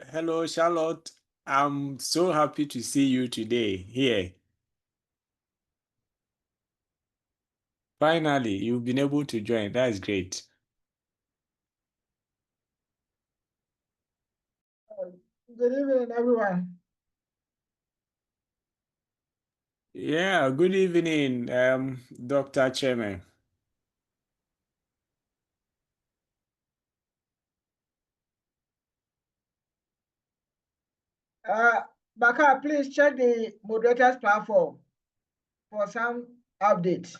Hello, Charlotte. I'm so happy to see you today here. Finally, you've been able to join. That's great. Good evening, everyone. Yeah, good evening, Dr. Chairman. Uh, Baka, please check the moderators platform for some updates.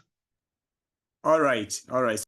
All right, all right.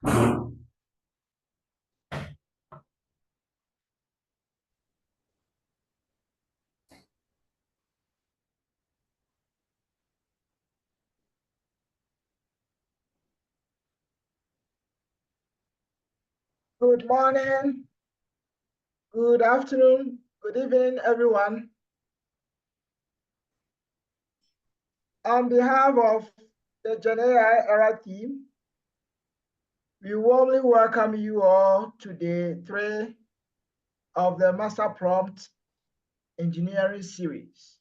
Good morning, good afternoon, good evening, everyone. On behalf of the GenAI Era team, we warmly welcome you all to day 3 of the Master Prompt Engineering series.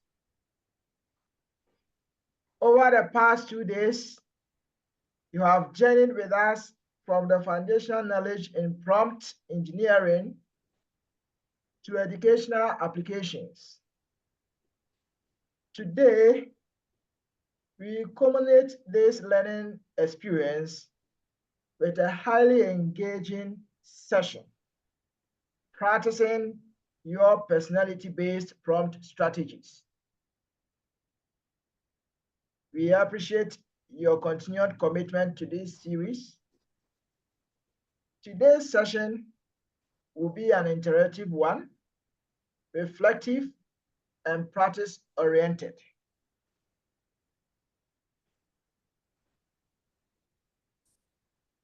Over the past 2 days, you have journeyed with us from the foundational knowledge in prompt engineering to educational applications. Today, we culminate this learning experience with a highly engaging session, practicing your personality-based prompt strategies. We appreciate your continued commitment to this series. Today's session will be an interactive one, reflective and practice-oriented.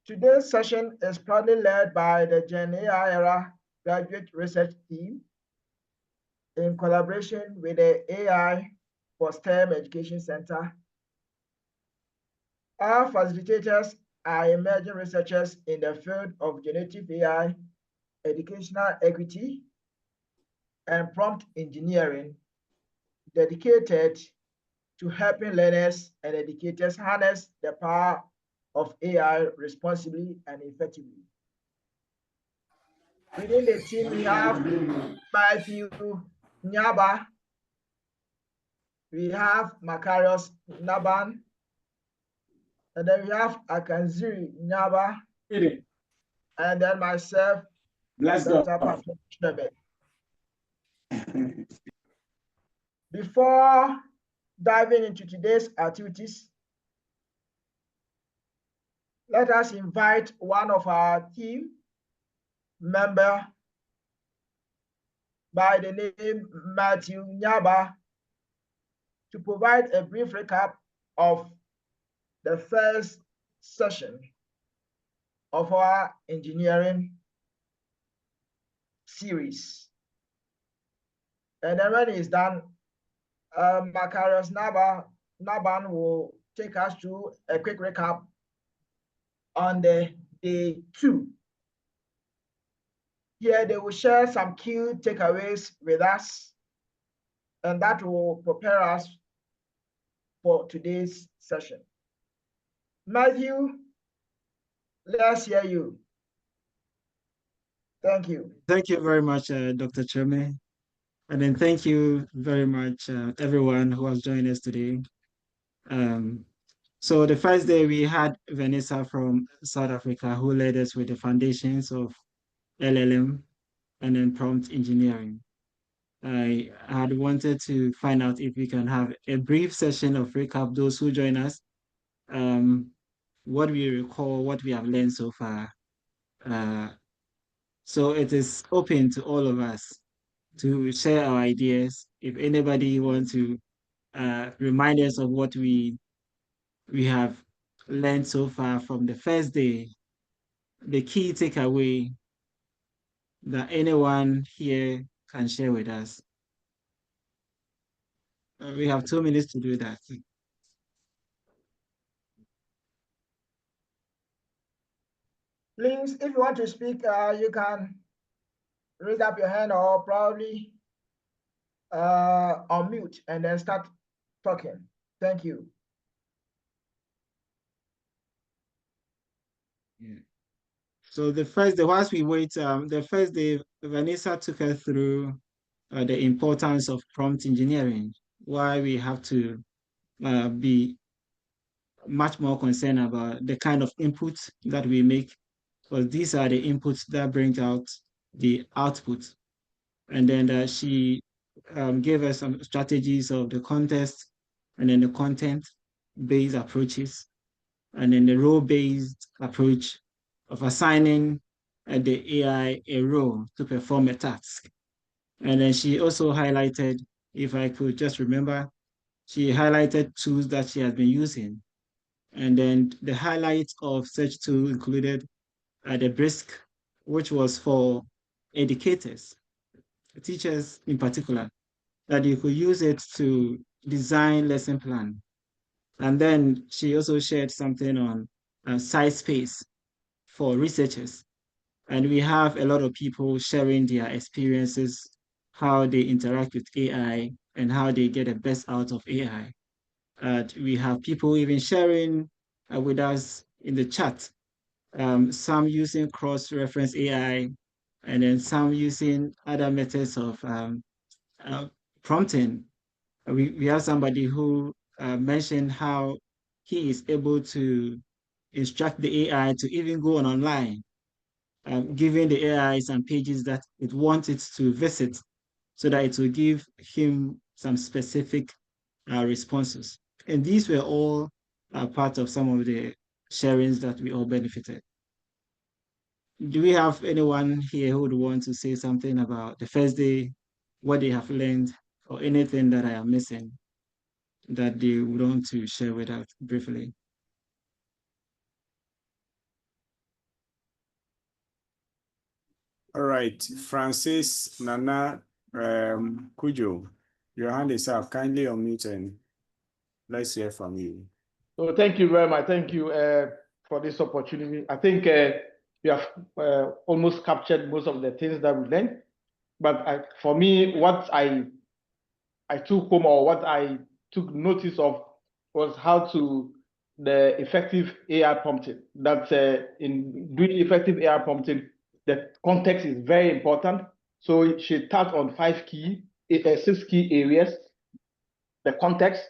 Today's session is proudly led by the GenAI Era Graduate Research Team in collaboration with the AI for STEM Education Center. Our facilitators are emerging researchers in the field of generative AI, educational equity, and prompt engineering, dedicated to helping learners and educators harness the power of AI responsibly and effectively. Within the team, we have Matthew Nyaaba, we have Makarios Naban, and then we have Akanziri Nyaaba, and then myself, Dr. Patrick Schnebe. Before diving into today's activities, let us invite one of our team member by the name Matthew Nyaaba to provide a brief recap of the first session of our engineering series. And then when it's done, Makarios Naban will take us through a quick recap on the day 2. Here they will share some key takeaways with us, and that will prepare us for today's session. Matthew, let's hear you. Thank you. Thank you very much, Dr. Chome. And then thank you very much, everyone who has joined us today. So the first day we had Vanessa from South Africa who led us with the foundations of LLM and then prompt engineering. I had wanted to find out if we can have a brief session of recap, those who join us, what we recall, what we have learned so far. So it is open to all of us to share our ideas. If anybody wants to remind us of what we have learned so far from the first day, the key takeaway that anyone here can share with us. We have 2 minutes to do that. Please, if you want to speak, you can raise up your hand or probably unmute and then start talking. Thank you. Yeah. So the first day, whilst we wait, the first day, Vanessa took us through the importance of prompt engineering, why we have to be much more concerned about the kind of inputs that we make, because these are the inputs that bring out the output. And then she gave us some strategies of the context and then the content-based approaches, and then the role-based approach, assigning the AI a role to perform a task. And then she also highlighted, if I could just remember, she highlighted tools that she has been using. And then the highlights of such tools included the BRISC, which was for educators, teachers in particular, that you could use it to design lesson plan. And then she also shared something on SciSpace for researchers. And we have a lot of people sharing their experiences, how they interact with AI and how they get the best out of AI. We have people even sharing with us in the chat, some using cross-reference AI, and then some using other methods of prompting. We have somebody who mentioned how he is able to instruct the AI to even go online, giving the AI some pages that it wants it to visit so that it will give him some specific responses. And these were all part of some of the sharings that we all benefited. Do we have anyone here who would want to say something about the first day, what they have learned, or anything that I am missing that they would want to share with us briefly? All right, Francis, Nana, Kujo, your hand is up. Kindly unmute and let's hear from you. So thank you very much. Thank you for this opportunity. I think you have almost captured most of the things that we learned. But for me, what I took home or what I took notice of was how to the effective AI prompting. That in doing effective AI prompting, the context is very important. So she touched on 6 key areas. The context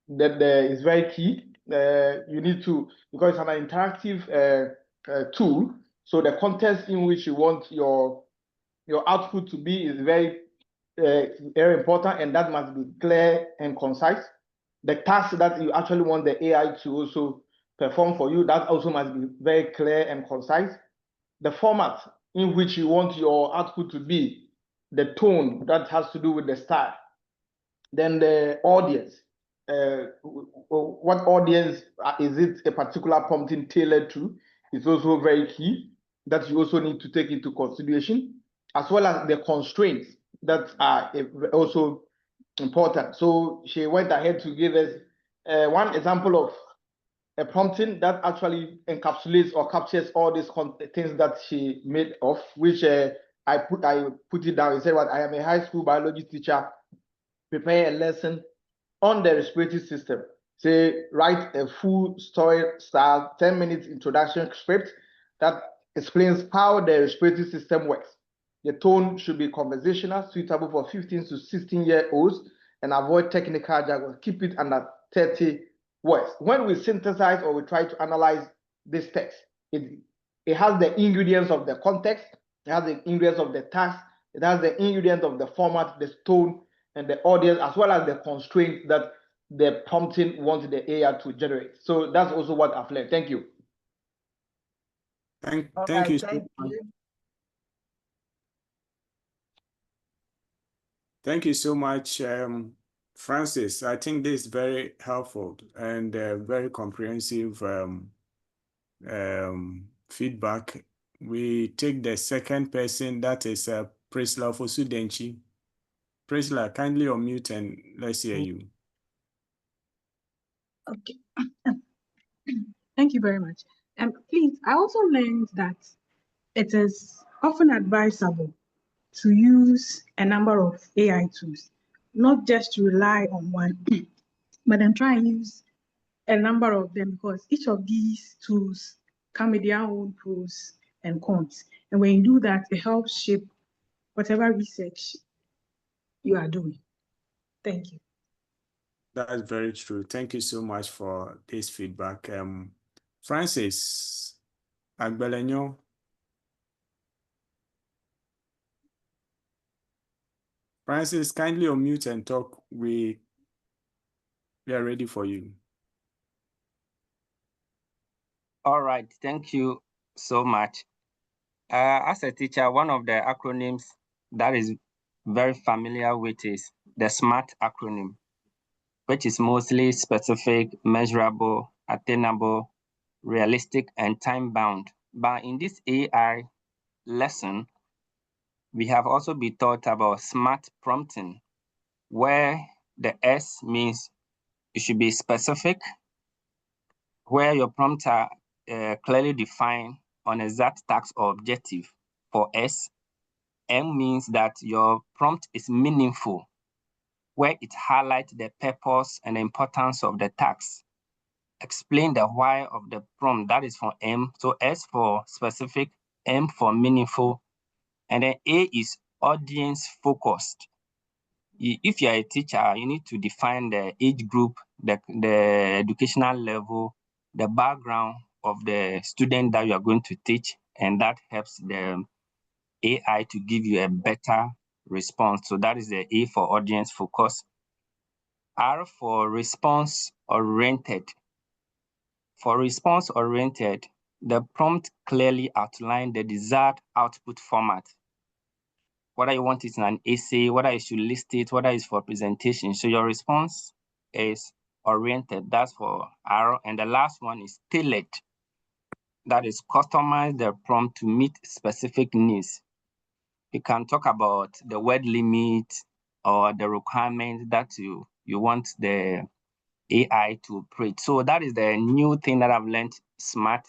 that is very key. You need to, because it's an interactive tool. So the context in which you want your output to be is very important, and that must be clear and concise. The task that you actually want the AI to also perform for you, that also must be very clear and concise. The format in which you want your output to be, the tone that has to do with the style. Then the audience. What audience is it a particular prompting tailored to? Is also very key that you also need to take into consideration, as well as the constraints that are also important. So she went ahead to give us one example of a prompting that actually encapsulates or captures all these things that she made of, which I put it down. He said, "What I am a high school biology teacher, prepare a lesson on the respiratory system. Say, write a full story style 10 minutes introduction script that explains how the respiratory system works. The tone should be conversational, suitable for 15 to 16-year-olds, and avoid technical jargon. Keep it under 30 words." When we synthesize or we try to analyze this text, it has the ingredients of the context, it has the ingredients of the task, it has the ingredients of the format, the tone, and the audience, as well as the constraints that the prompting wants the AI to generate. So that's also what I've learned. Thank you. Thank Right, you. thank you. Thank you so much, Francis. I think this is very helpful and very comprehensive feedback. We take the second person, that is Prisla Fosudenchi. Prisla, kindly unmute and let's hear you. Okay. Thank you very much. Please, I also learned that it is often advisable to use a number of AI tools, not just to rely on one, but then try and use a number of them, because each of these tools come with their own pros and cons. And when you do that, it helps shape whatever research you are doing. Thank you. That's very true. Thank you so much for this feedback. Francis Agbelenyo. Francis, kindly unmute and talk. We are ready for you. All right, thank you. so much. As a teacher, one of the acronyms that is very familiar with is the SMART acronym, which is mostly specific, measurable, attainable, realistic, and time-bound. But in this AI lesson, we have also been taught about smart prompting, where the S means it should be specific, where your prompts are clearly defined on exact task or objective for S. M means that your prompt is meaningful, where it highlights the purpose and the importance of the task. Explain the why of the prompt, that is for M. So S for specific, M for meaningful, and then A is audience focused. If you are a teacher, you need to define the age group, the educational level, the background of the student that you are going to teach, and that helps the AI to give you a better response. So that is the A for audience focus. R for response oriented. For response oriented, the prompt clearly outlines the desired output format. Whether you want it in an essay, whether you should list it, whether it's for presentation. So your response is oriented. That's for R. And the last one is tailored. That is customize the prompt to meet specific needs. You can talk about the word limit or the requirement that you want the AI to operate. So that is the new thing that I've learned, SMART,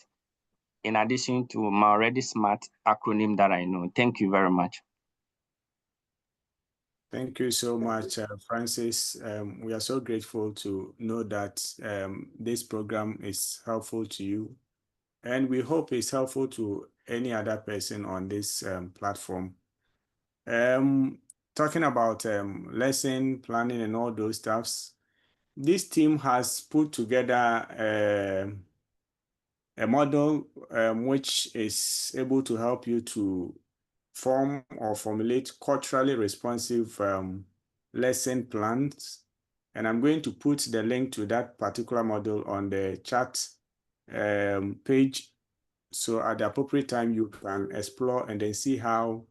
in addition to my already SMART acronym that I know. Thank you very much. Thank you so much, Francis. We are so grateful to know that this program is helpful to you, and we hope it's helpful to any other person on this platform. Talking about lesson planning and all those stuffs, this team has put together a model which is able to help you to form or formulate culturally responsive lesson plans. And I'm going to put the link to that particular model on the chat page. So at the appropriate time, you can explore and then see how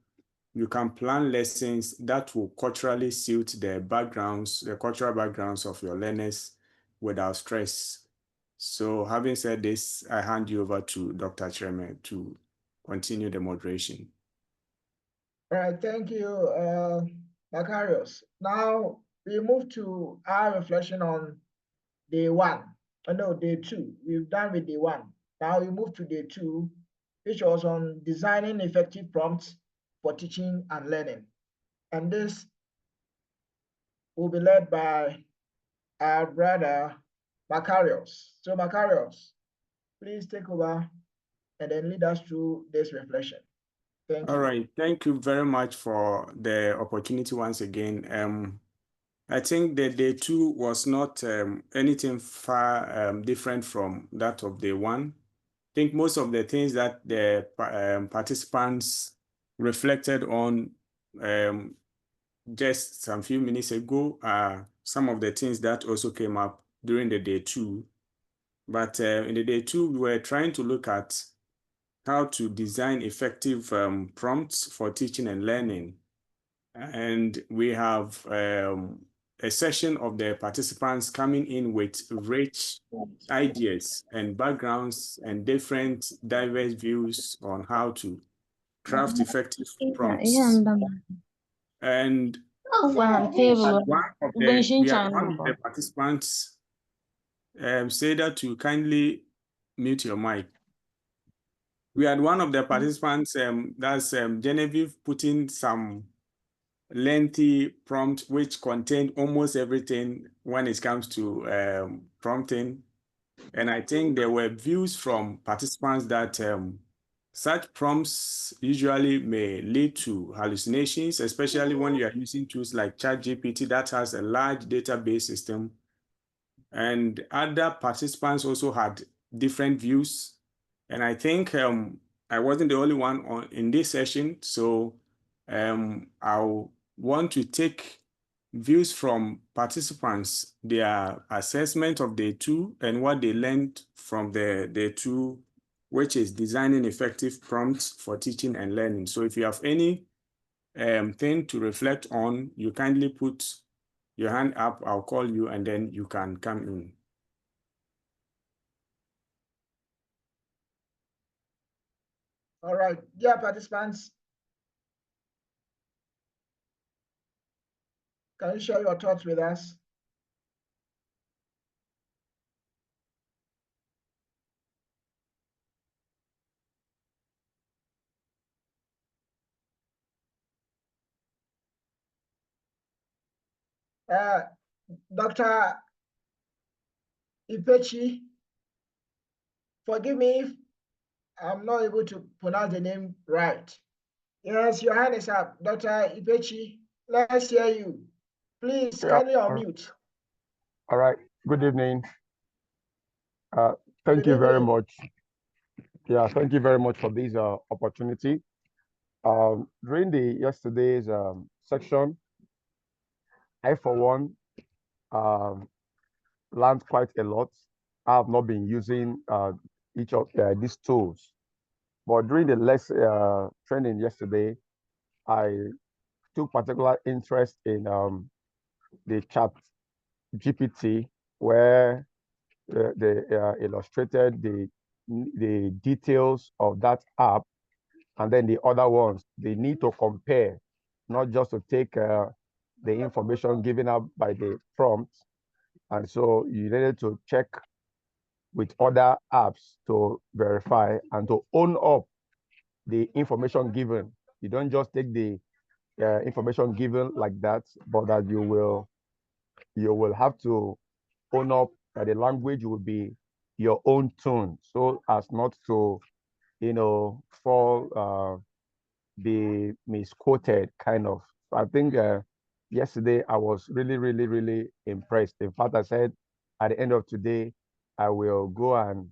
you can plan lessons that will culturally suit the backgrounds, the cultural backgrounds of your learners without stress. So having said this, I hand you over to Dr. Chreme to continue the moderation. All right, thank you, Macarius. Now we move to our reflection on day one. No, day two. We've done with day one. Now we move to day two, which was on designing effective prompts for teaching and learning. And this will be led by our brother, Macarius. So Macarius, please take over and then lead us through this reflection. Thank you. All right, thank you very much for the opportunity once again. I think that day two was not anything far different from that of day one. I think most of the things that the participants reflected on just some few minutes ago are some of the things that also came up during the day two. But in the day two, we were trying to look at how to design effective prompts for teaching and learning. And we have a session of the participants coming in with rich ideas and backgrounds and different diverse views on how to craft effective prompts. And we had one of the participants say that to kindly mute your mic. We had one of the participants, that's Genevieve, putting some lengthy prompt which contained almost everything when it comes to prompting. And I think there were views from participants that such prompts usually may lead to hallucinations, especially when you are using tools like ChatGPT that has a large database system. And other participants also had different views. And I think I wasn't the only one in this session. So I'll want to take views from participants, their assessment of day two and what they learned from the day two which is designing effective prompts for teaching and learning. So if you have any thing to reflect on, you kindly put your hand up, I'll call you, and then you can come in. All right, dear participants, can you share your thoughts with us? Dr. Ipechi, forgive me if I'm not able to pronounce the name right. Yes, your hand is up. Dr. Ipechi, let's hear you. Please kindly unmute. All right. Good evening. Thank you very much. Yeah, thank you very much for this opportunity. During the yesterday's section, I, for one, learned quite a lot. I have not been using each of these tools, but during the training yesterday, I took particular interest in the chat GPT, where they illustrated the details of that app, and then the other ones, they need to compare, not just to take the information given up by the prompt. And so you needed to check with other apps to verify and to own up the information given. You don't just take the information given like that, but that you will have to own up that the language will be your own tone, so as not to, be misquoted, kind of. So I think yesterday I was really, really, really impressed. In fact, I said at the end of today, I will go and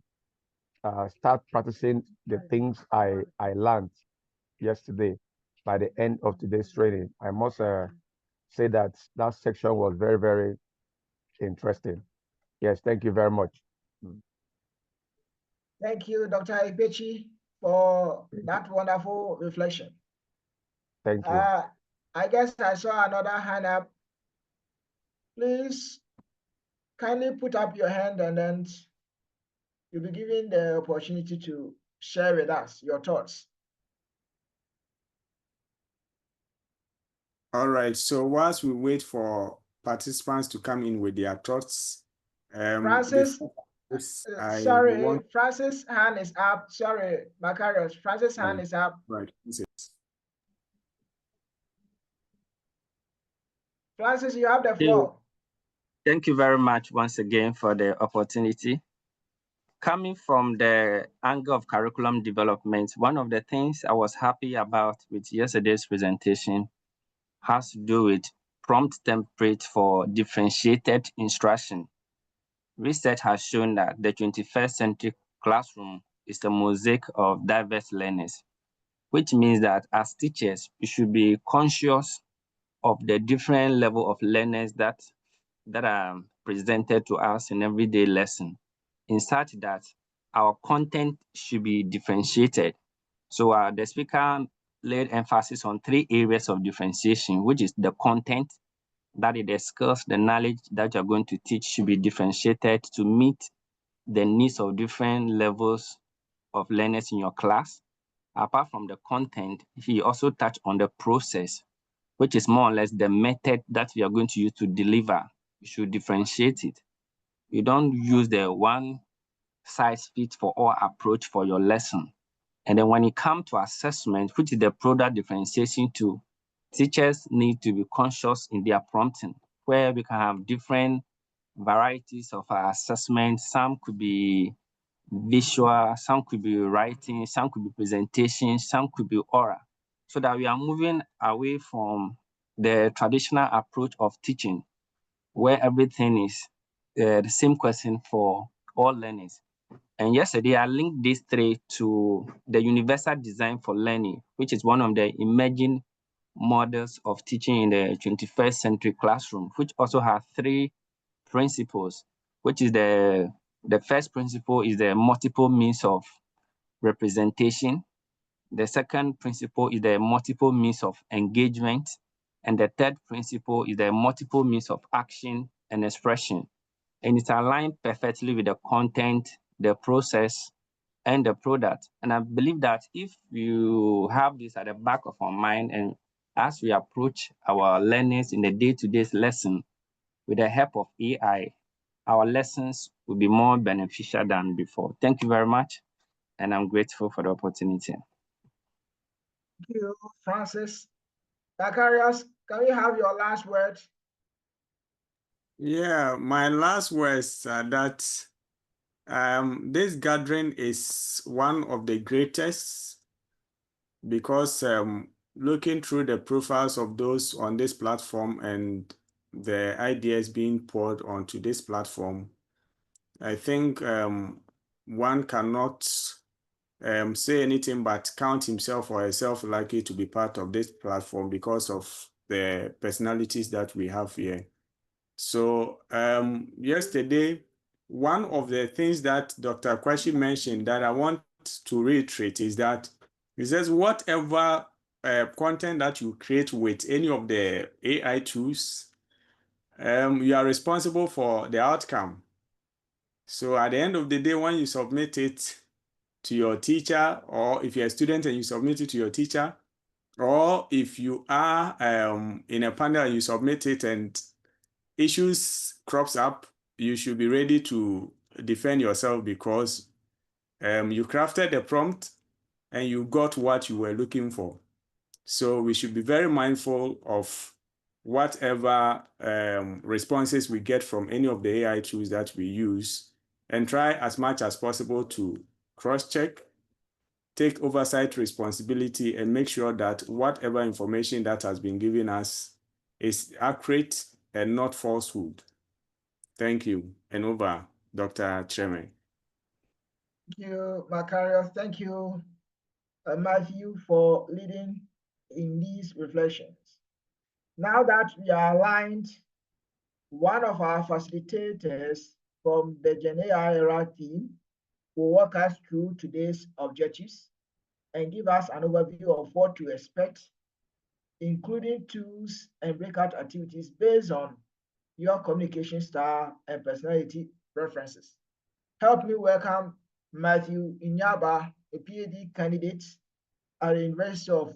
start practicing the things I learned yesterday by the end of today's training. I must say that that section was very, very interesting. Yes, thank you very much. Thank you, Dr. Ipechi, for that wonderful reflection. Thank you. I guess I saw another hand up. Please kindly put up your hand, and then you'll be given the opportunity to share with us your thoughts. All right, so whilst we wait for participants to come in with their thoughts, Francis, Francis' hand is up. Sorry, Macarius, Francis' hand is up. Right. Francis, you have the floor. Thank you very much once again for the opportunity. Coming from the angle of curriculum development, one of the things I was happy about with yesterday's presentation has to do with prompt template for differentiated instruction. Research has shown that the 21st century classroom is a mosaic of diverse learners, which means that as teachers, we should be conscious of the different level of learners that are presented to us in everyday lesson, in such that our content should be differentiated. So the speaker laid emphasis on 3 areas of differentiation, which is the content, that is the skills, the knowledge that you're going to teach should be differentiated to meet the needs of different levels of learners in your class. Apart from the content, he also touched on the process, which is more or less the method that we are going to use to deliver. You should differentiate it. You don't use the one size fits for all approach for your lesson. And then when it comes to assessment, which is the product differentiation tool, teachers need to be conscious in their prompting, where we can have different varieties of assessment. Some could be visual, some could be writing, some could be presentation, some could be oral, so that we are moving away from the traditional approach of teaching, where everything is the same question for all learners. And yesterday, I linked these 3 to the universal design for learning, which is one of the emerging models of teaching in the 21st century classroom, which also has 3 principles, which is the first principle is the multiple means of representation. The second principle is the multiple means of engagement. And the third principle is the multiple means of action and expression. And it's aligned perfectly with the content, the process, and the product. And I believe that if you have this at the back of our mind, and as we approach our learners in the day-to-day lesson with the help of AI, our lessons will be more beneficial than before. Thank you very much, and I'm grateful for the opportunity. Thank you, Francis. Zacharias, can we have your last words? Yeah, my last words are that this gathering is one of the greatest because looking through the profiles of those on this platform and the ideas being poured onto this platform, I think one cannot say anything but count himself or herself likely to be part of this platform because of the personalities that we have here. So yesterday, one of the things that Dr. Kwashi mentioned that I want to reiterate is that he says whatever content that you create with any of the AI tools, you are responsible for the outcome. So at the end of the day, when you submit it to your teacher, or if you're a student and you submit it to your teacher, or if you are in a panel and you submit it and issues crops up, you should be ready to defend yourself because you crafted the prompt and you got what you were looking for. So we should be very mindful of whatever responses we get from any of the AI tools that we use and try as much as possible to cross-check, take oversight responsibility, and make sure that whatever information that has been given us is accurate and not falsehood. Thank you. And over, Dr. Chairman. Thank you, Macarius. Thank you, Matthew, for leading in these reflections. Now that we are aligned, one of our facilitators from the Gen AI era team will walk us through today's objectives and give us an overview of what to expect, including tools and breakout activities based on your communication style and personality preferences. Help me welcome Matthew Nyaaba, a PhD candidate at the University of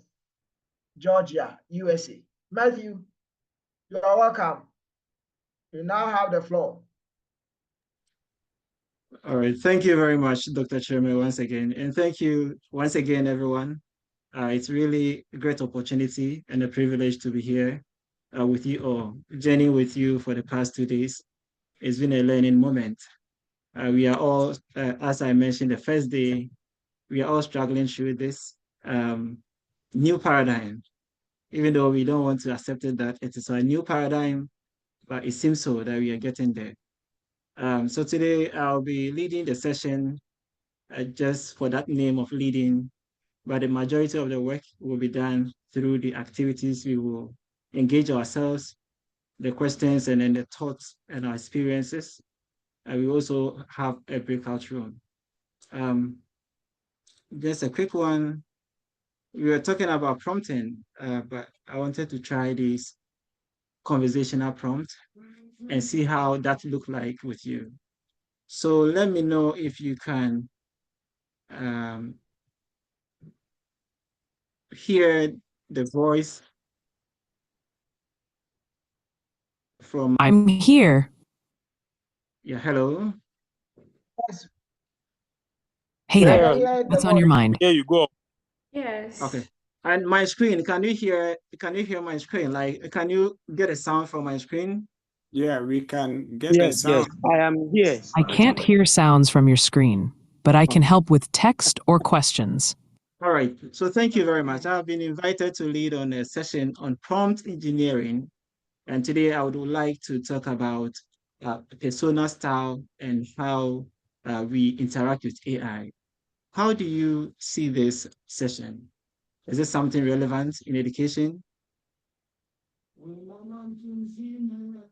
Georgia, USA. Matthew, you are welcome. You now have the floor. All right. Thank you very much, Dr. Chairman, once again. And thank you once again, everyone. It's really a great opportunity and a privilege to be here with you all, journeying with you for the past 2 days. It's been a learning moment. We are all, as I mentioned, the first day, we are all struggling through this new paradigm, even though we don't want to accept it that it is a new paradigm, but it seems so that we are getting there. So today I'll be leading the session just for that name of leading, but the majority of the work will be done through the activities. We will engage ourselves, the questions, and then the thoughts and our experiences. And we also have a breakout room. Just a quick one. We were talking about prompting, but I wanted to try this conversational prompt and see how that looked like with you. So let me know if you can hear the voice from... I'm here. Yeah, hello. Yes. Hey I there. can hear the What's on your voice. mind? Here you go. Yes. Okay. And my screen, can you hear my screen? Like, can you get a sound from my screen? Yeah, we can get the Yes, sound. I am here. I can't hear sounds from your screen, but I can help with text or questions. All right. So thank you very much. I've been invited to lead on a session on prompt engineering. And today I would like to talk about persona style and how we interact with AI. How do you see this session? Is this something relevant in education?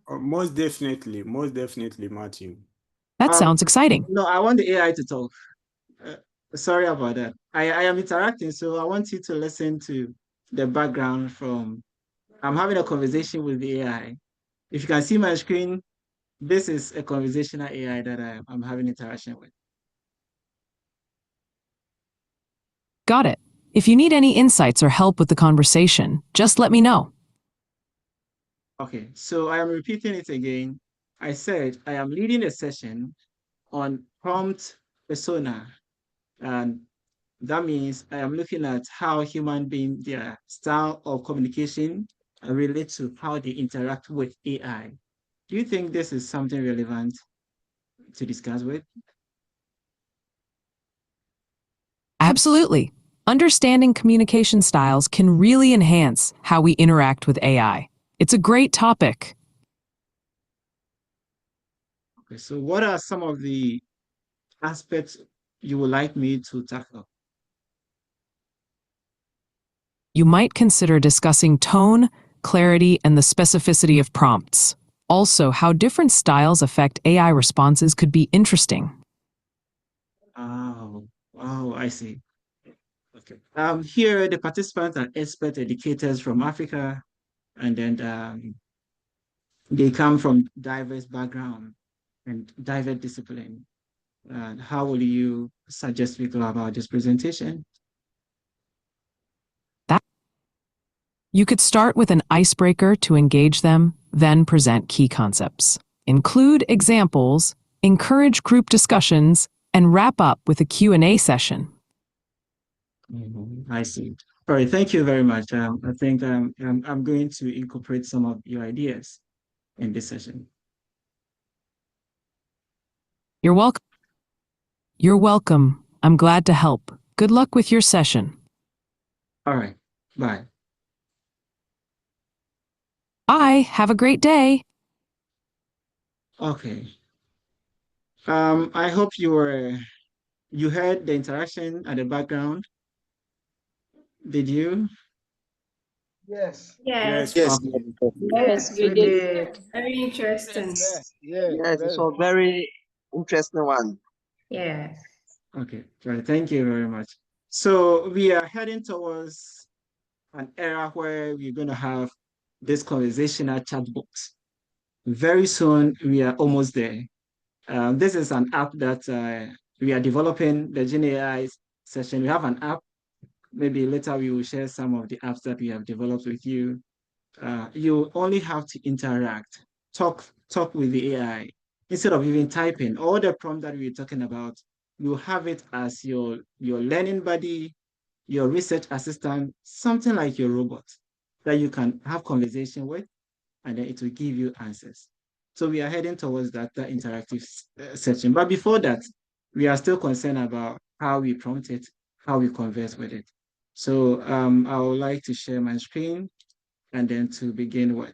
Most definitely, Matthew. That sounds exciting. No, I want the AI to talk. Sorry about that. I am interacting, so I want you to listen to the background from, I'm having a conversation with the AI. If you can see my screen, this is a conversational AI that I'm having interaction with. Got it. If you need any insights or help with the conversation, just let me know. Okay, so I am repeating it again. I said I am leading a session on prompt persona, and that means I am looking at how human beings, their style of communication relate to how they interact with AI. Do you think this is something relevant to discuss with? Absolutely. Understanding communication styles can really enhance how we interact with AI. It's a great topic. Okay, so what are some of the aspects you would like me to tackle? You might consider discussing tone, clarity, and the specificity of prompts. Also, how different styles affect AI responses could be interesting. Oh, I see. Okay. Here, the participants are expert educators from Africa, and then they come from diverse background and diverse discipline. How will you suggest we go about this presentation? You could start with an icebreaker to engage them, then present key concepts. Include examples, encourage group discussions, and wrap up with a Q&A session. I see. All right, thank you very much. I think I'm going to incorporate some of your ideas in this session. You're welcome. You're welcome. I'm glad to help. Good luck with your session. All right, bye. Bye. Have a great day. Okay. I hope you heard the interaction at the background. Did you? Yes. Yes. Yes. Yes, We we did. did. Very interesting. Yes, it's a very interesting one. Yes. Okay, right. Thank you very much. So we are heading towards an era where we're going to have this conversational chatbots. Very soon, we are almost there. This is an app that we are developing, the GenAI session. We have an app. Maybe later we will share some of the apps that we have developed with you. You only have to interact, talk with the AI instead of even typing. All the prompt that we're talking about, you have it as your learning buddy, your research assistant, something like your robot that you can have conversation with, and then it will give you answers. So we are heading towards that interactive section. But before that, we are still concerned about how we prompt it, how we converse with it. So I would like to share my screen and then to begin with.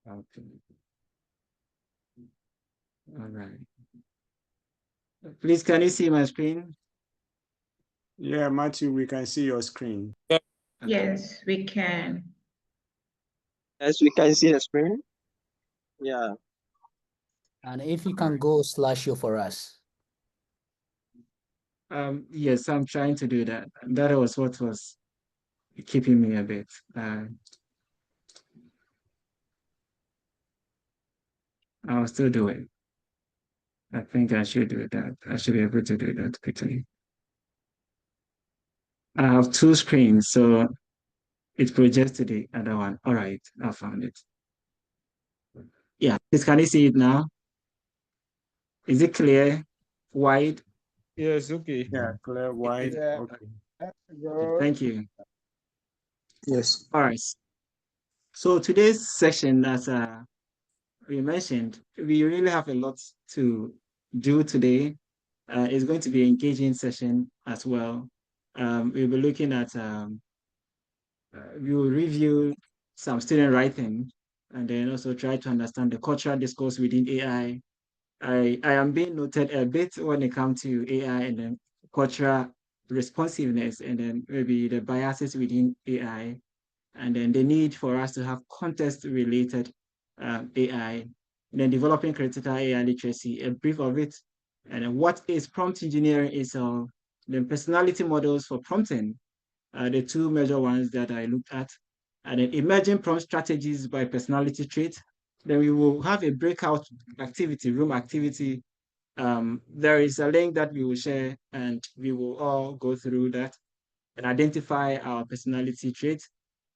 Okay. All right. Please, can you see my screen? Yeah, Matthew, we can see your screen. Okay. Yes, we can. As we can see the screen. Yeah. And if you can go /show for us. Yes, I'm trying to do that. That was what was keeping me a bit. I'll still do it. I think I should do that. I should be able to do that quickly. I have two screens, so it projects to the other one. All right, I found it. Yeah, can you see it now? Is it clear? Wide? Yes, okay. Yeah, clear, wide. Yeah. Okay. Okay, thank you. Yes. All right. So today's session, as we mentioned, we really have a lot to do today. It's going to be an engaging session as well. We'll be looking at, we will review some student writing and then also try to understand the cultural discourse within AI. I am being noted a bit when it comes to AI and then cultural responsiveness and then maybe the biases within AI and then the need for us to have context-related AI, and then developing critical AI literacy, a brief of it, and then what is prompt engineering is then personality models for prompting, the two major ones that I looked at, and then emerging prompt strategies by personality trait. Then we will have a breakout activity, room activity. There is a link that we will share and we will all go through that and identify our personality traits.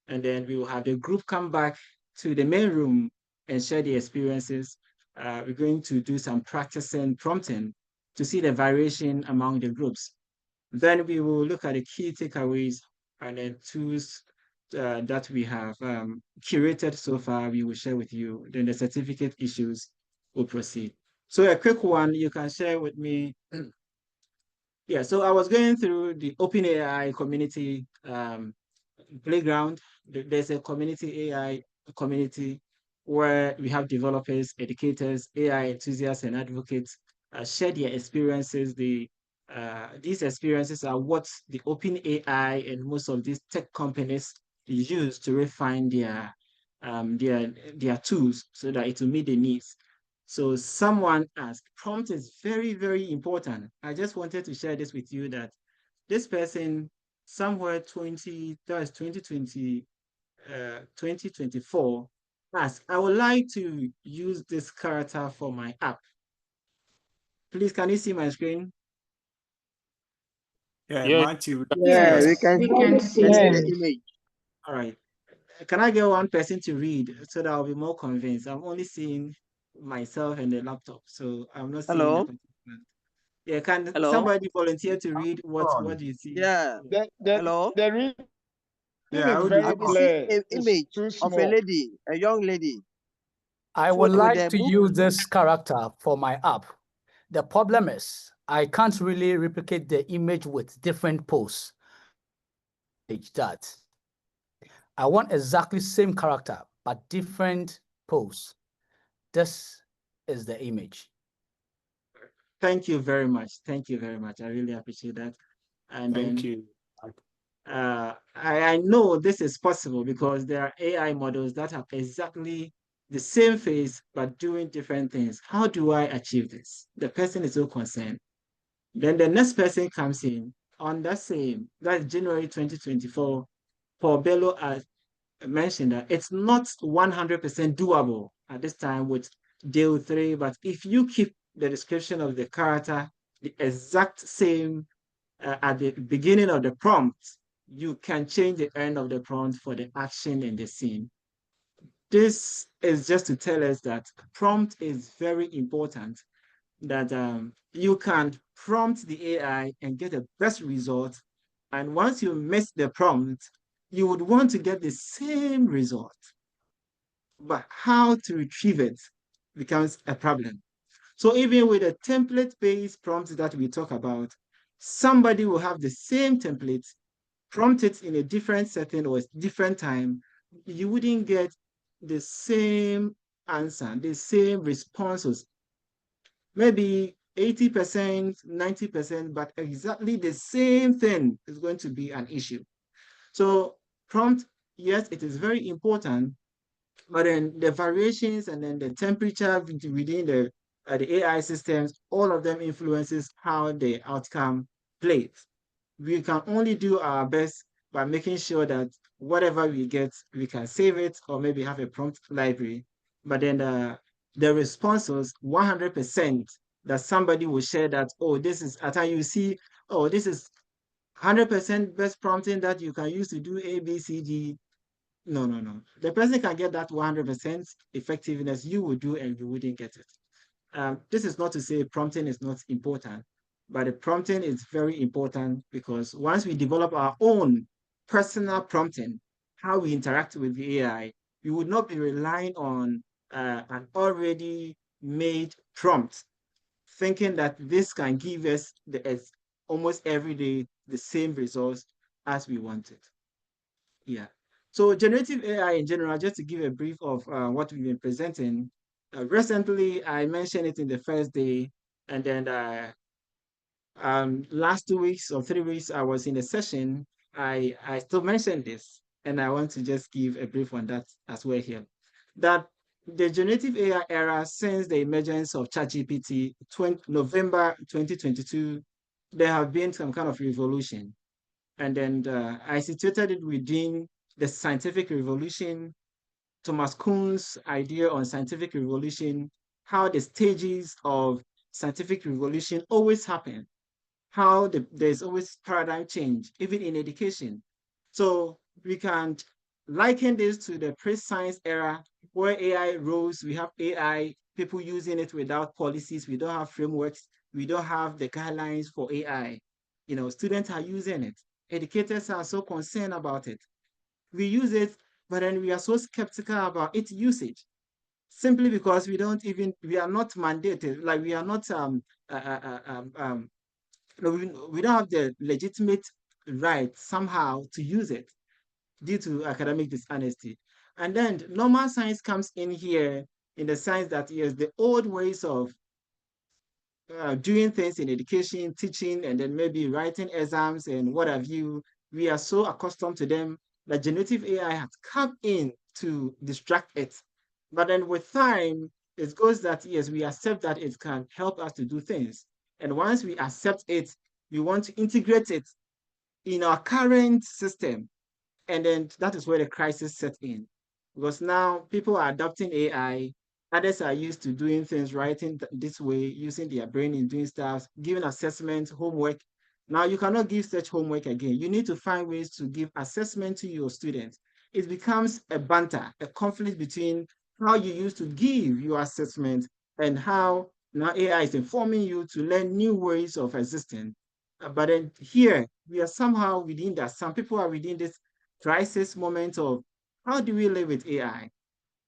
And then we will have the group come back to the main room and share the experiences. We're going to do some practicing prompting to see the variation among the groups. Then we will look at the key takeaways and then tools that we have curated so far, we will share with you. Then the certificate issues will proceed. So a quick one, you can share with me. Yeah, so I was going through the OpenAI community playground. There's a community AI community where we have developers, educators, AI enthusiasts, and advocates share their experiences. These experiences are what the open AI and most of these tech companies use to refine their tools so that it will meet the needs. So someone asked, prompt is very, very important. I just wanted to share this with you that this person somewhere 2020, 2024 asked, I would like to use this character for my app. Please, can you see my screen? Yeah, Yeah. Matthew. Yeah, we can We see, can we see can see it. the image. All right. Can I get one person to read so that I'll be more convinced? I'm only seeing myself and the laptop, so I'm not seeing the Hello, participant. Yeah, can hello. somebody volunteer to read what On. do you see? Yeah, hello. The reading Yeah, is how do you very I'm seeing clear. an It's image too of a small. lady, a young lady, I would with like a to book. use this character for my app. The problem is I can't really replicate the image with different posts. That I want exactly same character but different posts. This is the image. Thank you very much. Thank you very much. I really appreciate that. And Thank then you. I know this is possible because there are AI models that have exactly the same face but doing different things. How do I achieve this? The person is so concerned. Then the next person comes in on that's January 2024. Paul Bello mentioned that it's not 100% doable at this time with Deal 3, but if you keep the description of the character the exact same at the beginning of the prompt, you can change the end of the prompt for the action in the scene. This is just to tell us that prompt is very important, that you can prompt the AI and get the best result. And once you miss the prompt, you would want to get the same result. But how to retrieve it becomes a problem. So even with a template-based prompt that we talk about, somebody will have the same template, prompt it in a different setting or a different time. You wouldn't get the same answer, the same responses. Maybe 80%, 90%, but exactly the same thing is going to be an issue. So prompt, yes, it is very important, but then the variations and then the temperature within the AI systems, all of them influences how the outcome plays. We can only do our best by making sure that whatever we get, we can save it or maybe have a prompt library. But then the responses, 100% that somebody will share that, oh, this is, at time you see, oh, this is 100% best prompting that you can use to do A, B, C, D. No. The person can get that 100% effectiveness you would do and you wouldn't get it. This is not to say prompting is not important, but the prompting is very important because once we develop our own personal prompting, how we interact with the AI, we would not be relying on an already made prompt, thinking that this can give us almost every day the same results as we wanted. Yeah. So generative AI in general, just to give a brief of what we've been presenting, recently I mentioned it in the first day, and then last 2 weeks or 3 weeks I was in a session, I still mentioned this, and I want to just give a brief on that as well here. That the generative AI era, since the emergence of ChatGPT, November 2022, there have been some kind of revolution. And then I situated it within the scientific revolution, Thomas Kuhn's idea on scientific revolution, how the stages of scientific revolution always happen, how there's always paradigm change, even in education. So we can liken this to the pre-science era where AI rose. We have AI, people using it without policies. We don't have frameworks. We don't have the guidelines for AI. Students are using it. Educators are so concerned about it. We use it, but then we are so skeptical about its usage, simply because we are not mandated, like we are not we don't have the legitimate right somehow to use it due to academic dishonesty. And then normal science comes in here, in the sense that yes, the old ways of doing things in education, teaching, and then maybe writing exams and what have you, we are so accustomed to them that generative AI has come in to distract it. But then with time, it goes that yes, we accept that it can help us to do things. And once we accept it, we want to integrate it in our current system. And then that is where the crisis set in. Because now people are adopting AI, others are used to doing things, writing this way, using their brain in doing stuff, giving assessments, homework. Now you cannot give such homework again. You need to find ways to give assessment to your students. It becomes a banter, a conflict between how you used to give your assessment and how now AI is informing you to learn new ways of existing. But then here, we are somehow within that. Some people are within this crisis moment of how do we live with AI?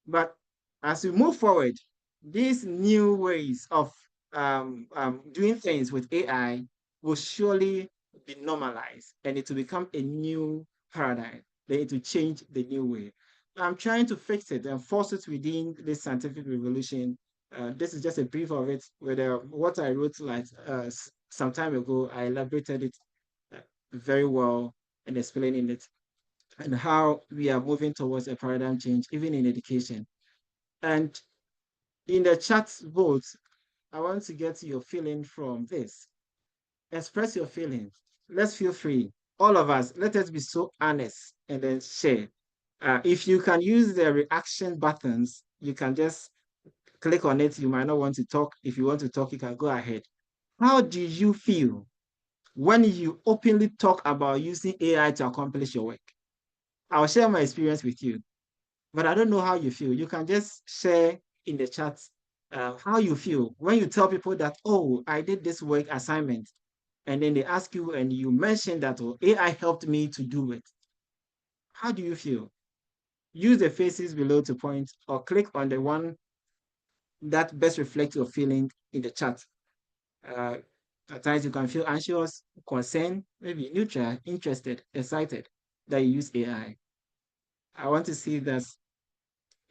But as we move forward, these new ways of doing things with AI will surely be normalized, and it will become a new paradigm. They need to change the new way. I'm trying to fix it and force it within this scientific revolution. This is just a brief of it. With what I wrote like some time ago, I elaborated it very well and explaining it, and how we are moving towards a paradigm change, even in education. And in the chat vote, I want to get your feeling from this. Express your feelings. Let's feel free. All of us, let us be so honest and then share. If you can use the reaction buttons, you can just click on it. You might not want to talk. If you want to talk, you can go ahead. How do you feel when you openly talk about using AI to accomplish your work? I'll share my experience with you, but I don't know how you feel. You can just share in the chat how you feel when you tell people that, oh, I did this work assignment, and then they ask you and you mention that, oh, AI helped me to do it. How do you feel? Use the faces below to point, or click on the one that best reflects your feeling in the chat. At times you can feel anxious, concerned, maybe neutral, interested, excited that you use AI. I want to see that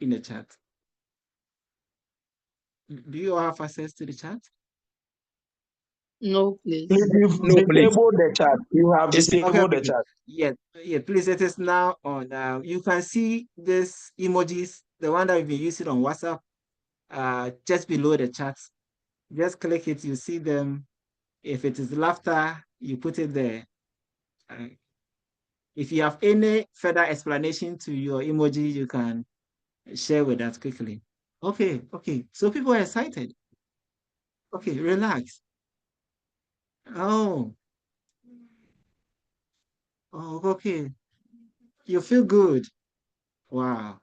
in the chat. Do you all have access to the chat? No, please. You've No, please. disabled the chat. You have Okay, disabled the okay. chat. Yeah, please, it is now on. You can see this emojis, the one that we've been using on WhatsApp, just below the chat. Just click it, you see them. If it is laughter, you put it there. If you have any further explanation to your emoji, you can share with us quickly. Okay. So people are excited. Okay, relax. Oh, okay. You feel good. Wow.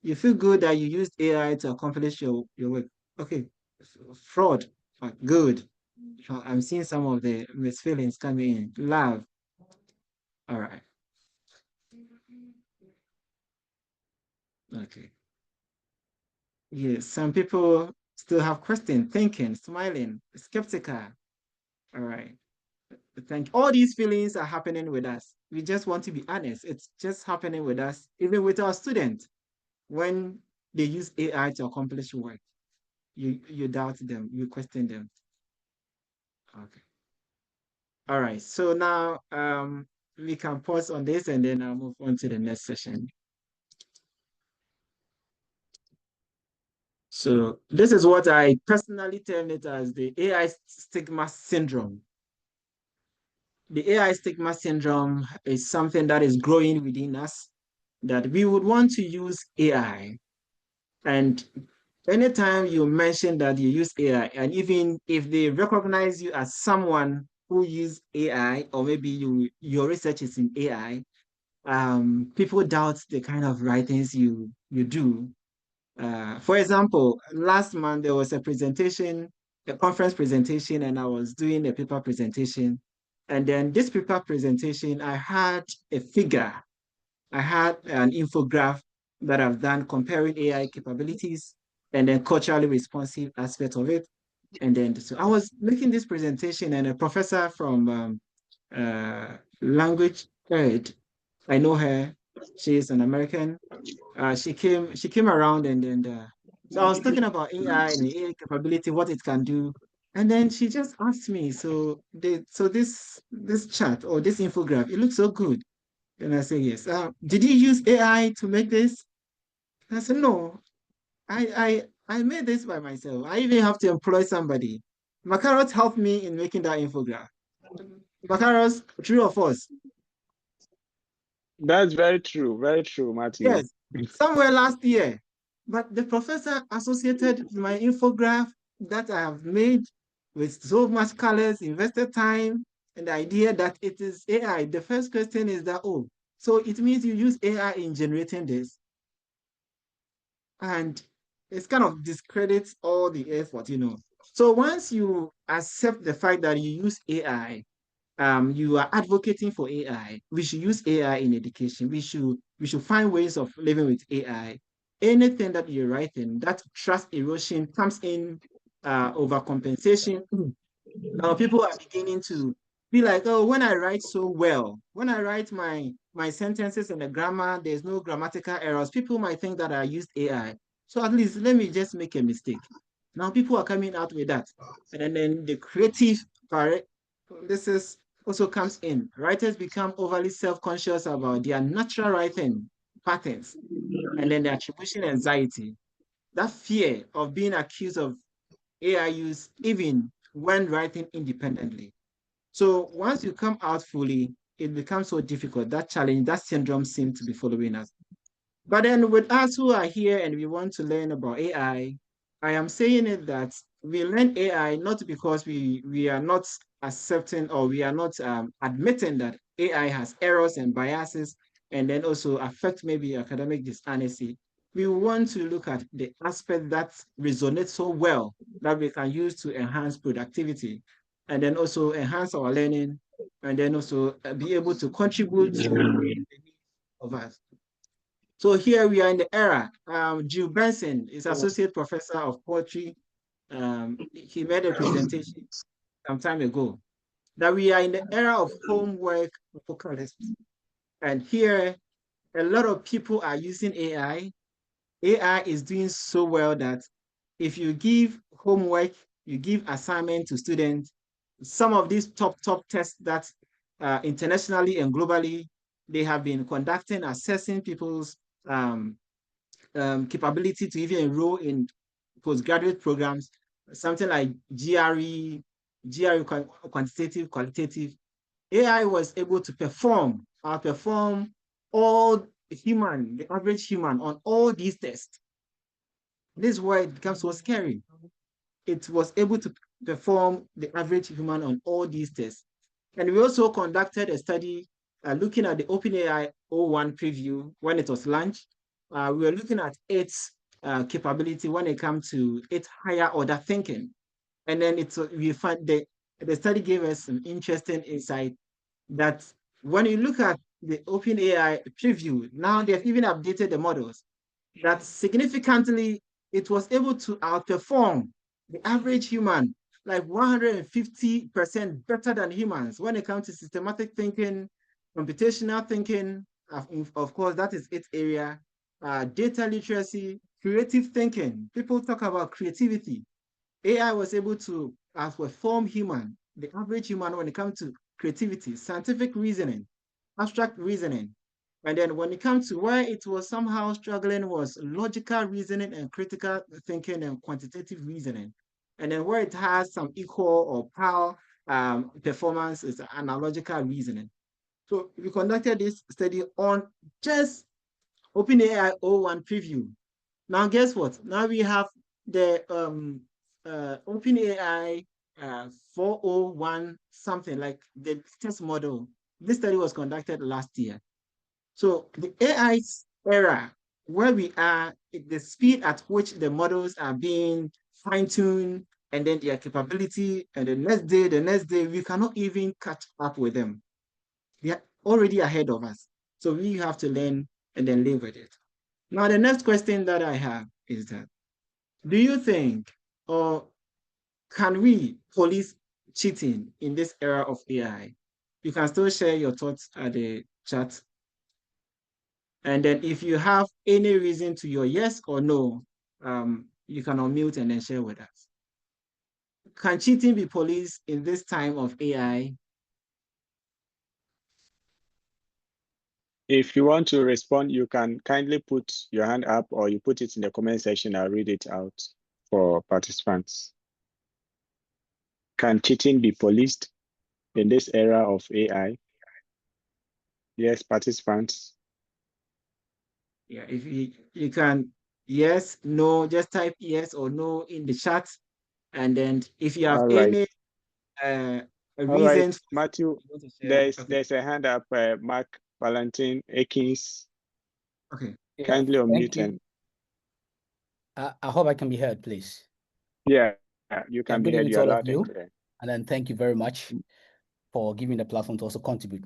You feel good that you used AI to accomplish your work. Okay. Fraud. Good. I'm seeing some of the mixed feelings coming in. Love. All right. Okay. Yes, some people still have questions, thinking, smiling, skeptical. All right. Thank you. All these feelings are happening with us. We just want to be honest. It's just happening with us, even with our students. When they use AI to accomplish work, you doubt them, you question them. Okay. All right. So now we can pause on this and then I'll move on to the next session. So this is what I personally term it as the AI stigma syndrome. The AI stigma syndrome is something that is growing within us, that we would want to use AI. And anytime you mention that you use AI, and even if they recognize you as someone who use AI, or maybe your research is in AI, people doubt the kind of writings you do. For example, last month there was a presentation, a conference presentation, and I was doing a paper presentation. And then this paper presentation, I had a figure, I had an infographic that I've done comparing AI capabilities and then culturally responsive aspect of it. And then so I was making this presentation, and a professor from language ed, I know her, she's an American. She came around, and then so I was talking about AI and the AI capability, what it can do. And then she just asked me, so this chart or this infographic, it looks so good. And I said, yes. Did you use AI to make this? And I said, no, I made this by myself. I even have to employ somebody. Macaros helped me in making that infographic. Macaros, true or false? That's very true, Martin. Yes, somewhere last year. But the professor associated my infographic that I have made with so much colors, invested time, and the idea that it is AI. The first question is that, oh, so it means you use AI in generating this. And it's kind of discredits all the effort, you know. So once you accept the fact that you use AI, you are advocating for AI. We should use AI in education. We should find ways of living with AI. Anything that you're writing, that trust erosion comes in, overcompensation. Now people are beginning to be like, oh, when I write so well, when I write my sentences and the grammar, there's no grammatical errors. People might think that I used AI. So at least let me just make a mistake. Now people are coming out with that. And then the creative part, this is also comes in. Writers become overly self-conscious about their natural writing patterns, and then the attribution anxiety, that fear of being accused of AI use even when writing independently. So once you come out fully, it becomes so difficult. That challenge, that syndrome seems to be following us. But then with us who are here and we want to learn about AI, I am saying it that we learn AI not because we are not accepting, or we are not admitting that AI has errors and biases, and then also affect maybe academic dishonesty. We want to look at the aspect that resonates so well that we can use to enhance productivity, and then also enhance our learning, and then also be able to contribute to the needs of us. So here we are in the era. Jill Benson is associate professor of poetry. He made a presentation some time ago that we are in the era of homework apocalypse. And here, a lot of people are using AI. AI is doing so well that if you give homework, you give assignment to students, some of these top tests that internationally and globally, they have been conducting, assessing people's capability to even enroll in postgraduate programs, something like GRE, quantitative, qualitative. AI was able to outperform all human, the average human on all these tests. This is why it becomes so scary. It was able to perform the average human on all these tests. And we also conducted a study looking at the OpenAI O1 preview when it was launched. We were looking at its capability when it comes to its higher order thinking. And then we find the study gave us some interesting insight that when you look at the OpenAI preview, now they've even updated the models. that significantly it was able to outperform the average human, like 150% better than humans when it comes to systematic thinking, computational thinking. Of course, that is its area. Data literacy, creative thinking. People talk about creativity. AI was able to outperform the average human when it comes to creativity, scientific reasoning, abstract reasoning. And then when it comes to where it was somehow struggling was logical reasoning and critical thinking and quantitative reasoning. And then where it has some equal or power performance is analogical reasoning. So we conducted this study on just OpenAI 01 preview. Now, guess what? Now we have the OpenAI 401 something, like the test model. This study was conducted last year. So the AI era, where we are, the speed at which the models are being fine-tuned, and then their capability, and the next day, we cannot even catch up with them. They are already ahead of us. So we have to learn and then live with it. Now, the next question that I have is that, do you think, or can we police cheating in this era of AI? You can still share your thoughts at the chat. And then if you have any reason to your yes or no, you can unmute and then share with us. Can cheating be policed in this time of AI? If you want to respond, you can kindly put your hand up or you put it in the comment section. I'll read it out for participants. Can cheating be policed in this era of AI? Yes, participants. Yeah, if you can, yes, no, just type yes or no in the chat. And then if you have any reasons. Matthew, there's a hand up, Mark Valentin Akins. Okay. Kindly unmute and. I hope I can be heard, please. Yeah, you can be heard. You are loud and clear. And then thank you very much for giving the platform to also contribute.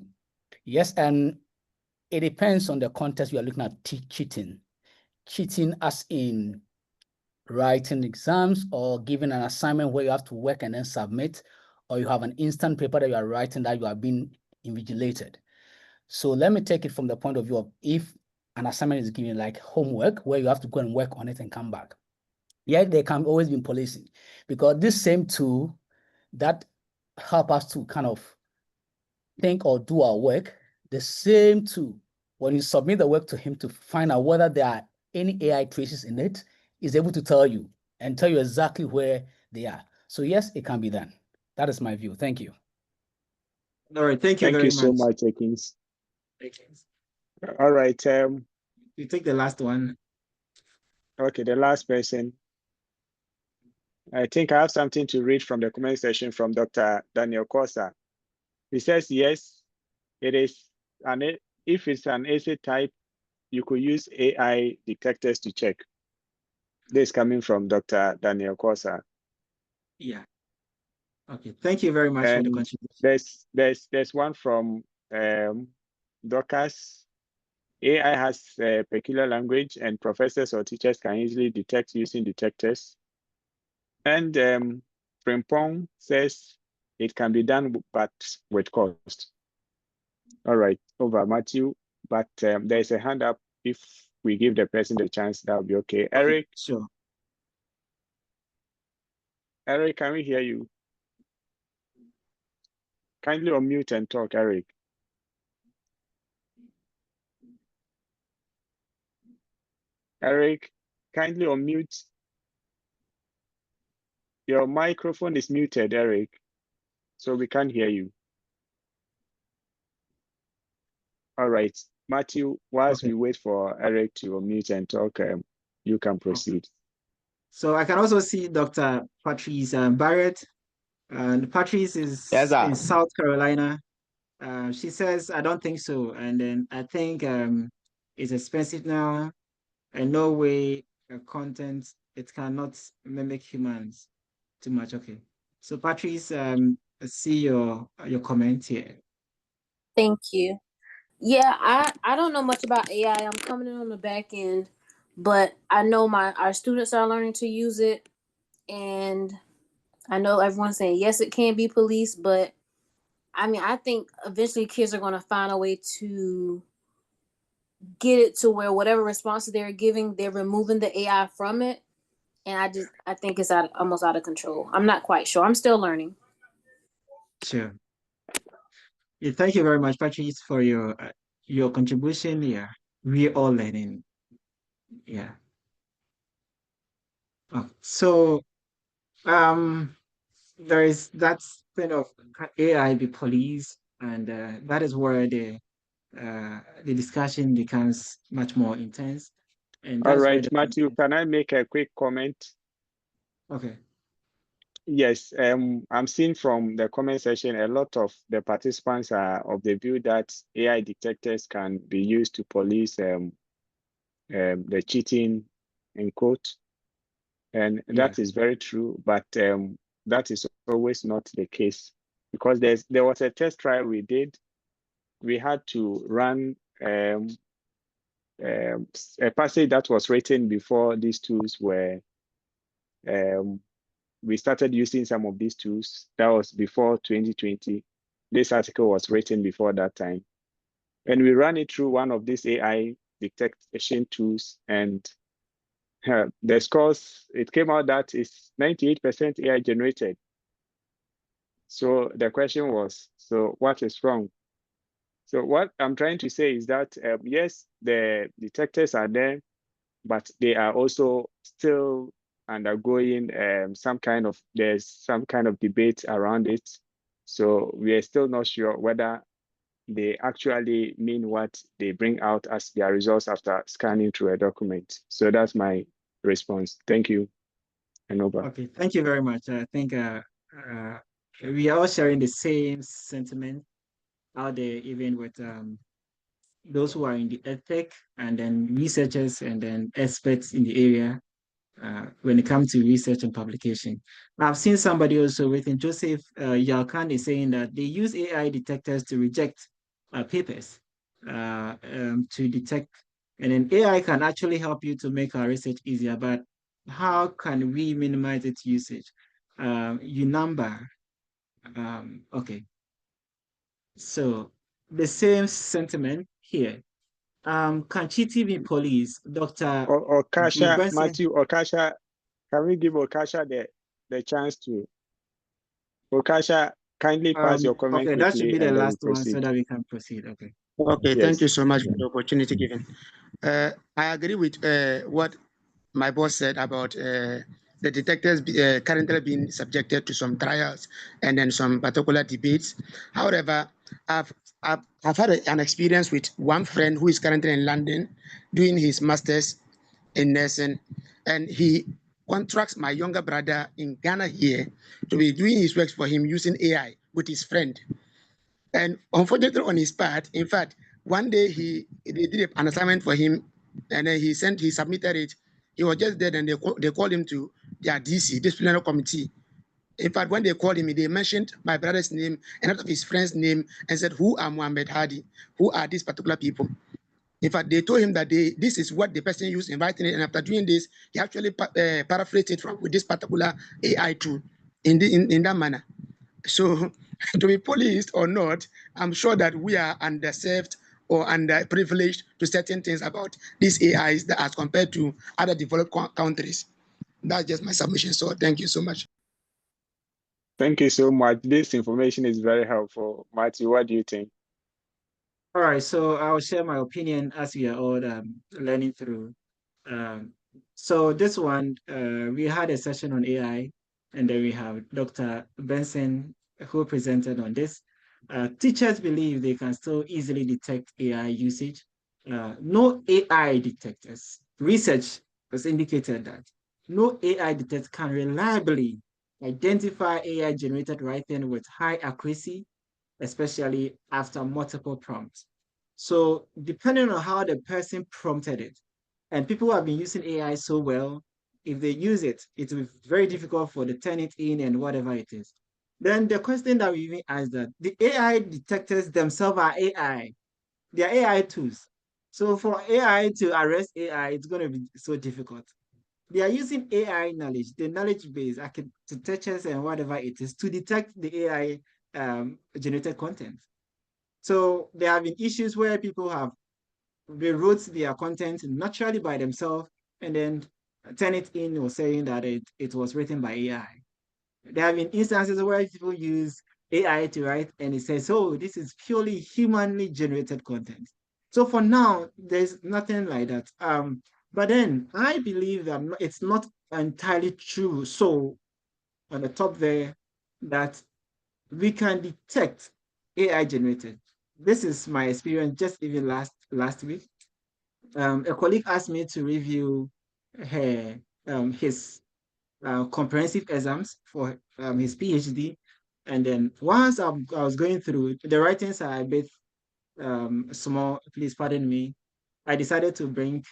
Yes, and it depends on the context we are looking at cheating. Cheating as in writing exams or giving an assignment where you have to work and then submit, or you have an instant paper that you are writing that you are being invigilated. So let me take it from the point of view of if an assignment is given like homework where you have to go and work on it and come back. Yeah, they can always be policing because this same tool that help us to kind of think or do our work, the same tool, when you submit the work to him to find out whether there are any AI traces in it, is able to tell you and tell you exactly where they are. So yes, it can be done. That is my view. Thank you. All right, thank you very much. Thank you so much, Akins. All right. You take the last one. Okay, the last person. I think I have something to read from the comment section from Dr. Daniel Kosa. He says, yes, it is if it's an essay type, you could use AI detectors to check. This is coming from Dr. Daniel Kosa. Yeah. Okay, thank you very much for the contribution. There's one from Dorcas. AI has a peculiar language and professors or teachers can easily detect using detectors. And Frimpong says it can be done, but with cost. All right, over Matthew, but there's a hand up. If we give the person the chance, that would be okay. Eric? Sure. Eric, can we hear you? Kindly unmute and talk, Eric. Eric, kindly unmute. Your microphone is muted, Eric, so we can't hear you. All right, Matthew, whilst we wait for Eric to unmute and talk, you can proceed. So I can also see Dr. Patrice Barrett. And Patrice is in South Carolina. She says, I don't think so. And then I think it's expensive now. And no way content, it cannot mimic humans too much. Okay. So Patrice, see your comment here. Thank you. Yeah, I don't know much about AI. I'm coming in on the back end. but I know our students are learning to use it, and I know everyone's saying yes, it can be policed, but I mean, I think eventually kids are going to find a way to get it to where whatever responses they're giving, they're removing the AI from it, and I think it's almost out of control. I'm not quite sure. I'm still learning. Sure. Yeah, thank you very much, Patrice, for your contribution. Yeah, we're all learning. Yeah. So there is that thing of AI be police, and that is where the discussion becomes much more intense, and All that's where right, the Matthew, content. can I make a quick comment? Okay. Yes, I'm seeing from the comment section, a lot of the participants are of the view that AI detectors can be used to police the cheating, in quote. And Yeah. that is very true, but that is always not the case, because there was a test trial we did. We had to run a passage that was written before these tools were we started using some of these tools. That was before 2020. This article was written before that time. And we ran it through one of these AI detection tools, and the scores, it came out that it's 98% AI generated. So the question was, so what is wrong? So what I'm trying to say is that, yes, the detectors are there, but they are also still undergoing there's some kind of debate around it. So we are still not sure whether they actually mean what they bring out as their results after scanning through a document. So that's my response. Thank you, Anoba. Okay. Thank you very much. I think we are all sharing the same sentiment out there, even with those who are in the ethic, and then researchers, and then experts in the area when it comes to research and publication. I've seen somebody also within Joseph Yalkan is saying that they use AI detectors to reject papers to detect, and then AI can actually help you to make our research easier, but how can we minimize its usage? You number, okay. So the same sentiment here. Can GTV police, Dr. Or Kasha, Benson? Matthew, or Kasha, can we give Okasha the chance to? Okasha, kindly pass your comment Okay, that should quickly be the and then we last one so proceed. that we can proceed. Okay. Okay, thank Yes. you so much for the opportunity given. I agree with what my boss said about the detectors currently being subjected to some trials and then some particular debates. However, I've had an experience with one friend who is currently in London doing his master's in nursing, and he contracts my younger brother in Ghana here to be doing his works for him using AI with his friend. And unfortunately, on his part, in fact, one day they did an assignment for him, and then he submitted it. He was just dead, and they called him to their DC, disciplinary committee. In fact, when they called him, they mentioned my brother's name and not of his friend's name, and said, "Who are Muhammad Hadi? Who are these particular people?" In fact, they told him that this is what the person used in writing it, and after doing this, he actually paraphrased it with this particular AI tool in that manner. So, to be policed or not, I'm sure that we are underserved or underprivileged to certain things about these AIs that as compared to other developed countries. That's just my submission. So, thank you so much. Thank you so much. This information is very helpful. Matthew, what do you think? All right, so I'll share my opinion as we are all learning through. So this one, we had a session on AI, and then we have Dr. Benson who presented on this. Teachers believe they can still easily detect AI usage. No AI detectors. Research has indicated that no AI detector can reliably identify AI-generated writing with high accuracy, especially after multiple prompts. So depending on how the person prompted it, and people who have been using AI so well, if they use it, it will be very difficult for them to turn it in and whatever it is. Then the question that we even asked that the AI detectors themselves are AI. They are AI tools. So for AI to arrest AI, it's going to be so difficult. They are using AI knowledge, the knowledge base, architectures and whatever it is, to detect the AI generated content. So there have been issues where people have rewrote their content naturally by themselves and then turn it in or saying that it was written by AI. There have been instances where people use AI to write and it says, oh, this is purely humanly generated content. So for now, there's nothing like that. But then I believe that it's not entirely true. So on the top there, that we can detect AI generated. This is my experience just even last week. A colleague asked me to review his comprehensive exams for his PhD. And then once I was going through, the writings are a bit small, please pardon me. I decided to bring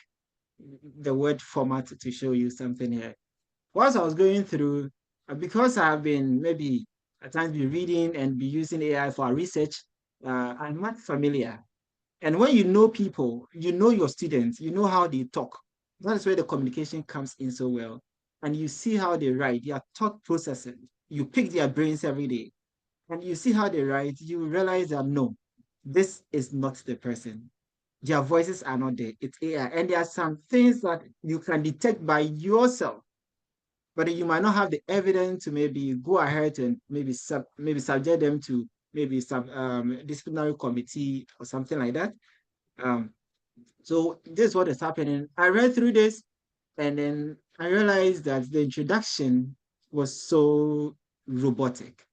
the word format to show you something here. Once I was going through, because I have been maybe at times be reading and be using AI for research, I'm not familiar. And when you know people, you know your students, you know how they talk. That's where the communication comes in so well. And you see how they write, their thought processing. You pick their brains every day. And you see how they write, you realize that no, this is not the person. Their voices are not there. It's AI. And there are some things that you can detect by yourself, but you might not have the evidence to maybe go ahead and maybe subject them to maybe some disciplinary committee or something like that. So this is what is happening. I read through this and then I realized that the introduction was so robotic.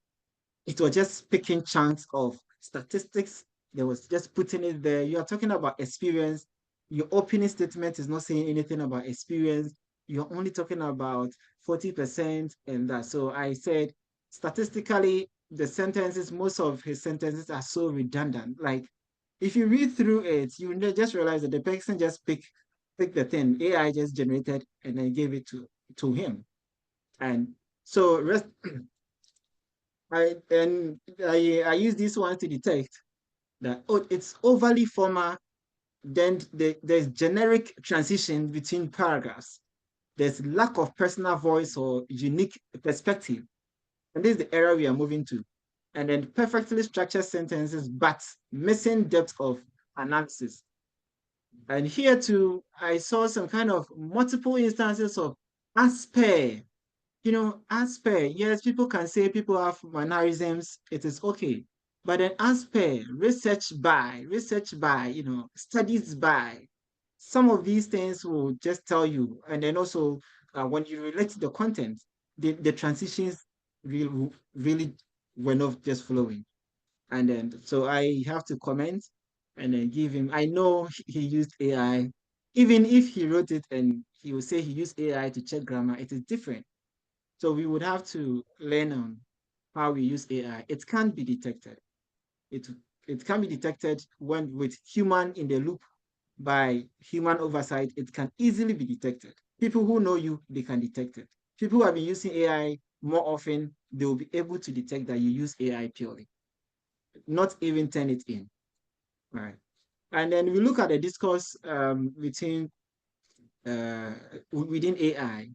It was just picking chunks of statistics. There was just putting it there. You are talking about experience. Your opening statement is not saying anything about experience. You're only talking about 40% and that. So I said, statistically, the sentences, most of his sentences are so redundant. Like, if you read through it, you just realize that the person just picked the thing, AI just generated and then gave it to him. And so I use this one to detect that, oh, it's overly formal. Then there's generic transition between paragraphs. There's lack of personal voice or unique perspective. And this is the area we are moving to. And then perfectly structured sentences, but missing depth of analysis. And here too, I saw some kind of multiple instances of asper. Asper, yes, people can say people have mannerisms, it is okay. But then asper, research by, studies by, some of these things will just tell you. And then also, when you relate to the content, the transitions really were not just flowing. And then, so I have to comment and then give him, I know he used AI. Even if he wrote it and he will say he used AI to check grammar, it is different. So we would have to learn on how we use AI. It can't be detected. It can be detected when with human in the loop by human oversight. It can easily be detected. People who know you, they can detect it. People who have been using AI more often, they will be able to detect that you use AI purely, not even turn it in. All right. And then we look at the discourse within within AI.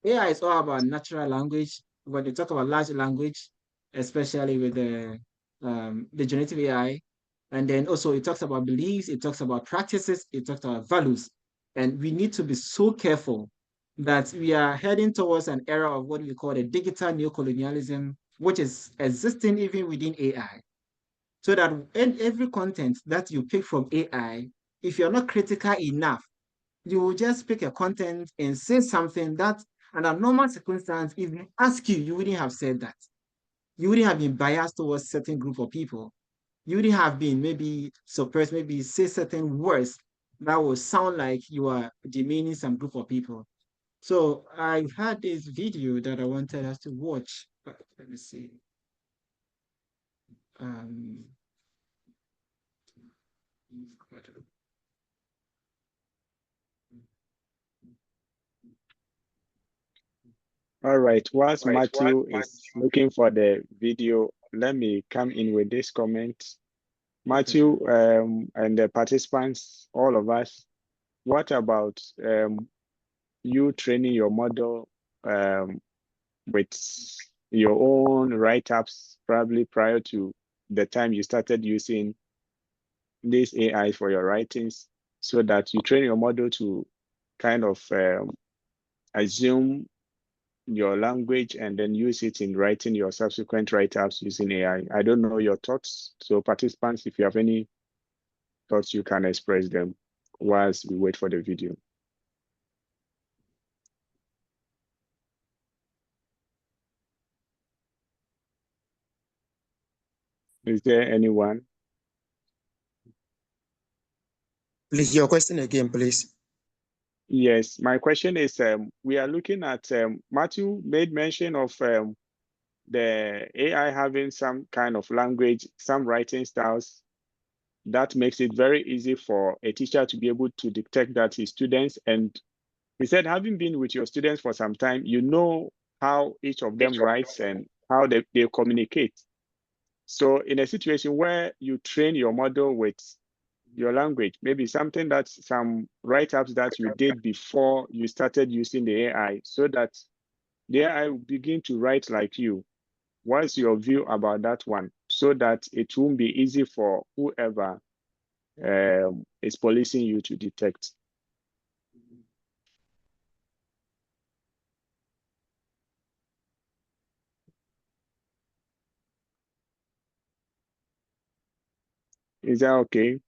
AI is all about natural language. When they talk about large language, especially with the generative AI, and then also it talks about beliefs, it talks about practices, it talks about values, and we need to be so careful that we are heading towards an era of what we call the digital neocolonialism, which is existing even within AI. So that every content that you pick from AI, if you're not critical enough, you will just pick a content and say something that, under normal circumstance, if you ask you, you wouldn't have said that. You wouldn't have been biased towards certain group of people. You wouldn't have been maybe suppressed, maybe say certain words that will sound like you are demeaning some group of people. So I had this video that I wanted us to watch. Let me see. All right, whilst Matthew is looking for the video, let me come in with this comment. Matthew, and the participants, all of us, what about you training your model with your own write-ups, probably prior to the time you started using this AI for your writings, so that you train your model to kind of assume your language and then use it in writing your subsequent write-ups using AI. I don't know your thoughts. So participants, if you have any thoughts, you can express them whilst we wait for the video. Is there anyone? Please, your question again, please. Yes, my question is, we are looking at, Matthew made mention of the AI having some kind of language, some writing styles that makes it very easy for a teacher to be able to detect that his students, and he said, having been with your students for some time, you know how each of them writes and how they communicate. So in a situation where you train your model with your language, maybe something that's some write-ups that you did before you started using the AI, so that the AI will begin to write like you. What's your view about that one? So that it won't be easy for whoever is policing you to detect. Is that okay?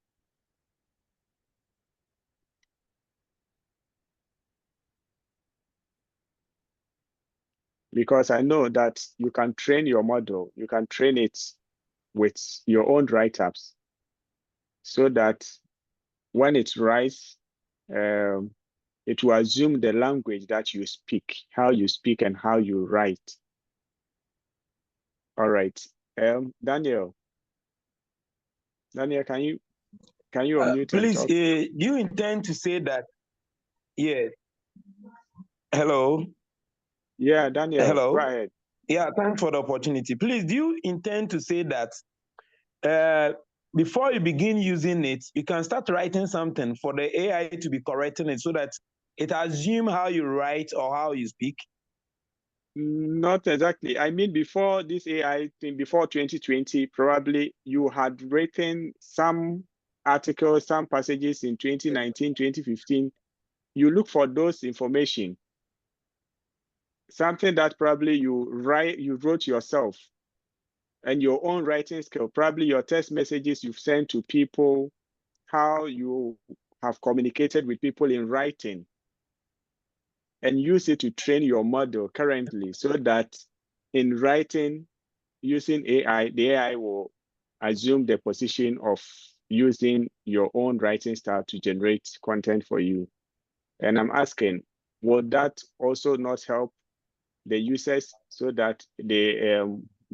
Because I know that you can train your model, you can train it with your own write-ups, so that when it writes, it will assume the language that you speak, how you speak and how you write. All right, Daniel, can you unmute please, and talk? do you intend to say that? Yeah. Hello. Yeah, Daniel. Hello. Go ahead. Yeah, thanks for the opportunity. Please, do you intend to say that before you begin using it, you can start writing something for the AI to be correcting it so that it assumes how you write or how you speak? Not exactly. I mean, before this AI thing, before 2020, probably you had written some articles, some passages in 2019, 2015. You look for those information, something that probably you wrote yourself, and your own writing skill, probably your text messages you've sent to people, how you have communicated with people in writing, and use it to train your model currently, so that in writing using AI, the AI will assume the position of using your own writing style to generate content for you. And I'm asking, would that also not help the users so that they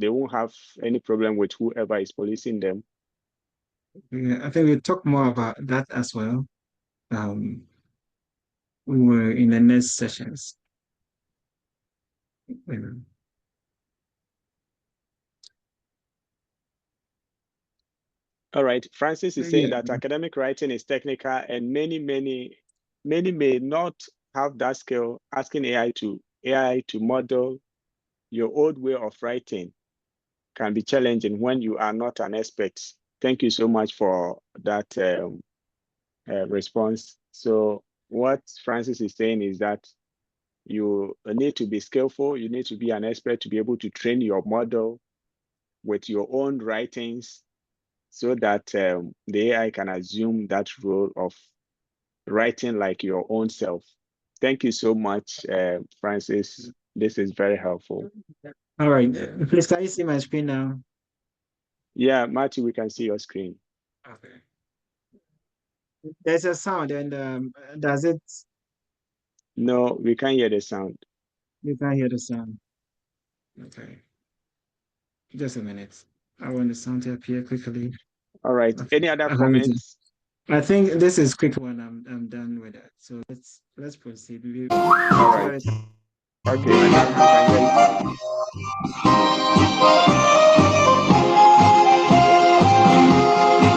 won't have any problem with whoever is policing them? Yeah, I think we'll talk more about that as well. We were in the next sessions. All right, Francis is saying that academic writing is technical, and many may not have that skill. Asking AI to model your old way of writing can be challenging when you are not an expert. Thank you so much for that response. So what Francis is saying is that you need to be skillful, you need to be an expert to be able to train your model with your own writings, so that the AI can assume that role of writing like your own self. Thank you so much, Francis. This is very helpful. All right, please, can you see my screen now? Yeah, Matthew, we can see your screen. Okay. There's a sound, and does it? No, we can't hear the sound. You can't hear the sound. Okay. Just a minute. I want the sound to appear quickly. All right. Any other comments? I think this is quick one. I'm done with that. So let's proceed. All right. Okay, now we can hear you now.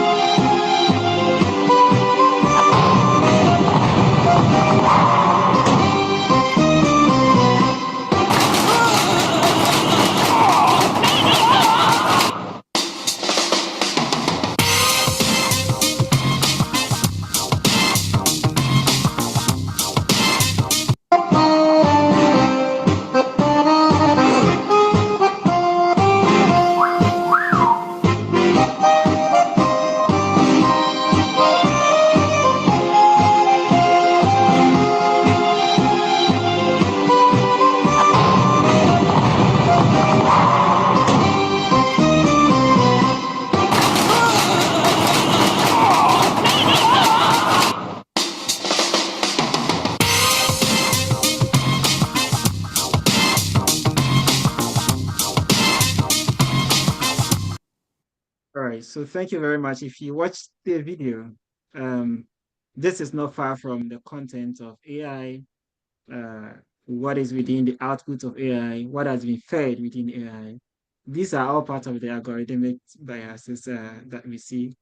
right, so thank you very much. If you watch the video, this is not far from the content of AI, what is within the output of AI, what has been fed within AI. These are all part of the algorithmic biases that we see.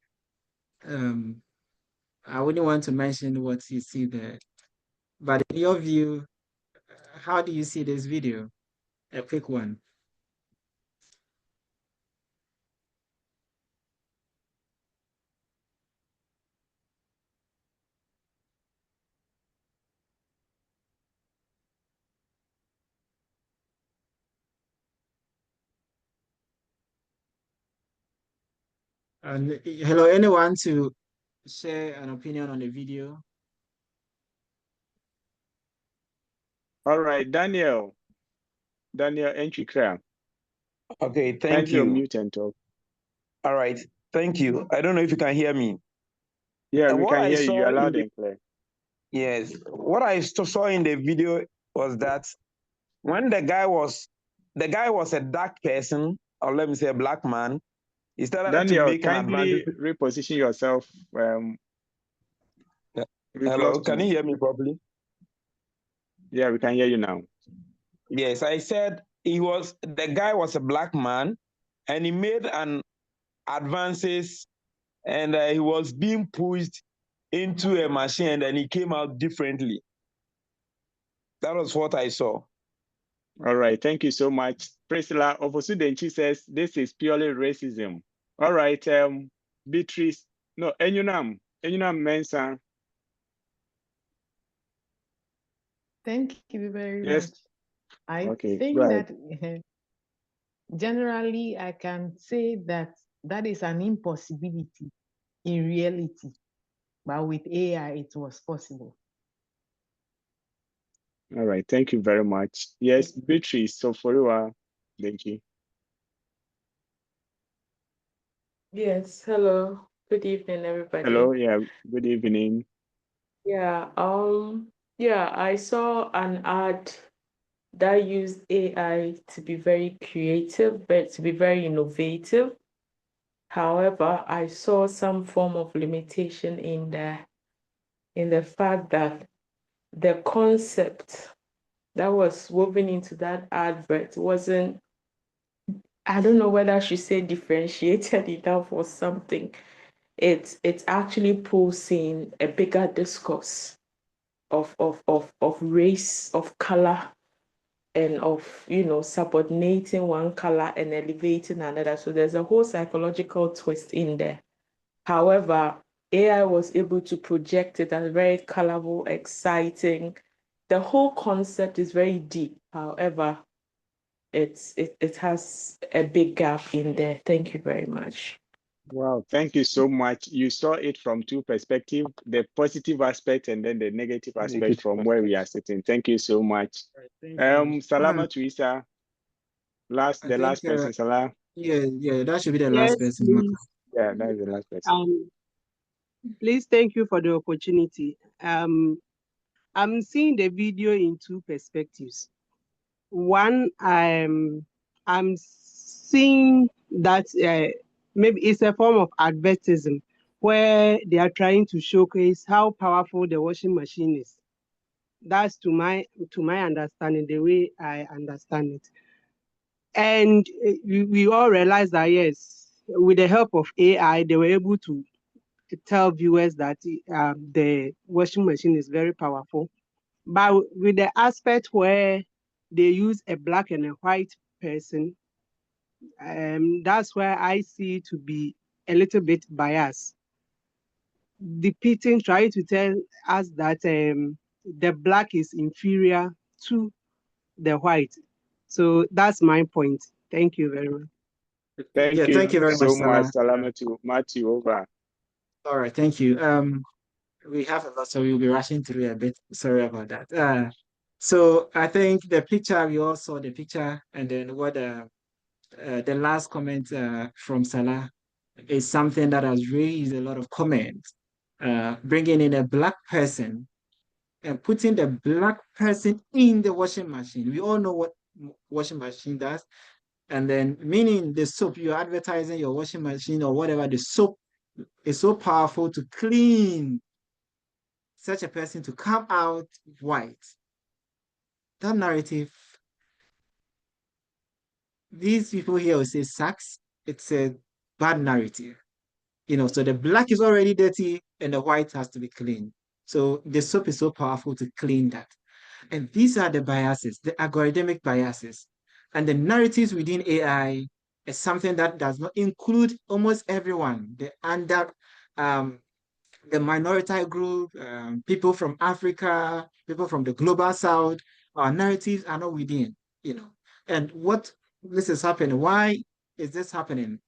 I wouldn't want to mention what you see there, but in your view, how do you see this video? A quick one. And hello, anyone to share an opinion on the video? All right, Daniel Enchikra. Okay, thank Kindly you. unmute and talk. All right, thank you. I don't know if you can hear me. Yeah, we what can I hear you. saw You're in loud the- and clear. Yes, what I saw in the video was that when the guy was a dark person, or let me say a black man, he started to Daniel, make an kindly advantage. reposition yourself. We've Hello, lost can you you. hear me properly? Yeah, we can hear you now. Yes, I said the guy was a black man, and he made an advances, and he was being pushed into a machine, and he came out differently. That was what I saw. All right, thank you so much. Priscilla Ofosudenchi says this is purely racism. All right, Beatrice, no, Enyunam Mensah. Thank you very Yes. much. I Okay, think go ahead. that generally I can say that that is an impossibility in reality, but with AI it was possible. All right, thank you very much. Yes, Beatrice Soforiwa, thank you. Yes, hello. Good evening, everybody. Hello, yeah, good evening. Yeah, I saw an ad that used AI to be very creative, but to be very innovative. However, I saw some form of limitation in the fact that the concept that was woven into that advert wasn't, I don't know whether I should say differentiated enough or something. It's actually posing a bigger discourse of race, of color, and of subordinating one color and elevating another. So there's a whole psychological twist in there. However, AI was able to project it as very colorful, exciting. The whole concept is very deep. However, it has a big gap in there. Thank you very much. Wow, thank you so much. You saw it from two perspectives, the positive aspect and then the negative aspect from where we are sitting. Thank you so much. Salama Teresa, the last person, Salah. Yeah, that should be the last Yes, person. please. Yeah, that is the last person. Please, thank you for the opportunity. I'm seeing the video in two perspectives. One, I'm seeing that maybe it's a form of advertism where they are trying to showcase how powerful the washing machine is. That's to my understanding, the way I understand it. And we all realize that yes, with the help of AI, they were able to tell viewers that the washing machine is very powerful. But with the aspect where they use a black and a white person, that's where I see to be a little bit biased. Depicting, trying to tell us that the black is inferior to the white. So that's my point. Thank you very much. Thank you Thank you very much, so much, Salah. Salama to Matthew over. All right, thank you. We have a lot, so we'll be rushing through a bit. Sorry about that. So I think the picture, we all saw the picture, and then what the last comment from Salah is something that has raised a lot of comments. Bringing in a black person and putting the black person in the washing machine. We all know what washing machine does. And then meaning the soap, you're advertising your washing machine or whatever, the soap is so powerful to clean such a person to come out white. That narrative, these people here will say sucks. It's a bad narrative. So the black is already dirty and the white has to be clean. So the soap is so powerful to clean that. And these are the biases, the algorithmic biases. And the narratives within AI is something that does not include almost everyone. The minority group, people from Africa, people from the global south, our narratives are not within, And what this is happening, why is this happening?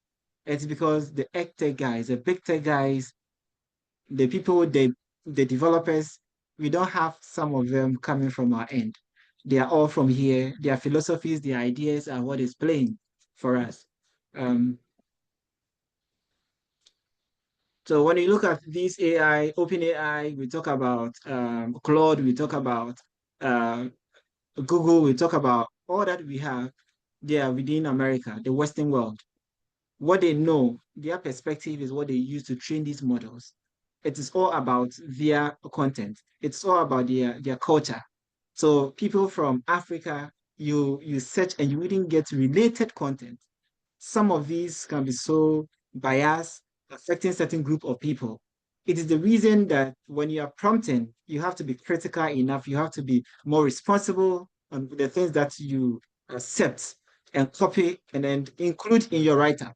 It's because the tech guys, the big tech guys, the people, the developers, we don't have some of them coming from our end. They are all from here. Their philosophies, their ideas are what is playing for us. So when you look at these AI, open AI, we talk about Claude, we talk about Google, we talk about all that we have there within America, the Western world. What they know, their perspective is what they use to train these models. It is all about their content. It's all about their culture. So people from Africa, you search and you wouldn't get related content. Some of these can be so biased, affecting certain group of people. It is the reason that when you are prompting, you have to be critical enough. You have to be more responsible on the things that you accept and copy and then include in your write-up.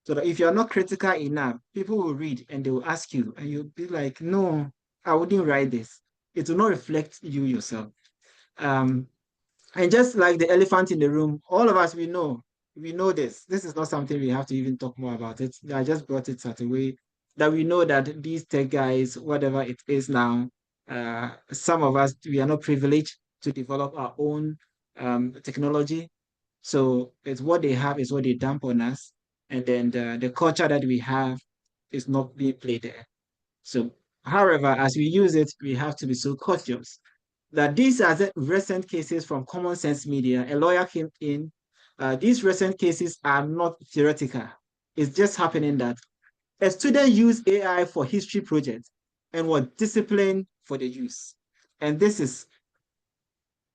So that if you're not critical enough, people will read and they will ask you, and you'll be like, no, I wouldn't write this. It will not reflect you yourself. And just like the elephant in the room, all of us, we know this. This is not something we have to even talk more about it. I just brought it at a way that we know that these tech guys, whatever it is now, some of us, we are not privileged to develop our own technology. So it's what they have is what they dump on us. And then the culture that we have is not being played there. So, however, as we use it, we have to be so cautious that these are the recent cases from Common Sense Media. A lawyer came in. These recent cases are not theoretical. It's just happening that a student used AI for history project and was disciplined for the use. And this is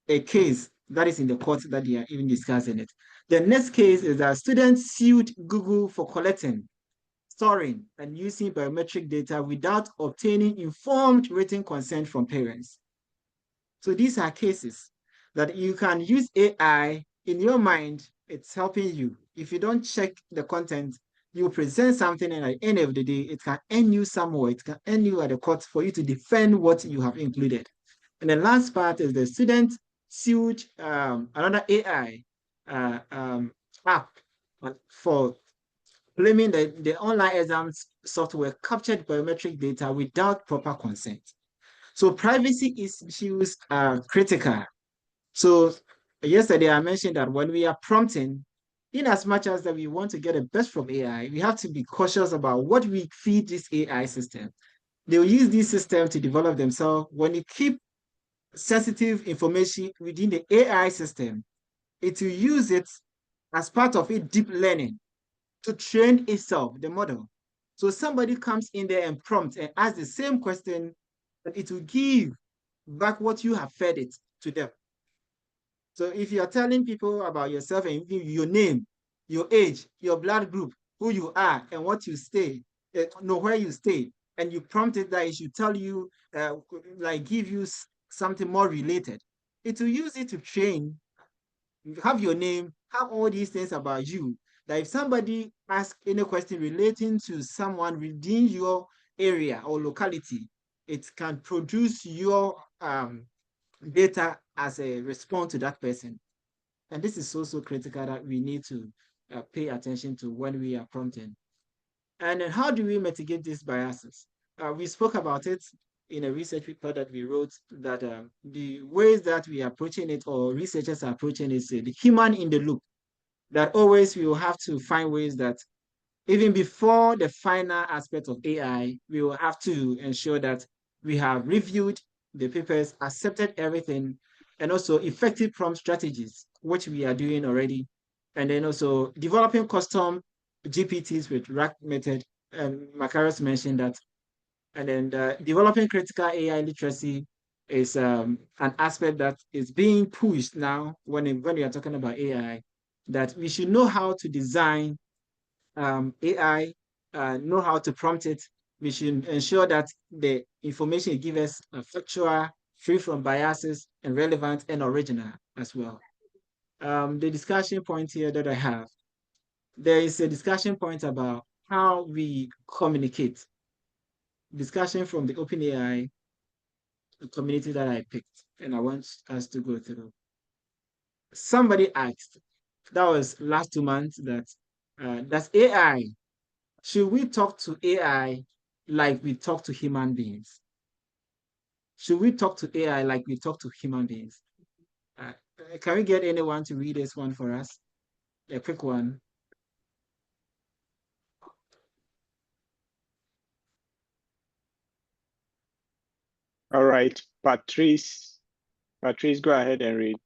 a case that is in the court that they are even discussing it. The next case is that students sued Google for collecting, storing, and using biometric data without obtaining informed written consent from parents. So these are cases that you can use AI in your mind, it's helping you. If you don't check the content, you present something and at the end of the day, it can end you somewhere. It can end you at the court for you to defend what you have included. And the last part is the student sued another AI app for claiming that the online exams software captured biometric data without proper consent. So privacy issues are critical. So yesterday I mentioned that when we are prompting, in as much as that we want to get the best from AI, we have to be cautious about what we feed this AI system. They will use this system to develop themselves. When you keep sensitive information within the AI system, it will use it as part of it deep learning to train itself, the model. So somebody comes in there and prompts and asks the same question, and it will give back what you have fed it to them. So if you are telling people about yourself and your name, your age, your blood group, who you are, and what you stay, know where you stay, and you prompted that it should tell you, like give you something more related, it will use it to train, have your name, have all these things about you, that if somebody asks any question relating to someone within your area or locality, it can produce your data as a response to that person. And this is also critical that we need to pay attention to when we are prompting. And then how do we mitigate these biases? We spoke about it in a research report that we wrote, that the ways that we are approaching it, or researchers are approaching it, is the human in the loop, that always we will have to find ways that even before the final aspect of AI, we will have to ensure that we have reviewed the papers, accepted everything, and also effective prompt strategies, which we are doing already. And then also developing custom GPTs with RAG method. Macarius mentioned that. And then developing critical AI literacy is an aspect that is being pushed now when we are talking about AI, that we should know how to design AI, know how to prompt it. We should ensure that the information it gives us are factual, free from biases, and relevant and original as well. The discussion point here that I have, there is a discussion point about how we communicate. Discussion from the OpenAI community that I picked, and I want us to go through. Somebody asked, that was last 2 months, that does AI, should we talk to AI like we talk to human beings? Should we talk to AI like we talk to human beings? Can we get anyone to read this one for us? A quick one. All right, Patrice. Patrice, go ahead and read.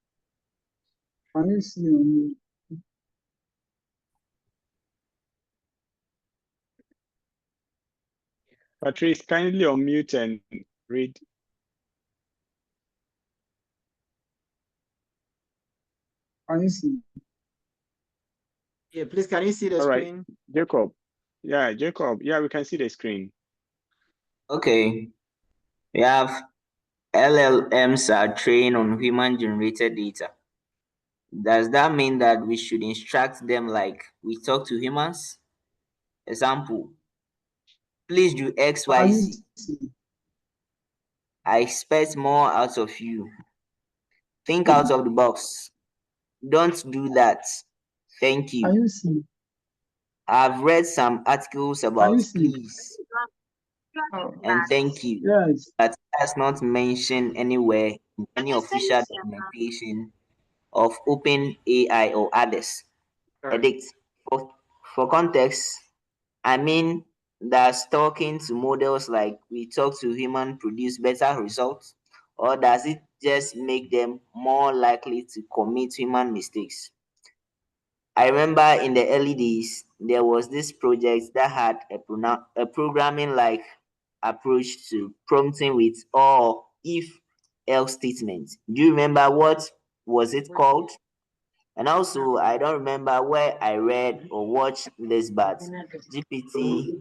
Patrice, kindly unmute and read. Can you see? Yeah, please, can you see the screen? Right, Jacob. Yeah, Jacob. Yeah, we can see the screen. Okay. We have LLMs are trained on human-generated data. Does that mean that we should instruct them like we talk to humans? Example, please do XYZ. I expect more out of you. Think out of the box. Don't do that. Thank you. I've read some articles about please and thank you, but that's not mentioned anywhere in any official documentation of Open AI or others. Edit. For context, I mean, does talking to models like we talk to human produce better results? Or does it just make them more likely to commit human mistakes? I remember in the early days, there was this project that had a programming like approach to prompting with or if else statements. Do you remember what was it called? And also, I don't remember where I read or watched this, but GPT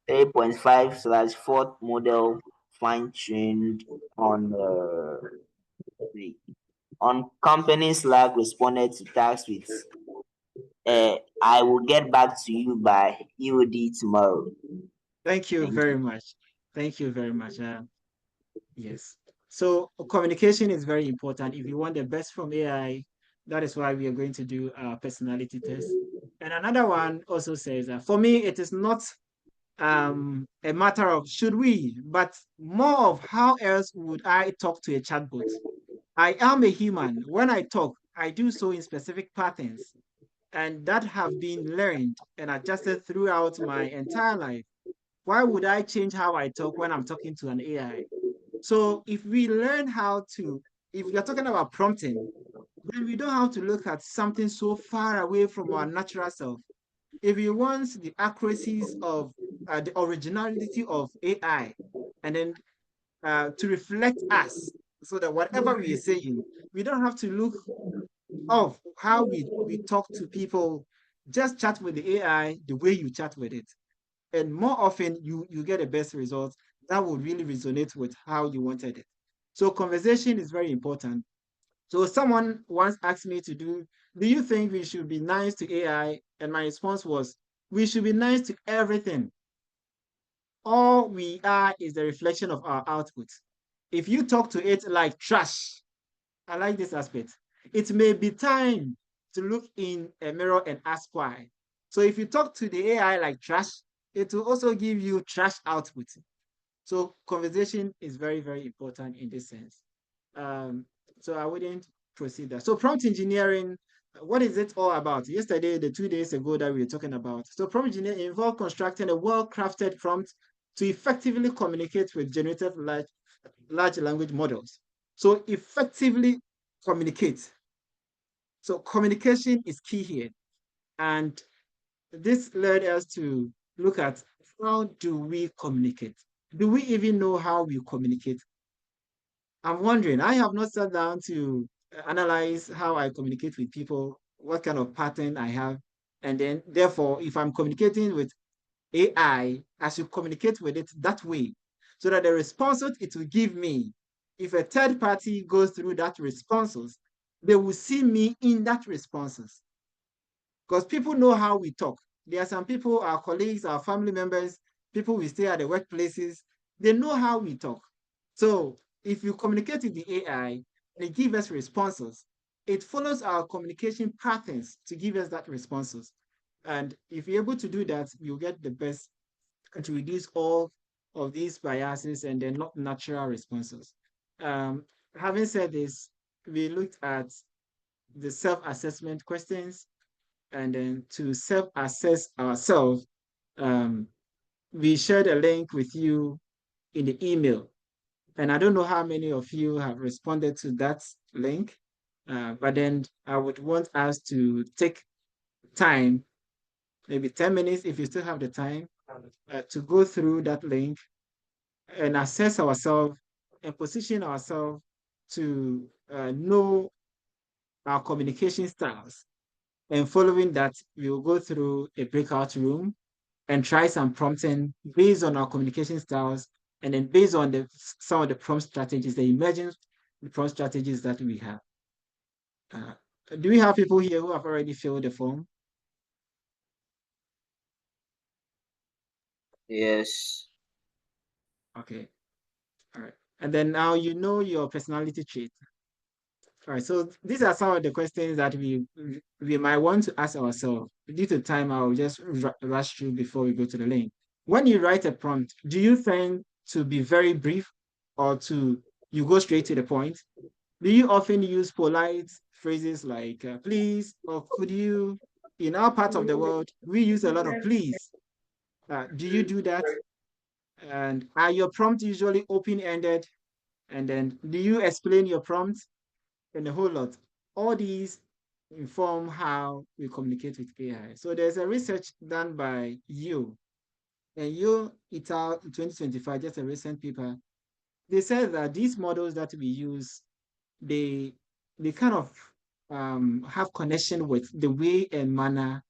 3.5 slash fourth model fine tuned on company Slack responded to tasks with I will get back to you by EOD tomorrow. Thank you very much. Thank you very much. Yes. So communication is very important. If you want the best from AI, that is why we are going to do a personality test. And another one also says that for me, it is not a matter of should we, but more of how else would I talk to a chatbot? I am a human. When I talk, I do so in specific patterns, and that have been learned and adjusted throughout my entire life. Why would I change how I talk when I'm talking to an AI? So if we learn how to, if you're talking about prompting, then we don't have to look at something so far away from our natural self. If you want the accuracies of the originality of AI, and then to reflect us, so that whatever we are saying, we don't have to look of how we talk to people. Just chat with the AI the way you chat with it, and more often you get the best results that will really resonate with how you wanted it. So conversation is very important. So someone once asked me to do you think we should be nice to AI? And my response was, we should be nice to everything. All we are is the reflection of our output. If you talk to it like trash, I like this aspect, it may be time to look in a mirror and ask why. So if you talk to the AI like trash, it will also give you trash output. So conversation is very, very important in this sense. So I wouldn't proceed that. So prompt engineering, what is it all about? Yesterday, the 2 days ago that we were talking about. So prompt engineering involves constructing a well-crafted prompt to effectively communicate with generative large language models. So effectively communicate. So communication is key here. And this led us to look at how do we communicate? Do we even know how we communicate? I'm wondering, I have not sat down to analyze how I communicate with people, what kind of pattern I have. And then therefore, if I'm communicating with AI, I should communicate with it that way so that the responses it will give me, if a third party goes through that responses, they will see me in that responses. Because people know how we talk. There are some people, our colleagues, our family members, people we stay at the workplaces, they know how we talk. So if you communicate with the AI, they give us responses. It follows our communication patterns to give us that responses. And if you're able to do that, you'll get the best to reduce all of these biases and then not natural responses. Having said this, we looked at the self-assessment questions, and then to self-assess ourselves, we shared a link with you in the email. And I don't know how many of you have responded to that link, but then I would want us to take time, maybe 10 minutes if you still have the time, to go through that link and assess ourselves and position ourselves to know our communication styles. And following that, we will go through a breakout room and try some prompting based on our communication styles, and then based on some of the prompt strategies, the emergent prompt strategies that we have. Do we have people here who have already filled the form? Yes. Okay. All right. And then now you know your personality trait. All right. So these are some of the questions that we might want to ask ourselves. Due to time, I'll just rush through before we go to the link. When you write a prompt, do you tend to be very brief, or you go straight to the point? Do you often use polite phrases like please or could you? In our part of the world, we use a lot of please. Do you do that? And are your prompts usually open-ended? And then do you explain your prompts? And a whole lot. All these inform how we communicate with AI. So there's a research done by you and you et al. In 2025, just a recent paper. They said that these models that we use, they kind of have connection with the way and manner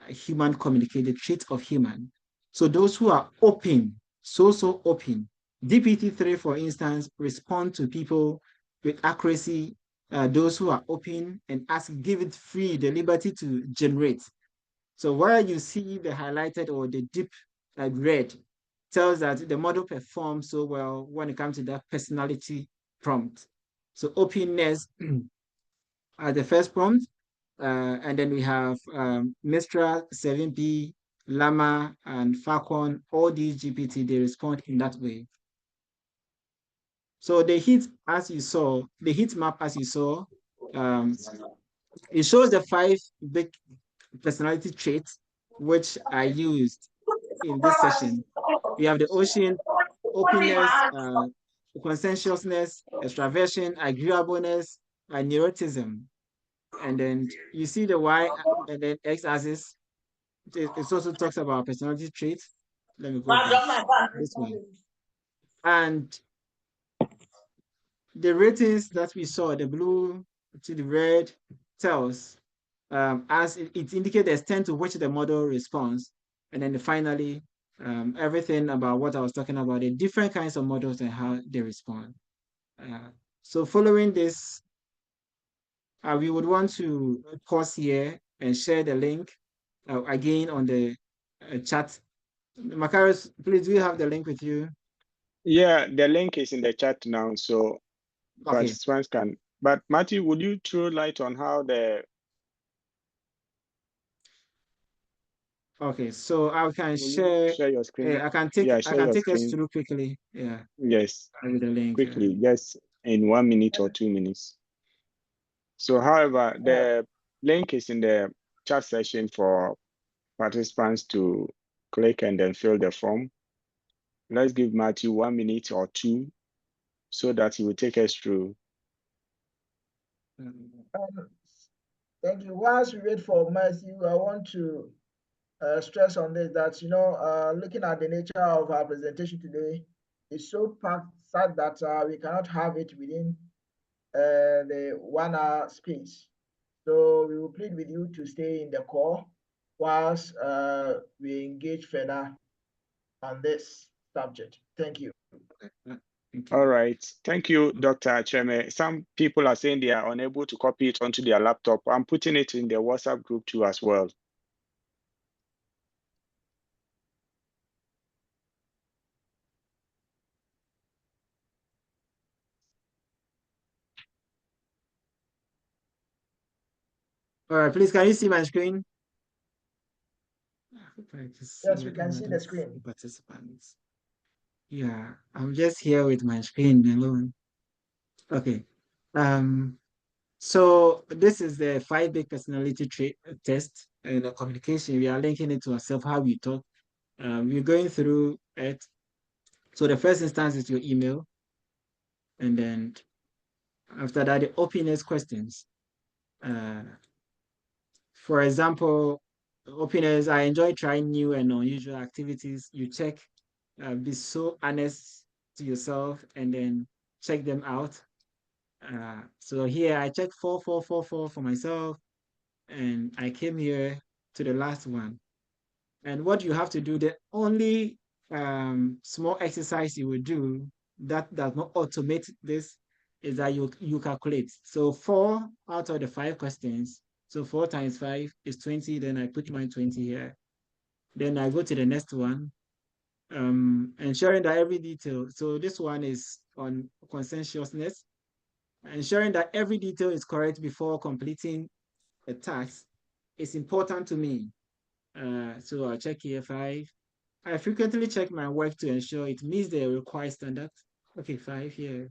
human communicate, the trait of human. So those who are open, so open, GPT-3, for instance, respond to people with accuracy. Those who are open and give it free the liberty to generate. So where you see the highlighted or the deep red tells that the model performs so well when it comes to that personality prompt. So openness are the first prompt. And then we have Mistral, 7B, Llama, and Falcon. All these GPT, they respond in that way. So the heat, as you saw, the heat map, as you saw, it shows the 5 big personality traits which are used in this session. We have the ocean, openness, conscientiousness, extraversion, agreeableness, and neuroticism. And then you see the Y and then X-axis. It also talks about personality traits. Let me go back this one. And the ratings that we saw, the blue to the red, tells as it indicates the extent to which the model responds. And then finally, everything about what I was talking about, the different kinds of models and how they respond. So following this, we would want to pause here and share the link again on the chat. Macarius, please, do you have the link with you? Yeah, the link is in the chat now, so participants can. But Matthew, would you throw light on how the... Okay, so I can share your screen. I can take us through quickly. Yeah. Yes. With the link. Quickly, just in 1 minute or 2 minutes. So, however, the link is in the chat session for participants to click and then fill the form. Let's give Matthew 1 minute or 2 so that he will take us through. Thank you. Whilst we wait for Matthew, I want to stress on this that, looking at the nature of our presentation today, it's so packed sad that we cannot have it within the 1 hour space. So we will plead with you to stay in the call whilst we engage further on this subject. Thank you. All right. Thank you, Dr. Acheme. Some people are saying they are unable to copy it onto their laptop. I'm putting it in the WhatsApp group too as well. All right, please, can you see my screen? Yes, we can see the screen. Participants. Yeah, I'm just here with my screen alone. Okay. So this is the 5 big personality trait test and the communication. We are linking it to ourselves, how we talk. We're going through it. So the first instance is your email. And then after that, the openness questions. For example, openness, I enjoy trying new and unusual activities. You check, be so honest to yourself and then check them out. So here I checked 4, 4, 4, 4 for myself, and I came here to the last one. And what you have to do, the only small exercise you will do that does not automate this is that you calculate. So 4 out of the 5 questions, so 4 times 5 is 20, then I put my 20 here. Then I go to the next one, ensuring that every detail, so this one is on conscientiousness, ensuring that every detail is correct before completing a task is important to me. So I'll check here 5. I frequently check my work to ensure it meets the required standard. Okay, 5 here.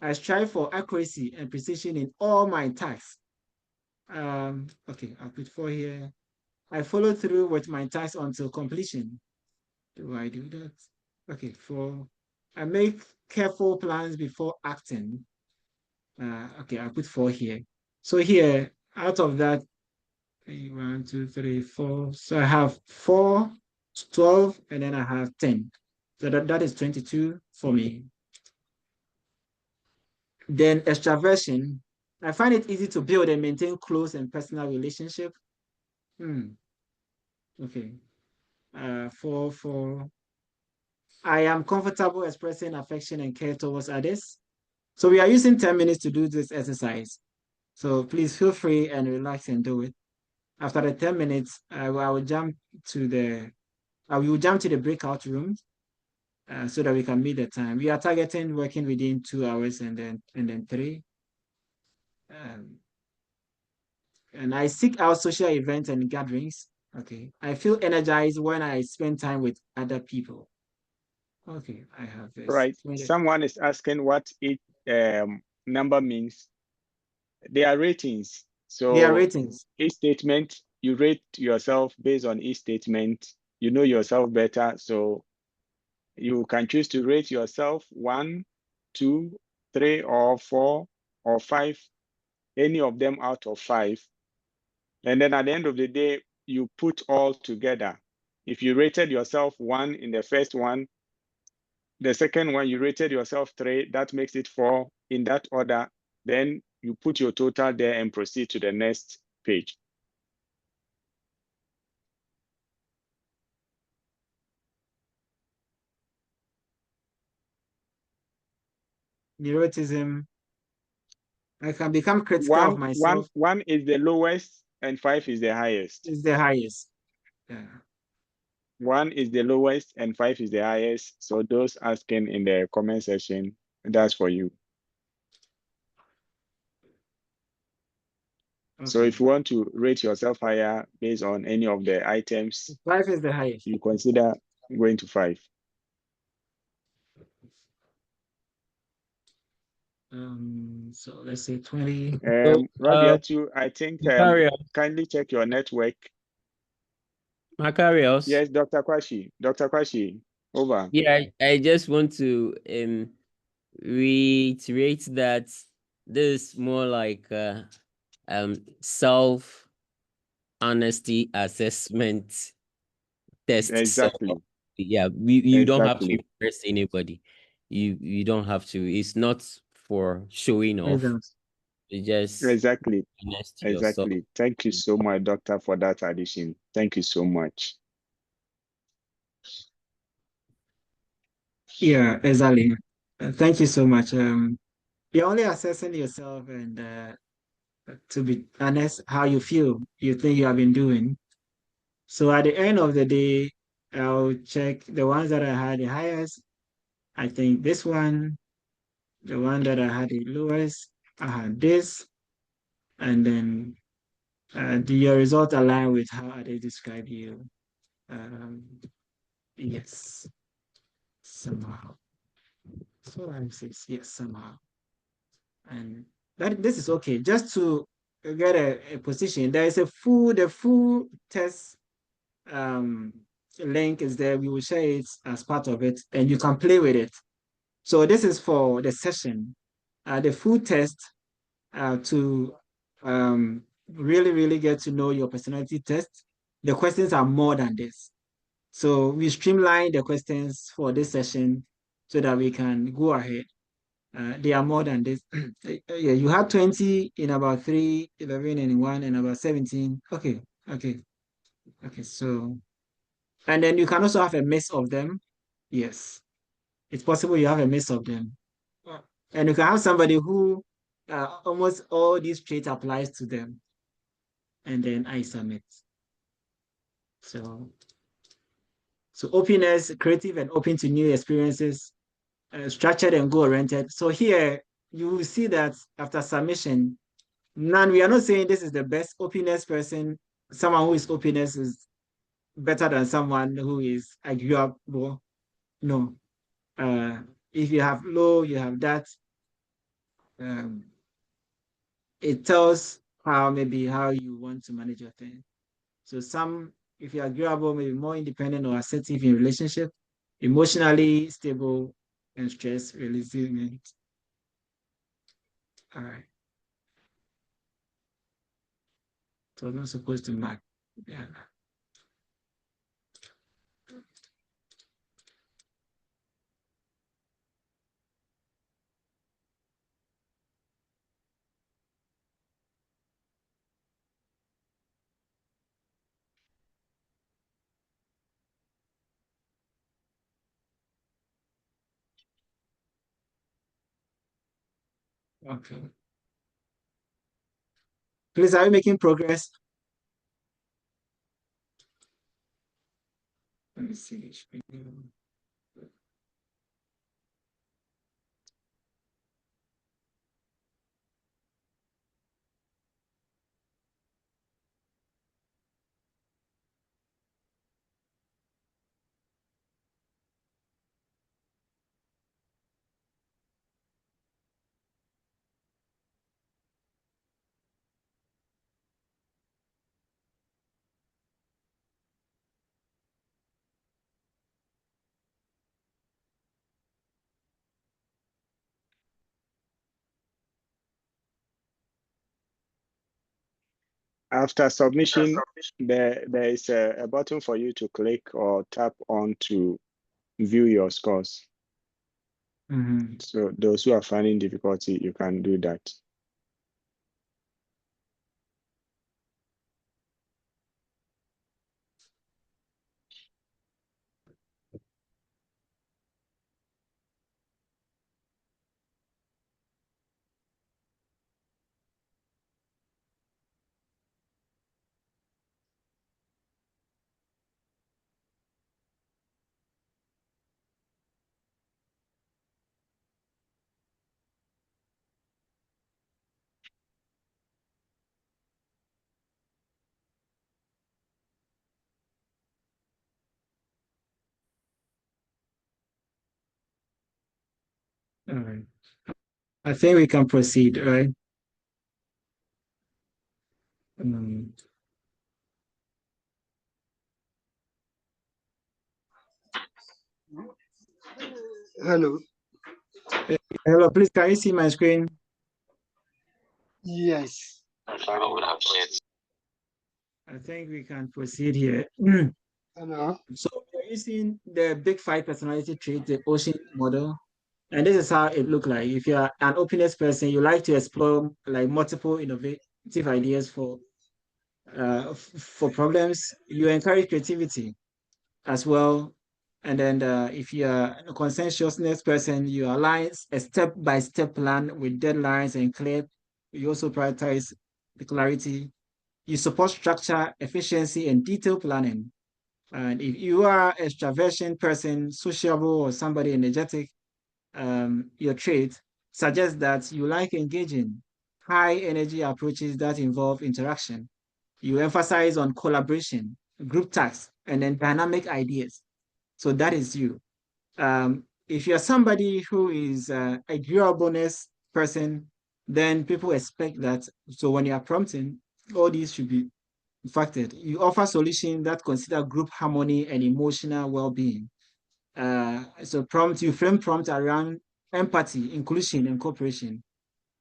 I strive for accuracy and precision in all my tasks. Okay, I'll put 4 here. I follow through with my tasks until completion. Do I do that? Okay, 4. I make careful plans before acting. Okay, I'll put 4 here. So here, out of that, 1, 2, 3, 4. So I have 4, 12, and then I have 10. So that is 22 for me. Then extraversion, I find it easy to build and maintain close and personal relationship. Okay. 4. I am comfortable expressing affection and care towards others. So we are using 10 minutes to do this exercise. So please feel free and relax and do it. After the 10 minutes, I will jump to the breakout room so that we can meet the time. We are targeting working within 2 hours and then 3. And I seek out social events and gatherings. Okay. I feel energized when I spend time with other people. Okay, I have this. Right. Someone is asking what each number means. They are ratings. So they are ratings. Each statement, you rate yourself based on each statement. You know yourself better. So you can choose to rate yourself 1, 2, 3, or 4, or 5, any of them out of 5. And then at the end of the day, you put all together. If you rated yourself 1 in the first one, the second one you rated yourself 3, that makes it 4 in that order. Then you put your total there and proceed to the next page. Neuroticism. I can become critical of myself. 1 is the lowest and 5 is the highest. Is the highest. Yeah. 1 is the lowest and 5 is the highest. So those asking in the comment section, that's for you. Okay. So if you want to rate yourself higher based on any of the items, 5 is the highest. You consider going to 5. So let's say 20. Rabiatu, I think kindly check your network. Macarius. Yes, Dr. Kwashi. Dr. Kwashi, over. Yeah, I just want to reiterate that this is more like self honesty assessment test. Exactly. So, yeah, you don't have to Exactly. impress anybody. You don't have to. It's not for showing off. It's just Exactly. honest to yourself. Exactly. Thank you so much, Doctor, for that addition. Thank you so much. Yeah, exactly. Thank you so much. You're only assessing yourself and to be honest, how you feel, you think you have been doing. So at the end of the day, I'll check the ones that I had the highest. I think this one, the one that I had the lowest, I had this, and then do your results align with how they describe you? Yes, somehow. So I'm six, yes, somehow. And this is okay. Just to get a position, there is the full test link is there. We will share it as part of it, and you can play with it. So this is for the session, the full test to really get to know your personality test. The questions are more than this. So we streamline the questions for this session so that we can go ahead. They are more than this. Yeah, you have 20 in about 3, 11 and 1 and about 17. Okay. So, and then you can also have a mix of them. Yes, it's possible you have a mix of them. And you can have somebody who almost all these traits applies to them. And then I submit. So openness, creative and open to new experiences, structured and goal-oriented. So here you will see that after submission, we are not saying this is the best openness person. Someone who is openness is better than someone who is agreeable. No. If you have low, you have that. It tells how you want to manage your thing. So if you're agreeable, maybe more independent or assertive in relationship, emotionally stable and stress resilient. All right. So I'm not supposed to mark. Yeah. Okay. Please, are you making progress? Let me see. After submission, there is a button for you to click or tap on to view your scores. Mm-hmm. So those who are finding difficulty, you can do that. All right. I think we can proceed, right? Hello. Hello, please, can you see my screen? Yes. I think we can proceed here. So we're using the big five personality trait, the ocean model. And this is how it look like. If you're an openness person, you like to explore like multiple innovative ideas for problems. You encourage creativity as well. And then if you're a conscientiousness person, you align a step-by-step plan with deadlines and clear. You also prioritize the clarity. You support structure, efficiency, and detailed planning. And if you are extraversion person, sociable, or somebody energetic, your trait suggests that you like engaging high energy approaches that involve interaction. You emphasize on collaboration, group tasks, and then dynamic ideas. So that is you. If you're somebody who is a agreeableness person, then people expect that. So when you are prompting, all these should be factored. You offer solutions that consider group harmony and emotional well-being. So you frame prompt around empathy, inclusion, and cooperation.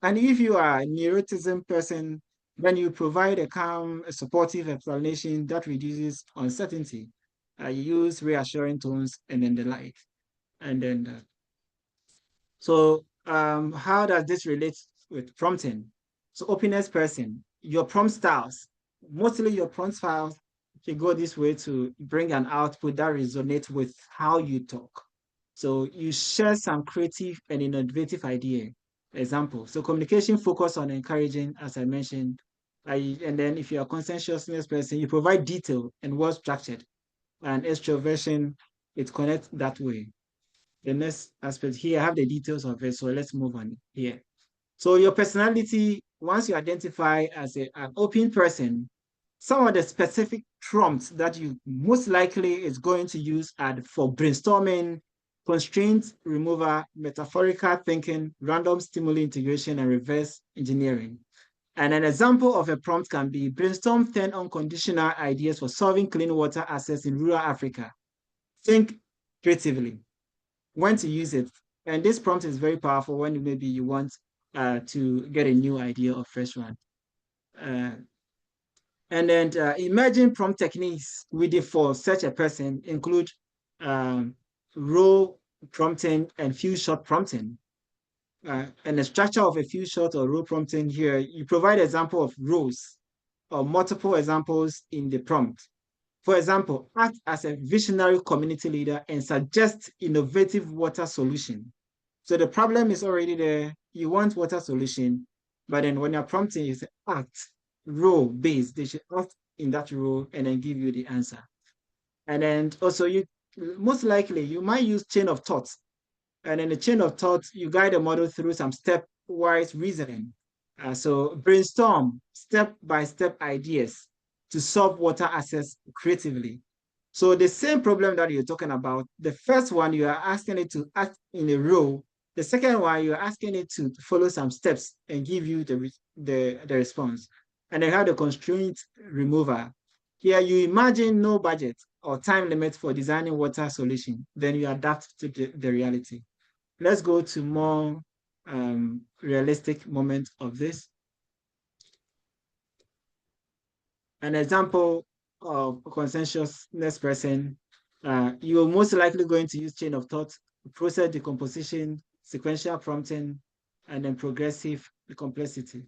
And if you are a neuroticism person, then you provide a calm, a supportive explanation that reduces uncertainty. You use reassuring tones and then the like. And then, how does this relate with prompting? So openness person, your prompt styles, mostly your prompt styles should go this way to bring an output that resonates with how you talk. So you share some creative and innovative idea. Example, so communication focus on encouraging, as I mentioned. And then if you're a conscientiousness person, you provide detail and well structured. And extroversion, it connects that way. The next aspect here, I have the details of it, so let's move on here. So your personality, once you identify as an open person, some of the specific prompts that you most likely is going to use are for brainstorming, constraint remover, metaphorical thinking, random stimuli integration, and reverse engineering. And an example of a prompt can be brainstorm 10 unconditional ideas for solving clean water access in rural Africa. Think creatively when to use it. And this prompt is very powerful when maybe you want to get a new idea or fresh one. And then emerging prompt techniques we did for such a person include row prompting and few shot prompting. And the structure of a few shot or row prompting here, you provide example of rows or multiple examples in the prompt. For example, act as a visionary community leader and suggest innovative water solution. So the problem is already there. You want water solution, but then when you're prompting, you say act, role based. They should act in that role and then give you the answer. And then also you most likely you might use chain of thoughts. And in the chain of thought, you guide the model through some stepwise reasoning. So brainstorm step-by-step ideas to solve water access creatively. So the same problem that you're talking about, the first one, you are asking it to act in a row. The second one, you're asking it to follow some steps and give you the response. And then have the constraint remover. Here you imagine no budget or time limit for designing water solution. Then you adapt to the reality. Let's go to more realistic moment of this. An example of a conscientiousness person, you're most likely going to use chain of thought, process decomposition, sequential prompting, and then progressive complexity.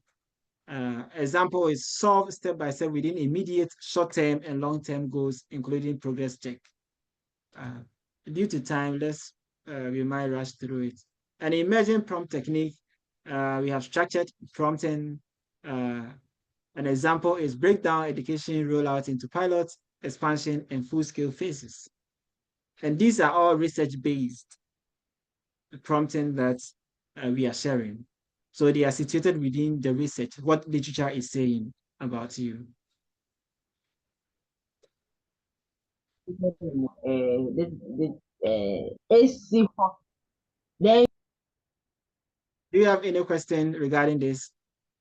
Example is solve step by step within immediate, short-term, and long-term goals, including progress check. Due to time, we might rush through it. An emerging prompt technique, we have structured prompting. An example is breakdown education rollout into pilot, expansion, and full-scale phases. And these are all research-based prompting that we are sharing. So they are situated within the research, what literature is saying about you. Do you have any question regarding this?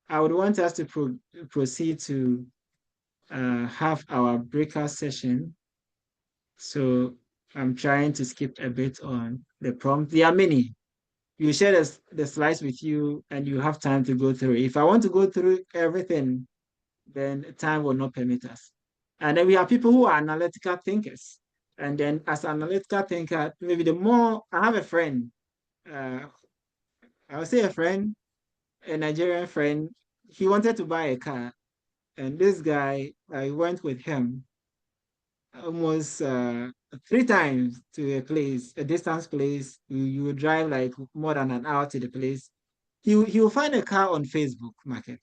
I would want us to proceed to have our breakout session. So I'm trying to skip a bit on the prompt. There are many. you share the slides with you and you have time to go through. If I want to go through everything, then time will not permit us. And then we have people who are analytical thinkers. And then as an analytical thinker, maybe the more, I have a friend, I would say a friend, a Nigerian friend, he wanted to buy a car. And this guy, I went with him almost 3 times to a distance place. You would drive like more than an hour to the place. He will find a car on Facebook Market,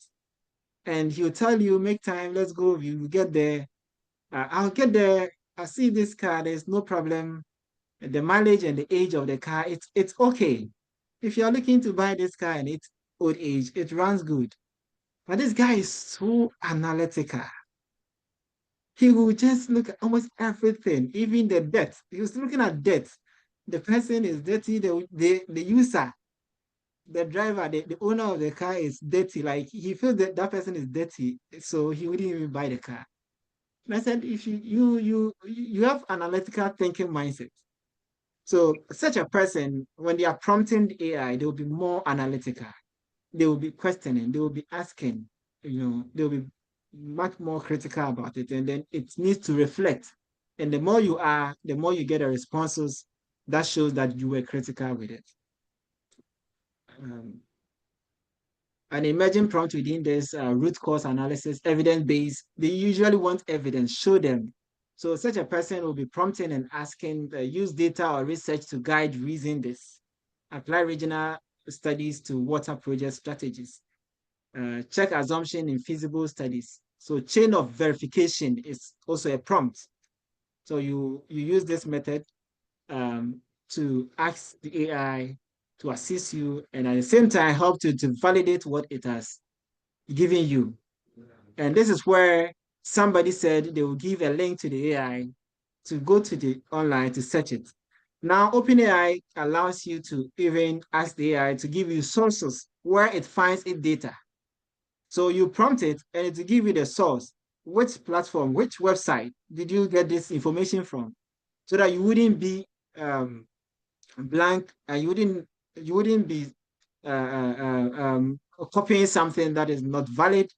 and he'll tell you, make time, let's go. You get there. I'll get there. I see this car. There's no problem. The mileage and the age of the car, it's okay. If you're looking to buy this car and it's old age, it runs good. But this guy is so analytical. He will just look at almost everything, even the debt. He was looking at debt. The person is dirty, the user, the driver, the owner of the car is dirty. Like he feels that that person is dirty, so he wouldn't even buy the car. And I said, if you have analytical thinking mindset. So such a person, when they are prompting the AI, they will be more analytical. They will be questioning, they will be asking, they will be much more critical about it. And then it needs to reflect. And the more you are, the more you get the responses that shows that you were critical with it. An emerging prompt within this root cause analysis, evidence-based, they usually want evidence, show them. So such a person will be prompting and asking, use data or research to guide reason this. Apply regional studies to water project strategies. Check assumption in feasible studies. So chain of verification is also a prompt. So you use this method to ask the AI to assist you and at the same time help to validate what it has given you. And this is where somebody said they will give a link to the AI to go to the online to search it. Now, OpenAI allows you to even ask the AI to give you sources where it finds its data. So you prompt it and it will give you the source. Which platform, which website did you get this information from? So that you wouldn't be blank and you wouldn't be copying something that is not valid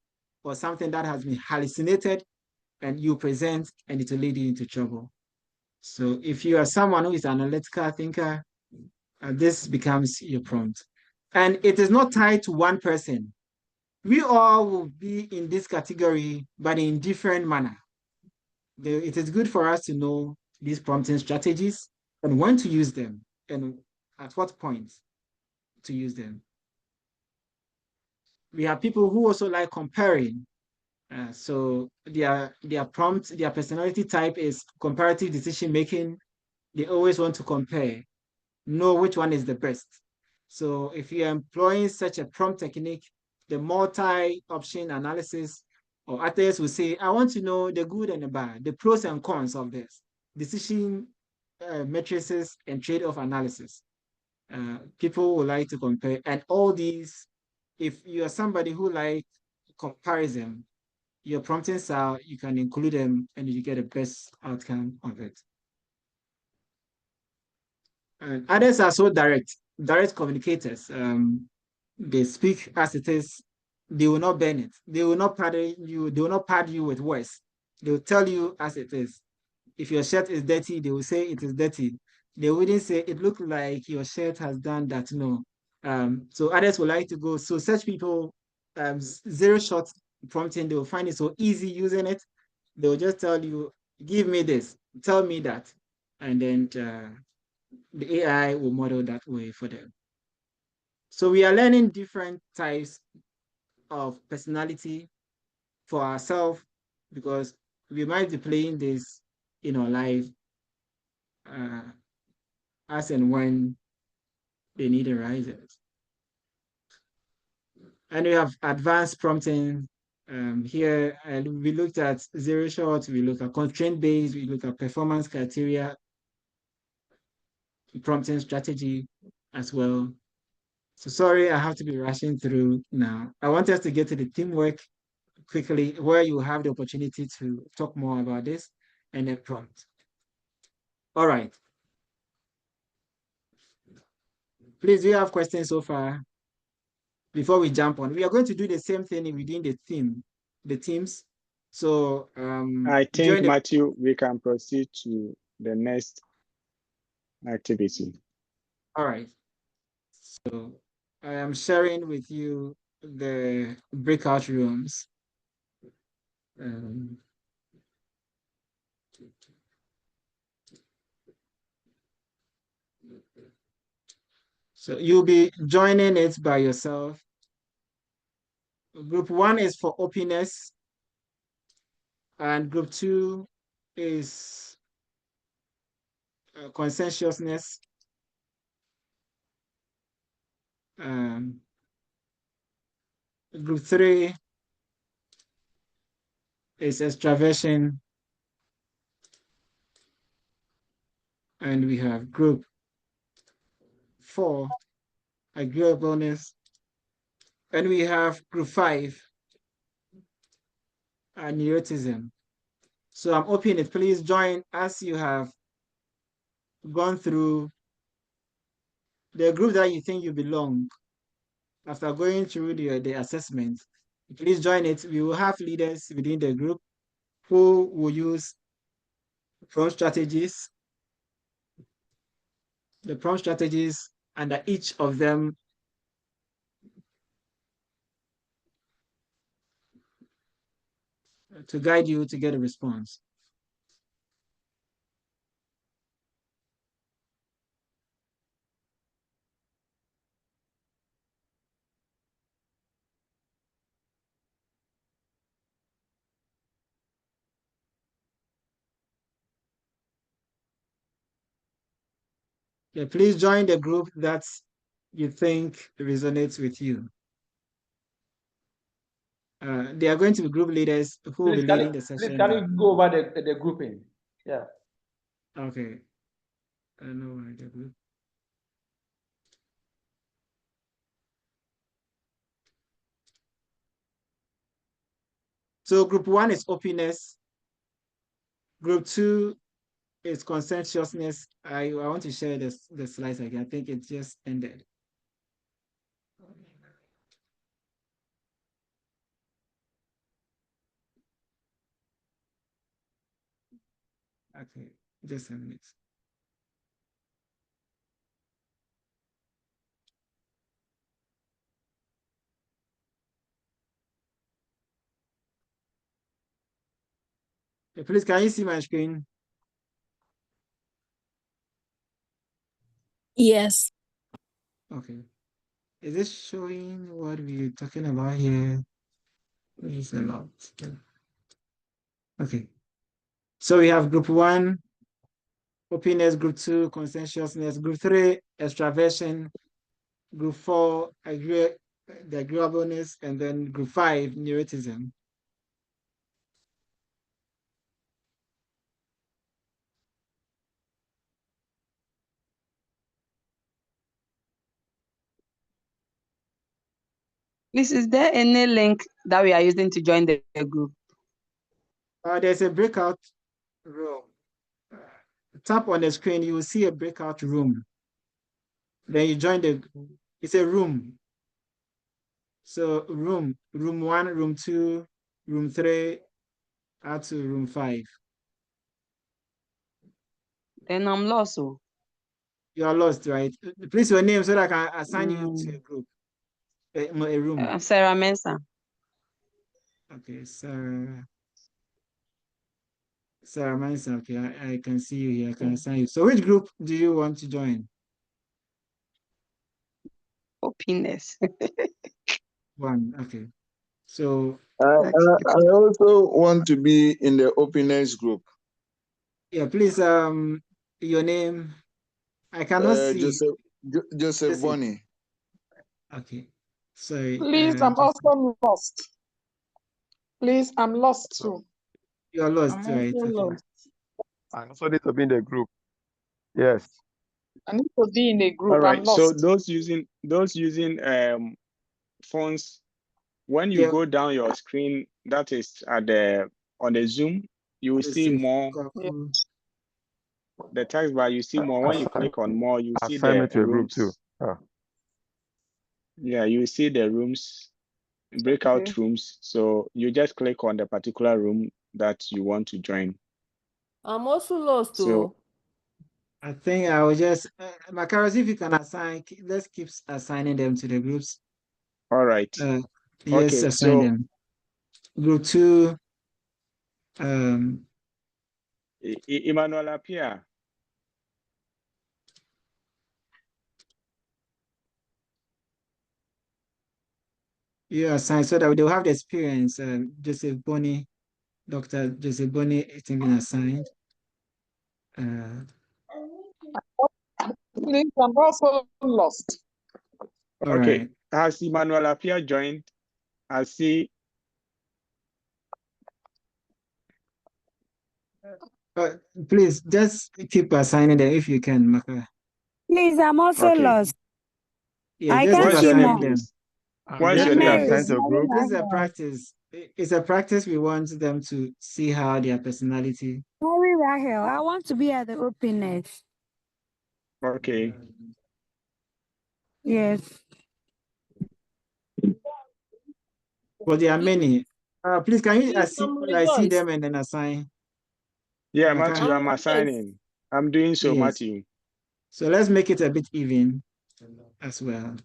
or something that has been hallucinated and you present and it will lead you into trouble. So if you are someone who is an analytical thinker, this becomes your prompt. And it is not tied to one person. We all will be in this category, but in different manner. It is good for us to know these prompting strategies and when to use them and at what point to use them. We have people who also like comparing. So their prompt, their personality type is comparative decision making. They always want to compare, know which one is the best. So if you're employing such a prompt technique, the multi-option analysis, or others will say, I want to know the good and the bad, the pros and cons of this, decision matrices and trade-off analysis. People will like to compare, and all these, if you are somebody who like comparison, your prompting style, you can include them and you get the best outcome of it. And others are so direct communicators. They speak as it is. They will not bend it. They will not pad you. They will not pad you with words. They will tell you as it is. If your shirt is dirty, they will say it is dirty. They wouldn't say it looked like your shirt has done that. No. So others would like to go. So such people, zero shot prompting, they will find it so easy using it. They will just tell you, give me this, tell me that. And then the AI will model that way for them. So we are learning different types of personality for ourselves because we might be playing this in our life as and when they need arises. And we have advanced prompting here, and we looked at zero shot, we look at constraint based, we look at performance criteria, prompting strategy as well. So sorry, I have to be rushing through now. I want us to get to the teamwork quickly, where you have the opportunity to talk more about this and then prompt. All right. Please, do you have questions so far? Before we jump on, we are going to do the same thing within the teams. So I think, Matthew, we can proceed to the next activity. All right. So I am sharing with you the breakout rooms. So you'll be joining it by yourself. Group 1 is for openness, and group 2 is conscientiousness. Group 3 is extraversion, and we have group 4, agreeableness, and we have group 5, neuroticism. So I'm opening it. Please join as you have gone through the group that you think you belong. After going through the assessment, please join it. We will have leaders within the group who will use prompt strategies. The prompt strategies under each of them to guide you to get a response. Yeah, please join the group that you think resonates with you. They are going to be group leaders who will be leading the session. Please, can you go over the grouping? Yeah. Okay. I know why the group. So group 1 is openness. Group 2 is conscientiousness. I want to share the slides again. I think it just ended. Okay, just a minute. Okay, please, can you see my screen? Yes. Okay. Is this showing what we're talking about here? It's a lot. Okay. So we have group 1, openness, group 2, conscientiousness, group 3, extraversion, group 4, the agreeableness, and then group 5, neuroticism. Please, is there any link that we are using to join the group? There's a breakout room. Tap on the screen, you will see a breakout room. Then you join it's a room. So room 1, room 2, room 3, out to room 5. Then I'm lost. So. You are lost, right? Please your name so that I can assign you to a group, a room. Sarah Mensah. Okay, Sarah Mensah. Okay, I can see you here. I can assign you. So which group do you want to join? Openness. 1. Okay. So I also want to be in the openness group. Yeah, please, your name. I cannot see. Joseph Bonnie. Okay. Sorry. Please, I'm also lost. Please, I'm lost too. You're lost, I'm right? also Okay. lost. I also need to be in the group. Yes. I need to be in a group. All right. I'm lost. So those using phones, when you go down your screen, that is on the Zoom, you will see more. The text bar, you see more. When you click on more, you see Assign me the to a group rooms. too. Oh. Yeah, you see the rooms, breakout Okay. rooms. So you just click on the particular room that you want to join. I'm also lost So too. I think I will just, Makaros, if you can assign, let's keep assigning them to the groups. all right. Yes, Okay, assign so them. Group 2, Emmanuel Apia. you assign so that they'll have the experience. Joseph Boni, Dr. Joseph Boni, it's been assigned. Please, I'm also lost. Okay, Right. has Emmanuel Apia joined? I see. Please just keep assigning them if you can, Maka. Please, I'm also Okay. lost. Yeah, I just keep can't What's your see name, more. assigning them. please? What's your Getting name, Mary, assigned please? to a group. This is a practice. It's a practice. We want them to see how their personality. Mary Rahel, I want to be at the openness. Okay. Yes. But there are many. Please, can you Please, see them and then assign? Yeah, Maka? Matthew, I'm assigning. I'm doing so, Yes. Matthew. So let's make it a bit even as well.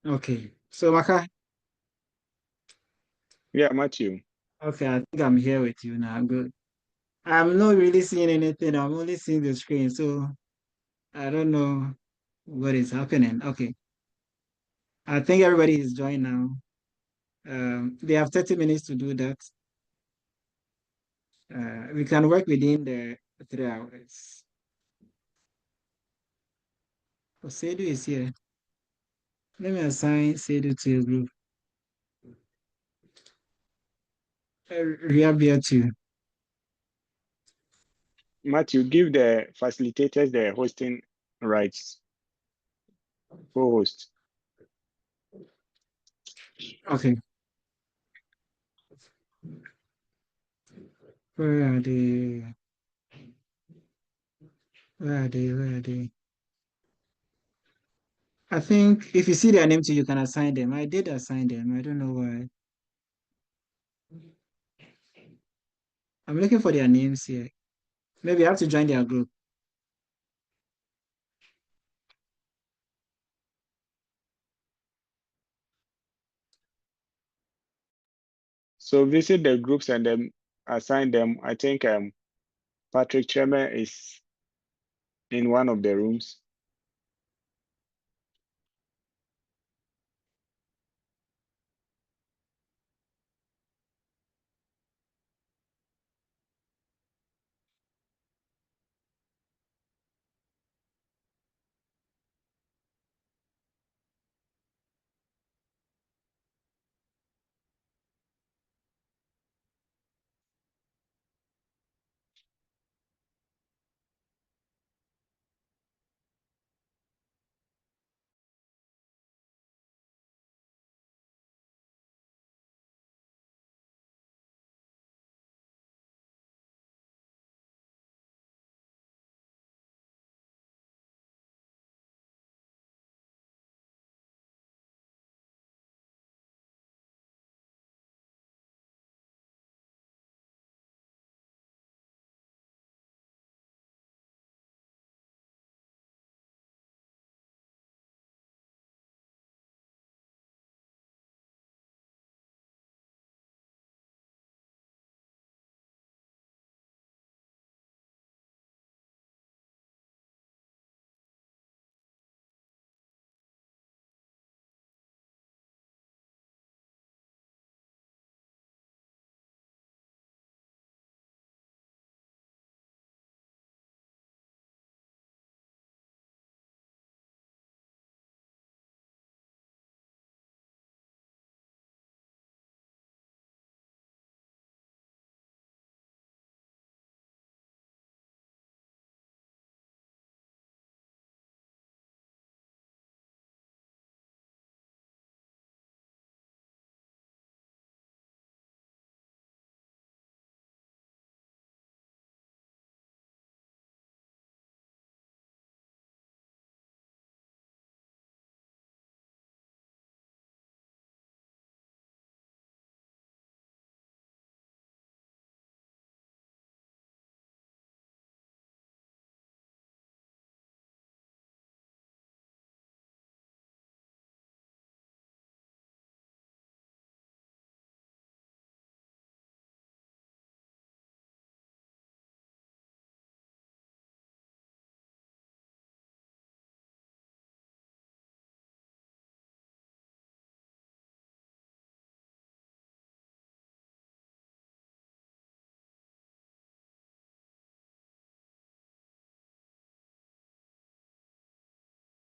Okay. So Maka, Yeah, Matthew. okay, I think I'm here with you now. Good. I'm not really seeing anything. I'm only seeing the screen. So I don't know what is happening. Okay. I think everybody is joined now. They have 30 minutes to do that. We can work within the 3 hours. Oh, Sedu is here. Let me assign Sedu to a group. Rehabia too. Matthew, give the facilitators the hosting rights. Co-host. Okay. Where are they? Where are they? Where are they? I think if you see their name too, you can assign them. I did assign them. I don't know why. I'm looking for their names here. Maybe I have to join their group. So visit the groups and then assign them. I think Patrick Cheme is in one of the rooms.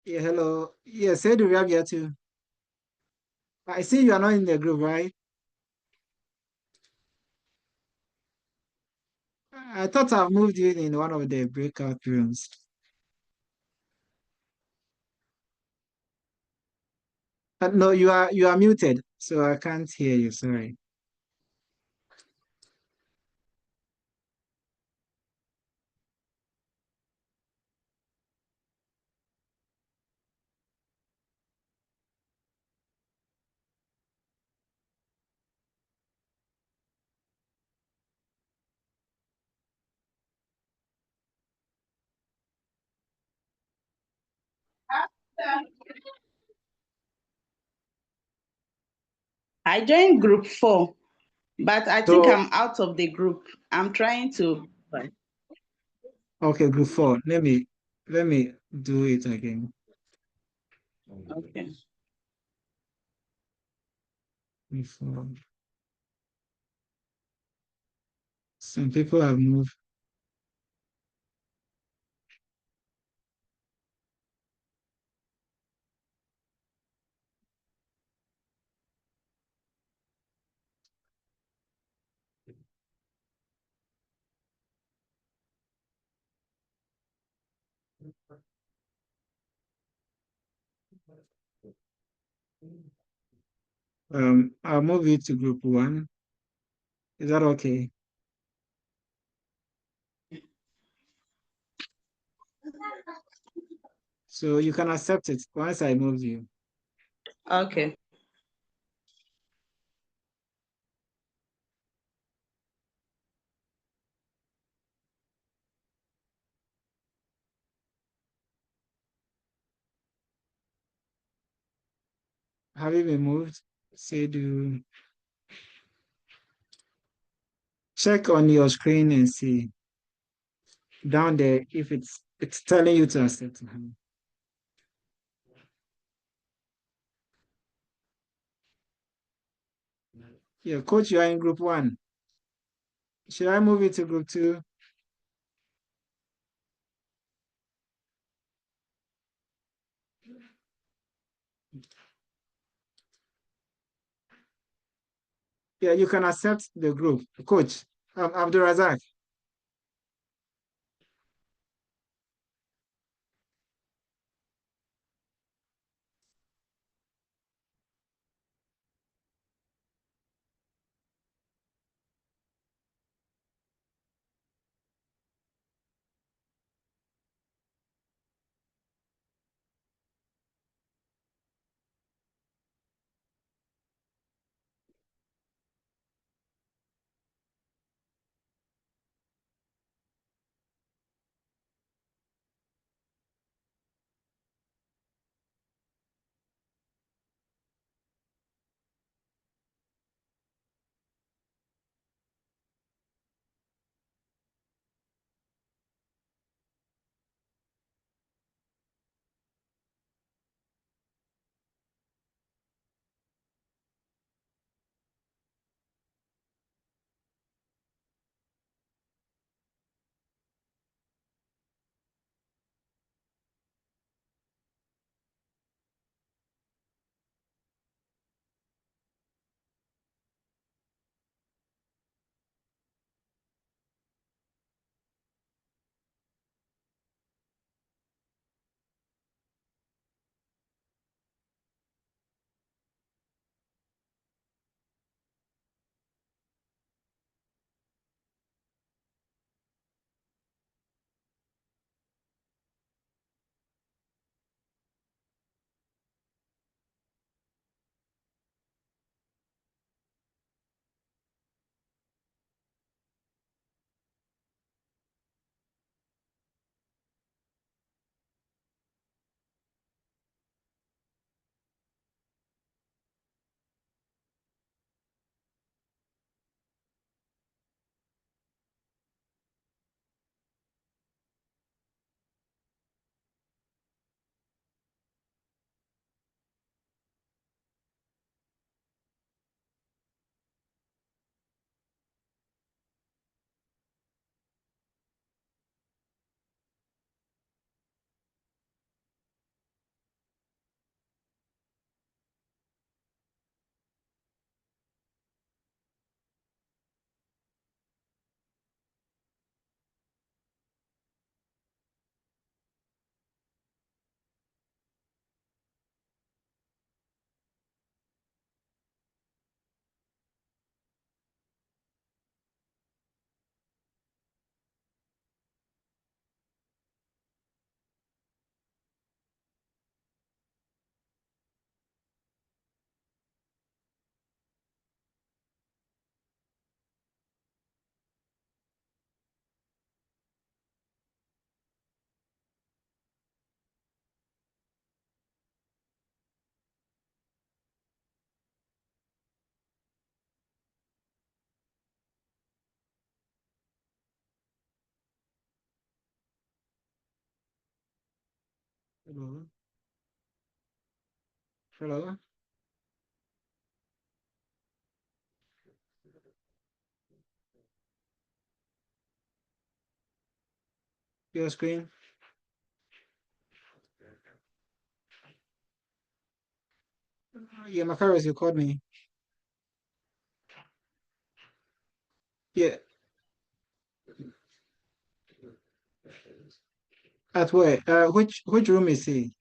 Yeah, hello. Yeah, say the react here too. I see you are not in the group, right? I thought I've moved you in one of the breakout rooms. No, you are muted, so I can't hear you. Sorry. I joined group 4, but I think So I'm out of the group. I'm trying to. okay, group 4. Let me do it again. Okay. Group 4. Some people have moved. I'll move it to group 1. Is that okay? So you can accept it once I move you. Okay. Have you been moved? Say check on your screen and see down there if it's telling you to accept. Yeah, coach, you are in group 1. Should I move it to group 2? Yeah, you can accept the group. Coach, Abdul Razak. Hello. Hello. Your screen. Yeah, Macaros, you called me. Yeah. At where? Which room is he?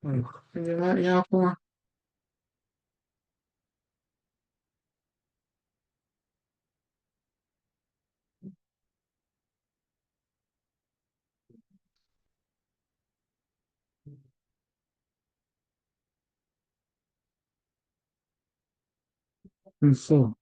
Yeah, yeah, yeah. So.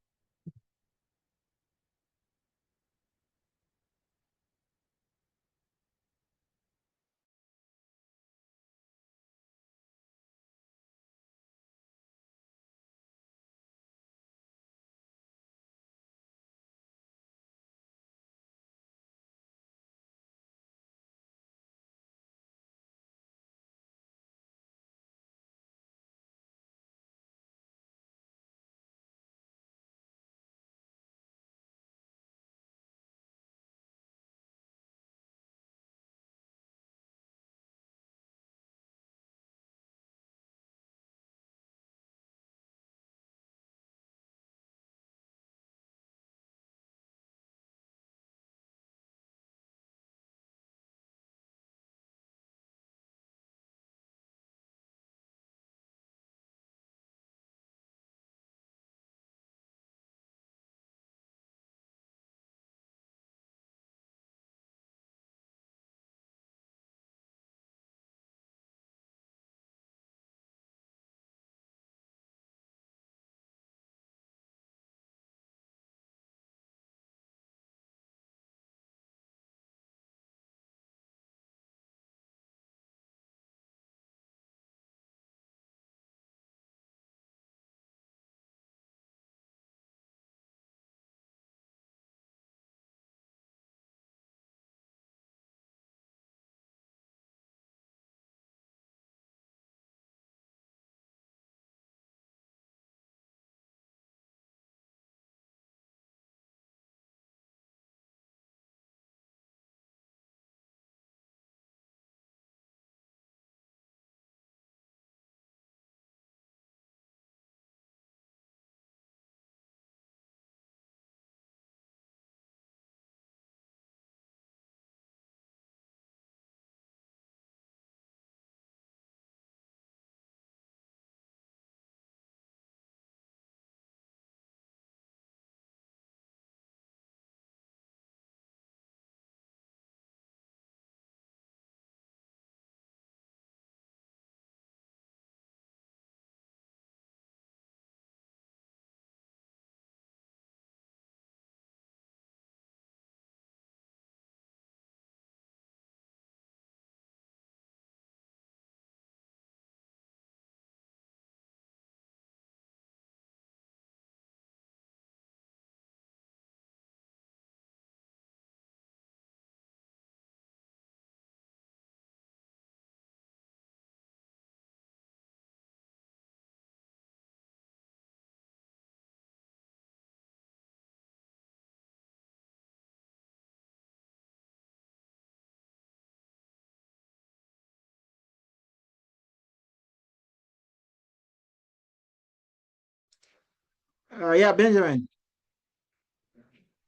Yeah, Benjamin.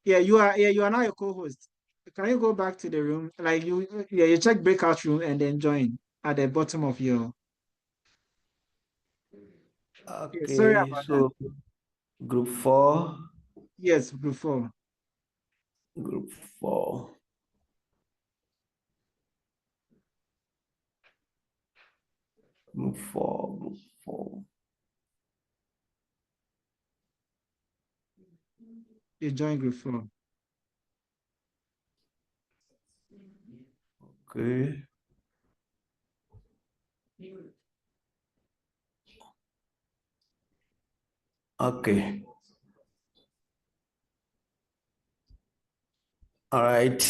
Yeah, you are now a co-host. Can you go back to the room? Like you check breakout room and then join at the bottom of your. Yeah, sorry Okay, about that. so group 4. Yes, group 4. Group 4. Group 4, group 4. You join group 4. Okay. Okay. All right.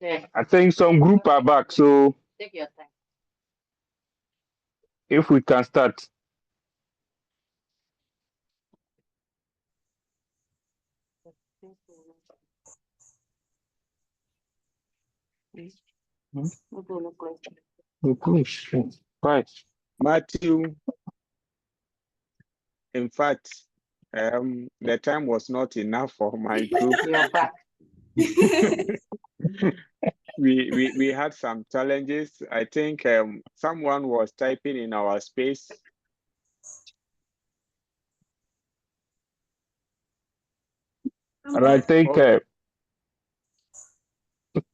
I think some group are back, so Take your time. if we can start. Right. Matthew, in fact, the time was not enough for my group. You're back. we had some challenges. I think someone was typing in our space. And I think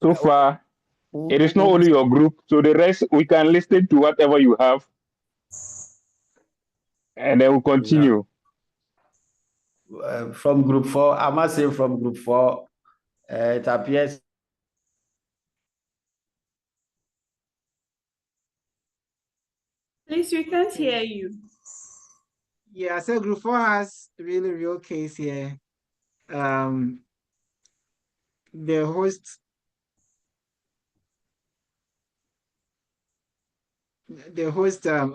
so far it is not only your group, so the rest we can listen to whatever you have, and then we'll continue. From group 4, I must say from group 4, it appears. Please, we can't hear you. Yeah, so group 4 has really real case here. The host, I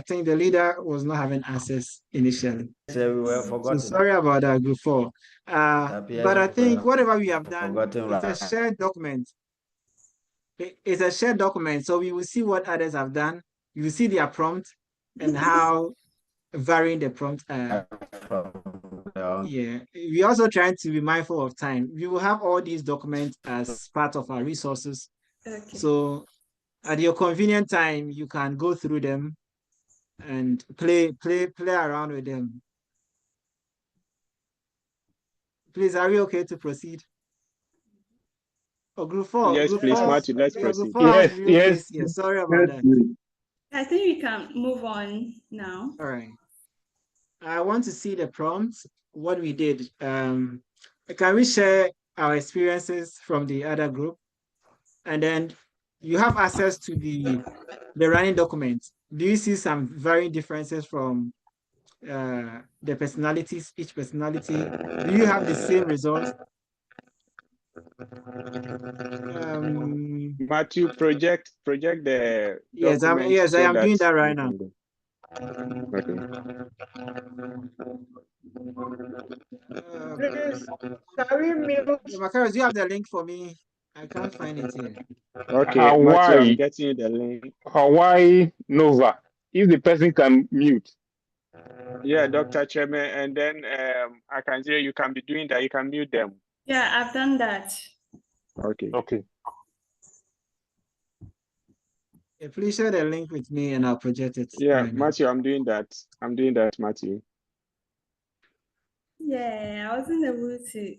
think the leader was not having access initially. We were forgotten. So sorry about that, group 4. But I think whatever we have done, it's a shared document. It's a shared document, so we will see what others have done. You will see their prompt and how varying the prompt are. Yeah, we also trying to be mindful of time. We will have all these documents as part of our resources. Okay. So at your convenient time, you can go through them and play around with them. Please, are we okay to proceed? Oh, group 4. Yes, group please, 4, Matthew, let's yeah, proceed. Group 4 has real case here. Sorry about that. I think we can move on now. All right. I want to see the prompt, what we did. Can we share our experiences from the other group? And then you have access to the running document. Do you see some varying differences from the personalities, each personality? Do you have the same results? Matthew, project the yes, document. Yes, I am doing that right now. Please, can we mute? Macarius, do you have the link for me? I can't find it here. Okay, Hawaii, Matthew, I'm getting you the link. Hawaii Nova. If the person can mute. Yeah, Dr. Chairman, and then I can hear you can be doing that. You can mute them. Yeah, I've done that. Okay. Okay. Yeah, please share the link with me and I'll project it. Yeah, right Matthew, I'm doing that. I'm doing that, Matthew. Yeah, I wasn't able to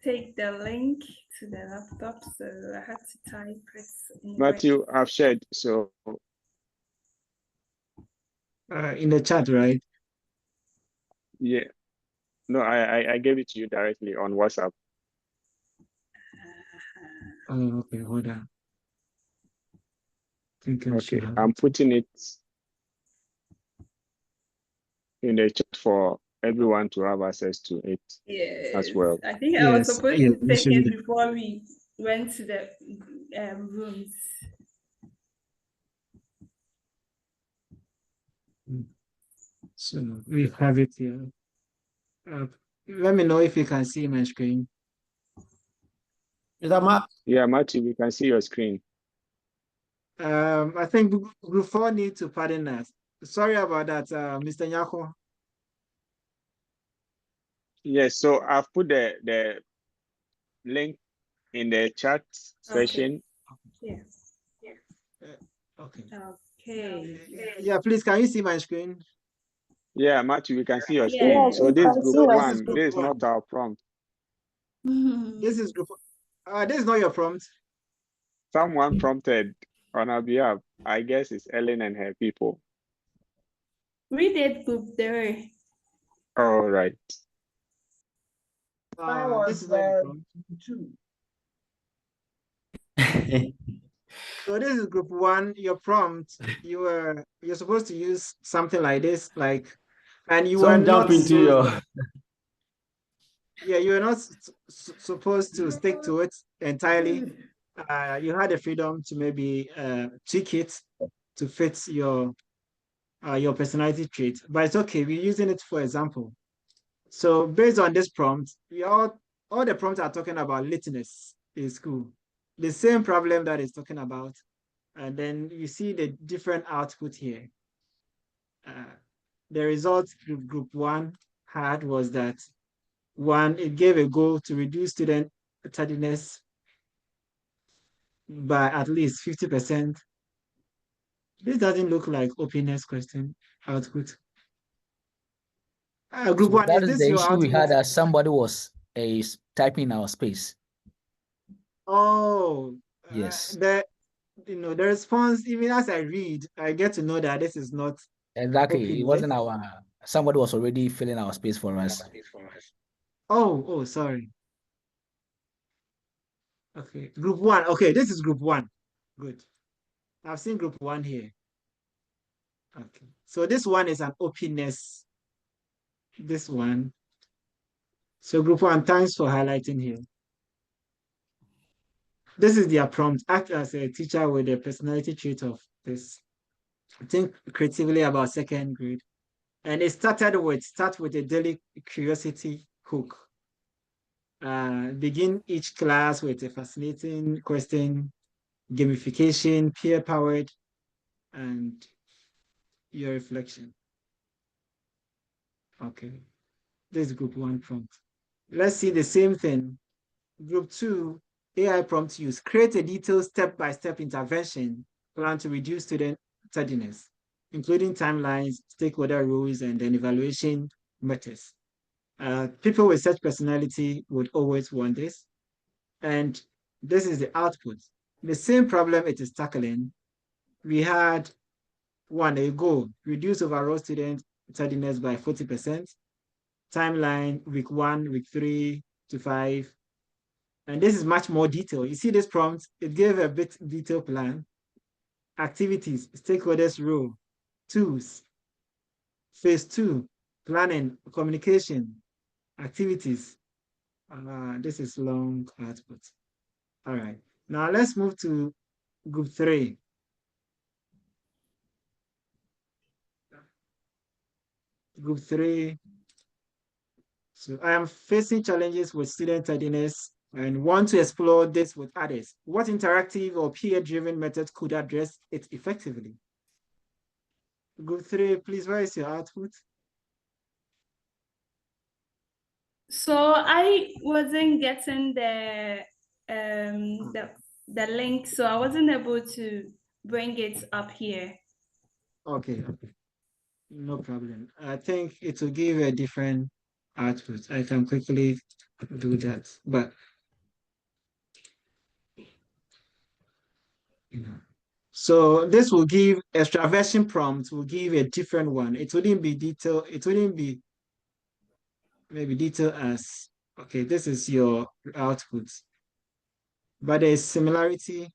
take the link to the laptop, so I had to type it in Matthew, I've shared, so. In the chat, right? Yeah. No, I gave it to you directly on WhatsApp. Oh, okay, hold on. Okay, I'm putting it in the chat for everyone to have access to it as well. I think I was supposed to take it before we went to the rooms. So we have it here. Let me know if you can see my screen. Yeah, Matthew, we can see your screen. I think group 4 need to pardon us. Sorry about that, Mr. Nyako. Yes, so I've put the link in the chat session. Yeah. Okay. Okay. Yeah, please, can you see my screen? Yeah, Matthew, we can see your screen. Yeah. So this is group 1. This is not our prompt. This is group. This is not your prompt. Someone prompted on our behalf. I guess it's Ellen and her people. We did group 3. All right. This is not your prompt. 2. So this is group 1. Your prompt, you're supposed to use something like this, and you were not jump into your. Yeah, you're not supposed to stick to it entirely. You had the freedom to maybe tweak it to fit your personality trait, but it's okay. We're using it for example. So based on this prompt, we all the prompts are talking about lateness in school, the same problem that it's talking about, and then you see the different output here. The result group one had was that one, it gave a goal to reduce student tardiness by at least 50%. This doesn't look like openness question output. Group So one, that is is this the your issue we output? had as somebody was typing in our space. Oh, Yes. the response, even as I read, I get to know that this is not Exactly. It openness. wasn't somebody was already filling our space for us. Oh, sorry. Okay, group one. Okay, this is group one. Good. I've seen group one here. Okay, so this one is an openness. This one. So group one, thanks for highlighting here. This is their prompt. Act as a teacher with a personality trait of this. Think creatively about second grade. And it start with a daily curiosity hook. Begin each class with a fascinating question, gamification, peer-powered, and your reflection. Okay, this is group one prompt. Let's see the same thing. Group two, AI prompt use. Create a detailed step-by-step intervention plan to reduce student tardiness, including timelines, stakeholder roles, and then evaluation methods. People with such personality would always want this. And this is the output. The same problem it is tackling. We had a goal, reduce overall student tardiness by 40%. Timeline, week 1, week 3 to 5. And this is much more detailed. You see this prompt, it gave a bit detailed plan. Activities, stakeholders role, tools, phase 2, planning, communication, activities. This is long output. All right. Now let's move to group 3. Group 3. So I am facing challenges with student tardiness and want to explore this with others. What interactive or peer-driven methods could address it effectively? Group 3, please, where is your output? So I wasn't getting the link, so I wasn't able to bring it up here. Okay, no problem. I think it will give a different output. I can quickly do that, but so this will give extraversion prompt will give a different one. It wouldn't be detailed. It wouldn't be maybe detailed as okay. This is your output, but there's similarity.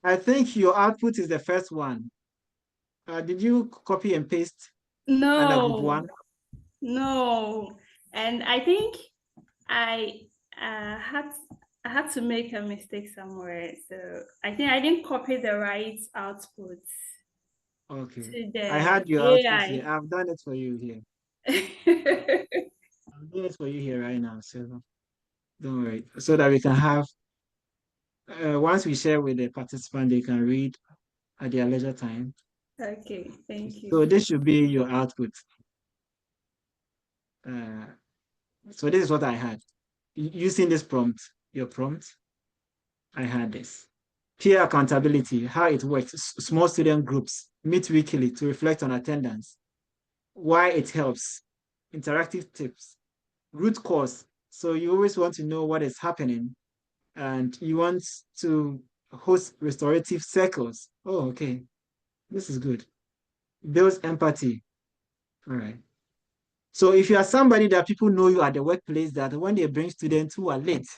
I think your output is the first one. Did you copy and paste under group 1? No, and I think I had to make a mistake somewhere. So I think I didn't copy the right output. Okay. To I had your the output here. AI. I've done it for you here. I'm doing it for you here right now, so don't worry. So that we can have, once we share with the participant, they can read at their leisure time. Okay, thank you. So this should be your output. So this is what I had. Using this prompt, your prompt, I had this. Peer accountability, how it works. Small student groups meet weekly to reflect on attendance. Why it helps. Interactive tips. Root cause. So you always want to know what is happening and you want to host restorative circles. Oh, okay. This is good. Builds empathy. All right. So if you are somebody that people know you at the workplace, that when they bring students who are late,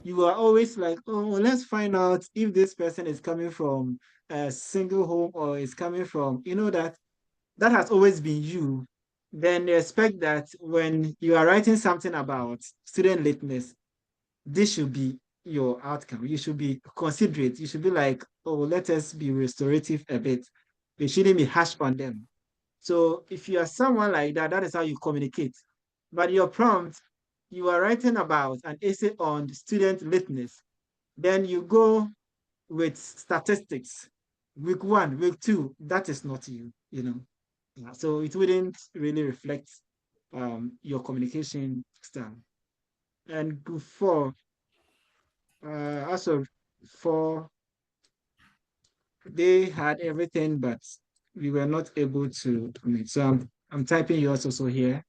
you are always like, oh, let's find out if this person is coming from a single home or is coming from, that has always been you. then expect that when you are writing something about student lateness, this should be your outcome. You should be considerate. You should be like, oh, let us be restorative a bit. We shouldn't be harsh on them. So if you are someone like that, that is how you communicate. But your prompt, you are writing about an essay on student lateness, then you go with statistics. Week 1, week 2, that is not you, you know. So it wouldn't really reflect your communication style. And group 4, also 4, they had everything, but we were not able to meet. So I'm typing yours also here.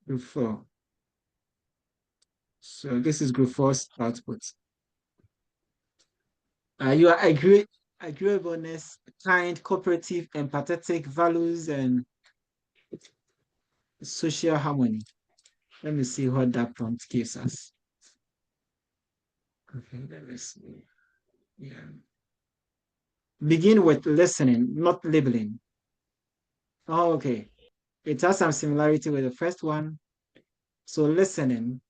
Group 4. So this is group 4's output. You are agreeableness, kind, cooperative, empathetic, values, and social harmony. Let me see what that prompt gives us. Okay, let me see. Yeah. Begin with listening, not labeling. Oh, okay. It has some similarity with the first one. So listening,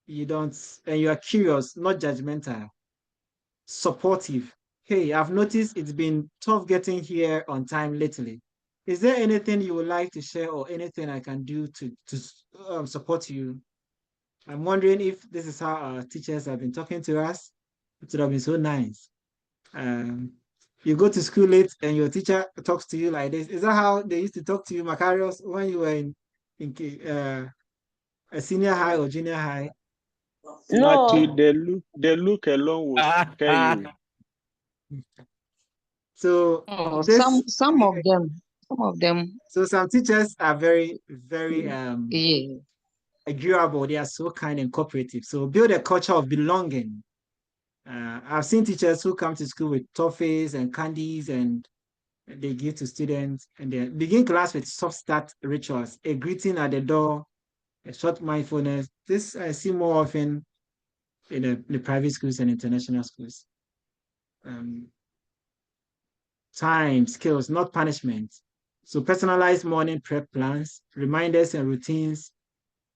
you don't, and you are curious, not judgmental. Supportive. Hey, I've noticed it's been tough getting here on time lately. Is there anything you would like to share or anything I can do to support you? I'm wondering if this is how our teachers have been talking to us. It would have been so nice. You go to school late and your teacher talks to you like this. Is that how they used to talk to you, Macarius, when you were in a senior high or junior high? Matthew, No. the look alone will scare you. So Oh, this some of them. So some teachers are very, very Yeah. agreeable. They are so kind and cooperative. So build a culture of belonging. I've seen teachers who come to school with toffees and candies and they give to students and they begin class with soft start rituals, a greeting at the door, a short mindfulness. This I see more often in the private schools and international schools. Time, skills, not punishment. So personalized morning prep plans, reminders and routines.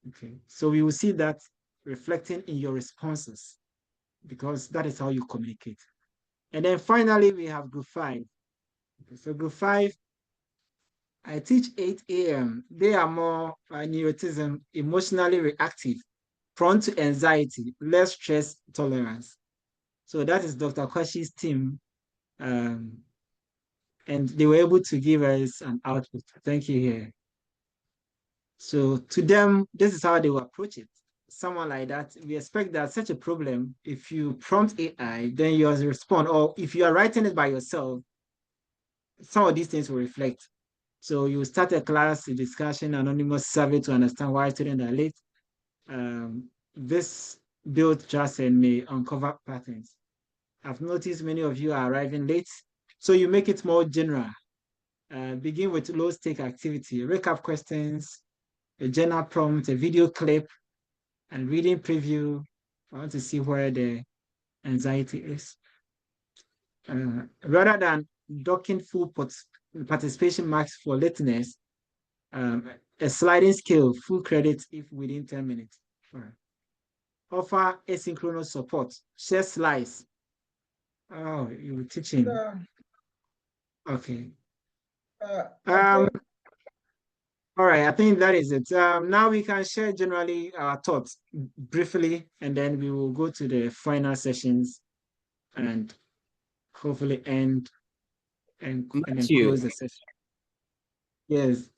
Okay, so we will see that reflecting in your responses because that is how you communicate. And then finally, we have group 5. Okay, so group 5, I teach 8 a.m. They are more neuroticism, emotionally reactive, prone to anxiety, less stress tolerance. So that is Dr. Kwashi's team. And they were able to give us an output. Thank you here. So to them, this is how they will approach it. Someone like that, we expect that such a problem, if you prompt AI, then you respond, or if you are writing it by yourself, some of these things will reflect. So you start a class, a discussion, anonymous survey to understand why students are late. This builds trust and may uncover patterns. I've noticed many of you are arriving late, so you make it more general. Begin with low-stake activity, recap questions, a journal prompt, a video clip, and reading preview. I want to see where the anxiety is. Rather than docking full participation marks for lateness, a sliding scale, full credit if within 10 minutes. Right. Offer asynchronous support, share slides. Oh, you were teaching. Okay. All right, I think that is it. Now we can share generally our thoughts briefly, and then we will go to the final sessions and hopefully end and then close the session. Yes.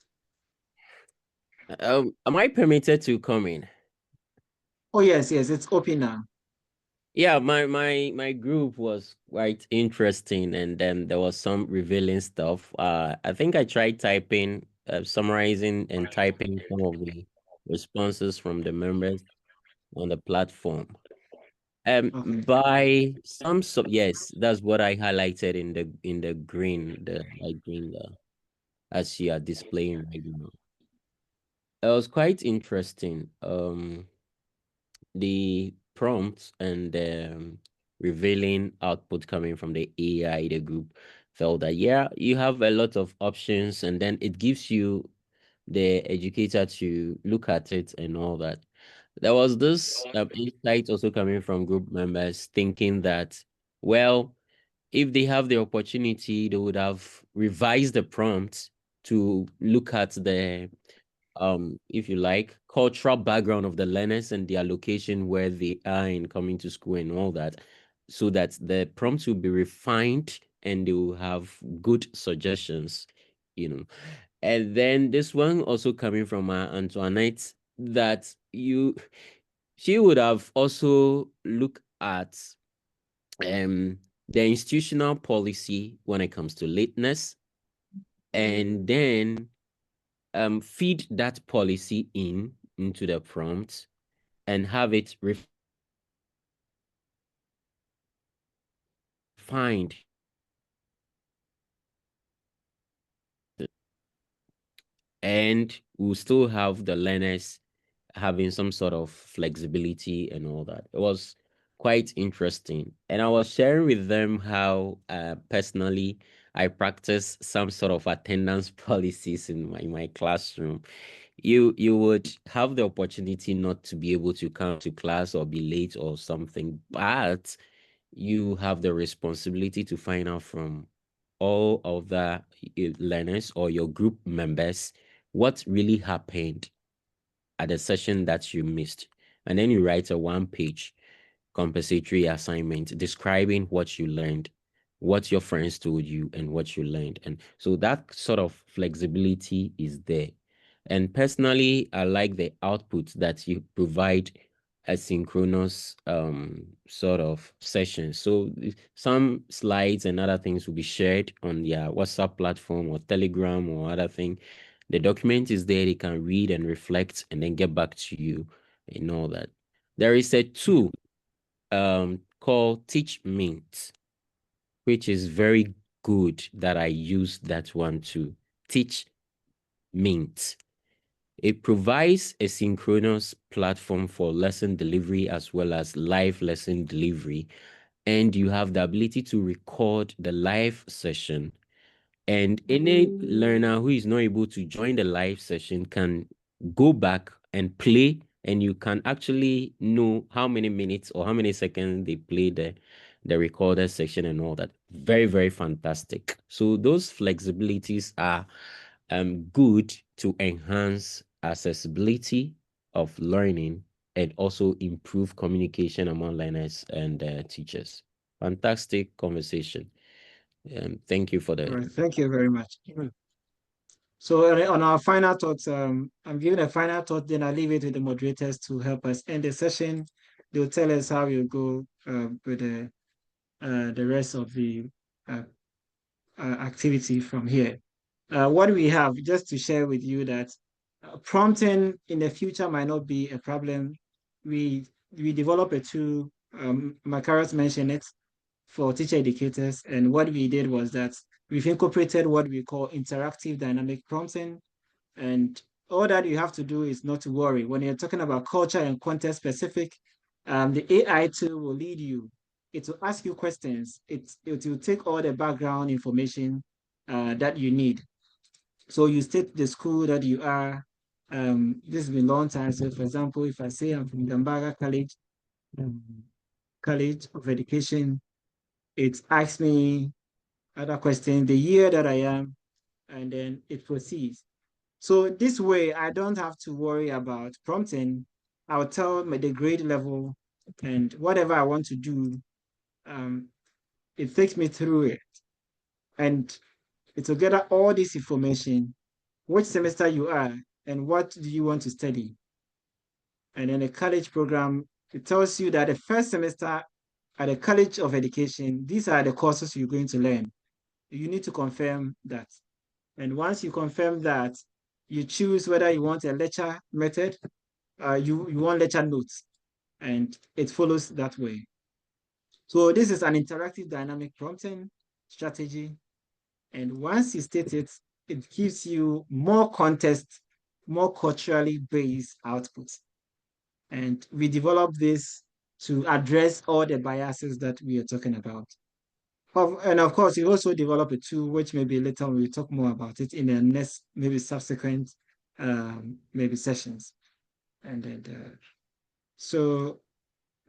Am I permitted to come in? Oh yes, it's open now. Yeah, my group was quite interesting, and then there was some revealing stuff. I think I tried typing, summarizing and typing some of the responses from the members on the platform. By some, so yes, that's what I highlighted in the green, the light green, as you are displaying right now. It was quite interesting. The prompts and revealing output coming from the AI, the group felt that, yeah, you have a lot of options, and then it gives you the educator to look at it and all that. There was this insight also coming from group members thinking that, well, if they have the opportunity, they would have revised the prompt to look at the if you like, cultural background of the learners and their location where they are in coming to school and all that, so that the prompts will be refined and they will have good suggestions, you know. And then this one also coming from Antoinette, that she would have also looked at the institutional policy when it comes to lateness, and then feed that policy into the prompt and have it refined. And we'll still have the learners having some sort of flexibility and all that. It was quite interesting. And I was sharing with them how personally I practice some sort of attendance policies in my classroom. You would have the opportunity not to be able to come to class or be late or something, but you have the responsibility to find out from all of the learners or your group members what really happened at the session that you missed. And then you write a one-page compensatory assignment describing what you learned, what your friends told you, and what you learned. And so that sort of flexibility is there. And personally, I like the output that you provide asynchronous sort of session. So some slides and other things will be shared on their WhatsApp platform or Telegram or other thing. The document is there, they can read and reflect and then get back to you and all that. There is a tool called Teach Mint, which is very good that I use that one to Teach Mint. It provides a synchronous platform for lesson delivery as well as live lesson delivery. And you have the ability to record the live session. And any learner who is not able to join the live session can go back and play, and you can actually know how many minutes or how many seconds they played the recorded section and all that. Very, very fantastic. So those flexibilities are good to enhance accessibility of learning and also improve communication among learners and teachers. Fantastic conversation. Thank you for the... All right, thank you very much. So on our final thoughts, I'm giving a final thought, then I'll leave it to the moderators to help us end the session. They'll tell us how you go with the rest of the activity from here. What we have, just to share with you that prompting in the future might not be a problem. We developed a tool, Macaros mentioned it, for teacher educators. And what we did was that we've incorporated what we call interactive dynamic prompting. And all that you have to do is not to worry. When you're talking about culture and context specific, the AI tool will lead you. It will ask you questions. It will take all the background information that you need. So you state the school that you are. This has been a long time. So for example, if I say I'm from Gambaga College, College of Education, it asks me other questions, the year that I am, and then it proceeds. So this way, I don't have to worry about prompting. I'll tell the grade level and whatever I want to do, it takes me through it. And it will gather all this information, which semester you are, and what do you want to study. And then a college program, it tells you that the first semester at the College of Education, these are the courses you're going to learn. You need to confirm that. And once you confirm that, you choose whether you want a lecture method, you want lecture notes, and it follows that way. So this is an interactive dynamic prompting strategy. And once you state it, it gives you more context, more culturally based outputs. And we developed this to address all the biases that we are talking about. And of course, you also develop a tool, which maybe later we'll talk more about it in the next, maybe subsequent, maybe sessions. And then, so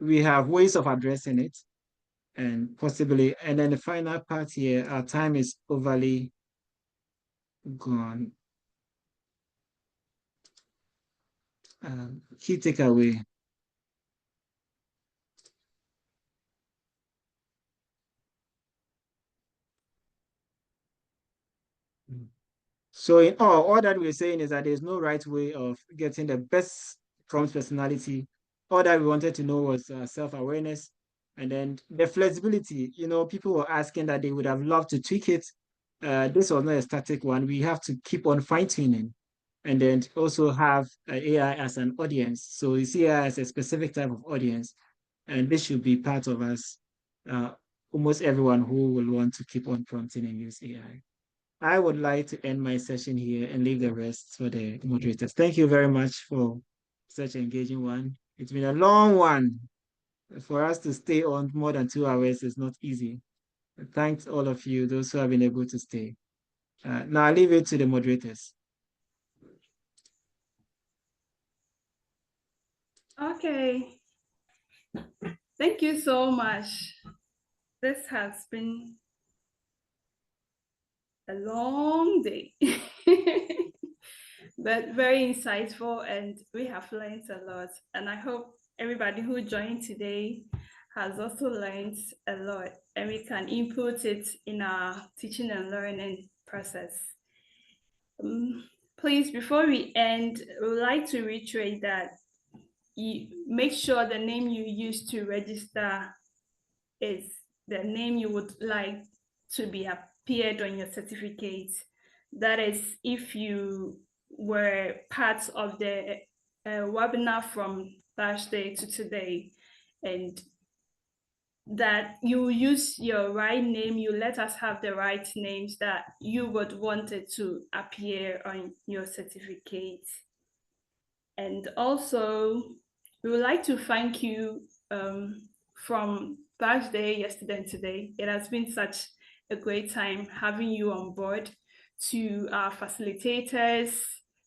we have ways of addressing it and possibly, and then the final part here, our time is overly gone. Key takeaway. So in all that we're saying is that there's no right way of getting the best prompt personality. All that we wanted to know was self-awareness, and then the flexibility. You know, people were asking that they would have loved to tweak it. This was not a static one. We have to keep on fine-tuning, and then also have AI as an audience. So you see AI as a specific type of audience, and this should be part of us. Almost everyone who will want to keep on prompting and use AI. I would like to end my session here and leave the rest for the moderators. Thank you very much for such an engaging one. It's been a long one. For us to stay on more than 2 hours is not easy. Thanks all of you, those who have been able to stay. Now I leave it to the moderators. Okay. Thank you so much. This has been a long day, but very insightful, and we have learned a lot. And I hope everybody who joined today has also learned a lot, and we can input it in our teaching and learning process. Please, before we end, we would like to reiterate that you make sure the name you use to register is the name you would like to be appeared on your certificate. That is, if you were part of the webinar from Thursday to today, and that you use your right name, you let us have the right names that you would want it to appear on your certificate. And also, we would like to thank you from Thursday, yesterday, and today. It has been such a great time having you on board, to our facilitators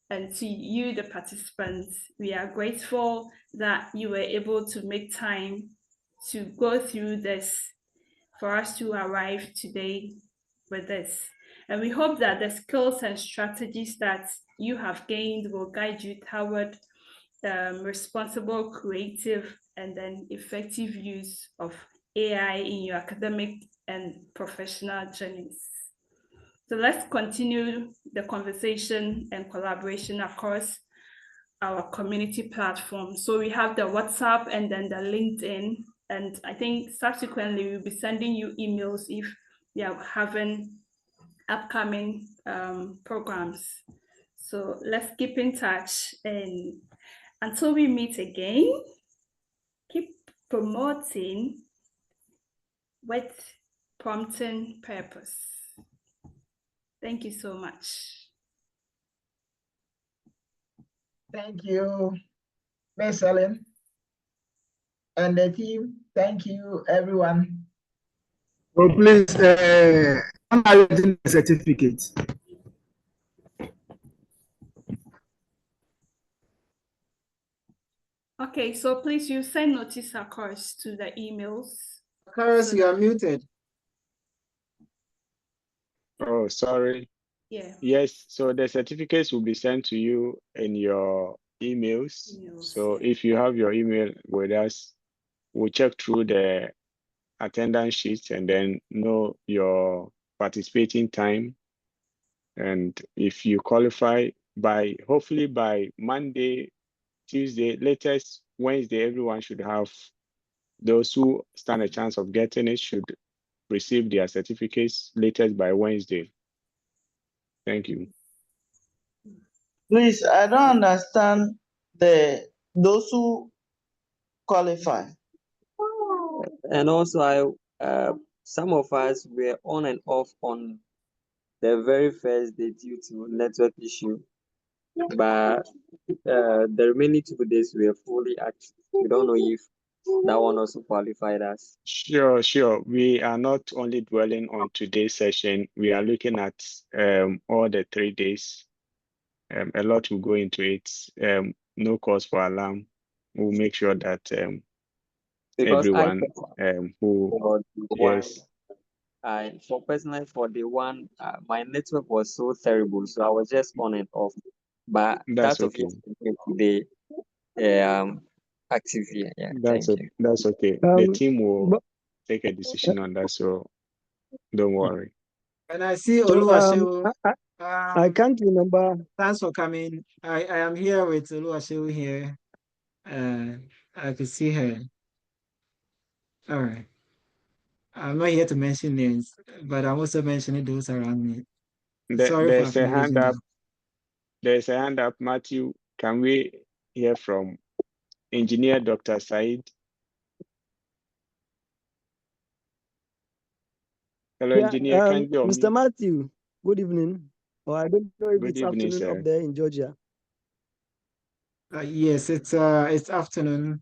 and to you, the participants. We are grateful that you were able to make time to go through this for us to arrive today with this. And we hope that the skills and strategies that you have gained will guide you toward responsible, creative, and then effective use of AI in your academic and professional journeys. So let's continue the conversation and collaboration across our community platform. So we have the WhatsApp and then the LinkedIn. And I think subsequently we'll be sending you emails if we are having upcoming programs. So let's keep in touch, and until we meet again, keep promoting with prompting purpose. Thank you so much. Thank you, Ms. Helen and the team. Thank you, everyone. Oh, please, I'm getting the certificate. Okay, so please, you send notice across to the emails. Karas, you are muted. Oh, sorry. Yeah. Yes, so the certificates will be sent to you in your emails. So if you have your email with us, we'll check through the attendance sheets and then know your participating time. And if you qualify by, hopefully by Monday, Tuesday, latest Wednesday, everyone should have, those who stand a chance of getting it should receive their certificates latest by Wednesday. Thank you. Please, I don't understand those who qualify. And also, some of us were on and off on the very first day due to network issue, but the remaining 2 days were fully active. We don't know if that one also qualified as? Sure. We are not only dwelling on today's session, we are looking at all the 3 days. A lot will go into it. No cause for alarm. We'll make sure that Because everyone who, for the yes, for personally for the one, my network was so terrible, so I was just on and off. But that's that of okay. yesterday today, active here. Yeah, thank you. That's okay. The team will take a decision on that, so don't worry. And I see So Oluwaseun. I can't remember. Thanks for coming. I am here with Oluwaseun here. I could see her. All right. I'm not here to mention names, but I'm also mentioning those around me. Sorry for There's a hand acknowledging up. them. There's a hand up. Matthew, can we hear from Engineer Dr. Said? Hello, Yeah, engineer. Can you Mr. Matthew, good evening. Or I don't know if Good it's evening, afternoon sir. up there in Georgia. Yes, it's afternoon.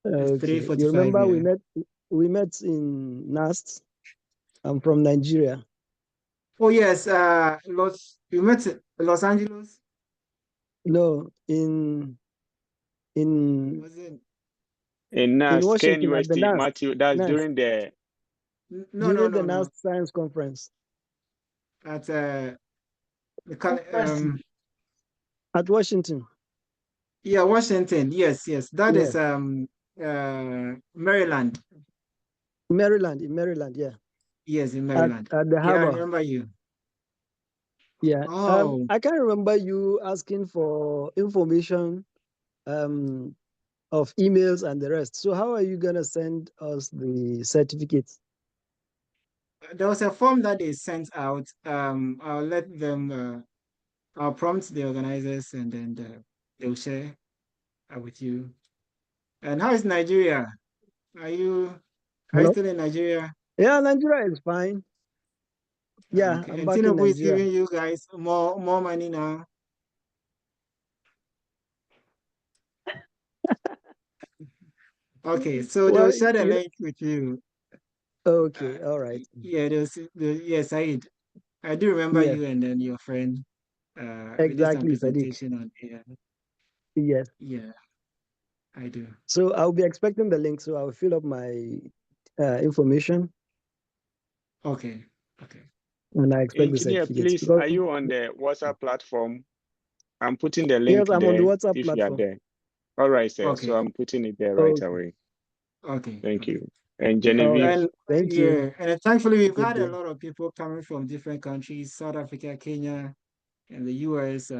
It's Okay. You 3:45 remember here. we met in NAST. I'm from Nigeria. Oh yes, you met in Los Angeles? No, in Was it? In NAS, Washington at the KNUST, NAST. Matthew, that's NAST. during the During the NAST Science Conference. At At Washington. yeah, Washington. Yes. That Yeah. is Maryland. In Maryland, yeah. Yes, in Maryland. At the Yeah, I harbor. remember you. Yeah. Oh. I can remember you asking for information of emails and the rest. So how are you gonna send us the certificates? There was a form that they sent out. I'll let them. I'll prompt the organizers, and then they'll share with you. And how is Nigeria? Are you Hello? still in Nigeria? Yeah, Nigeria is fine. Yeah, Okay. I'm And back in Tinubu is Nigeria. giving you guys more money now. Okay, so they'll Well, share the link with you. okay, all right. Yeah, yes, I do remember Yes, you and then your friend. We did some exactly, Sadiq. presentation on here. Yes. Yeah, I do. So I'll be expecting the link. So I'll fill up my information Okay. and I expect the engineer, certificates. please, Because are you on the WhatsApp platform? I'm putting the yes, link I'm on the there WhatsApp if you are platform. there. All right, sir. So Okay. I'm putting it there right Okay. away. Okay. Thank you. And All Genevieve. right. And Thank you. yeah, and thankfully we've Good had a day. lot of people coming from different countries, South Africa, Kenya, and the US.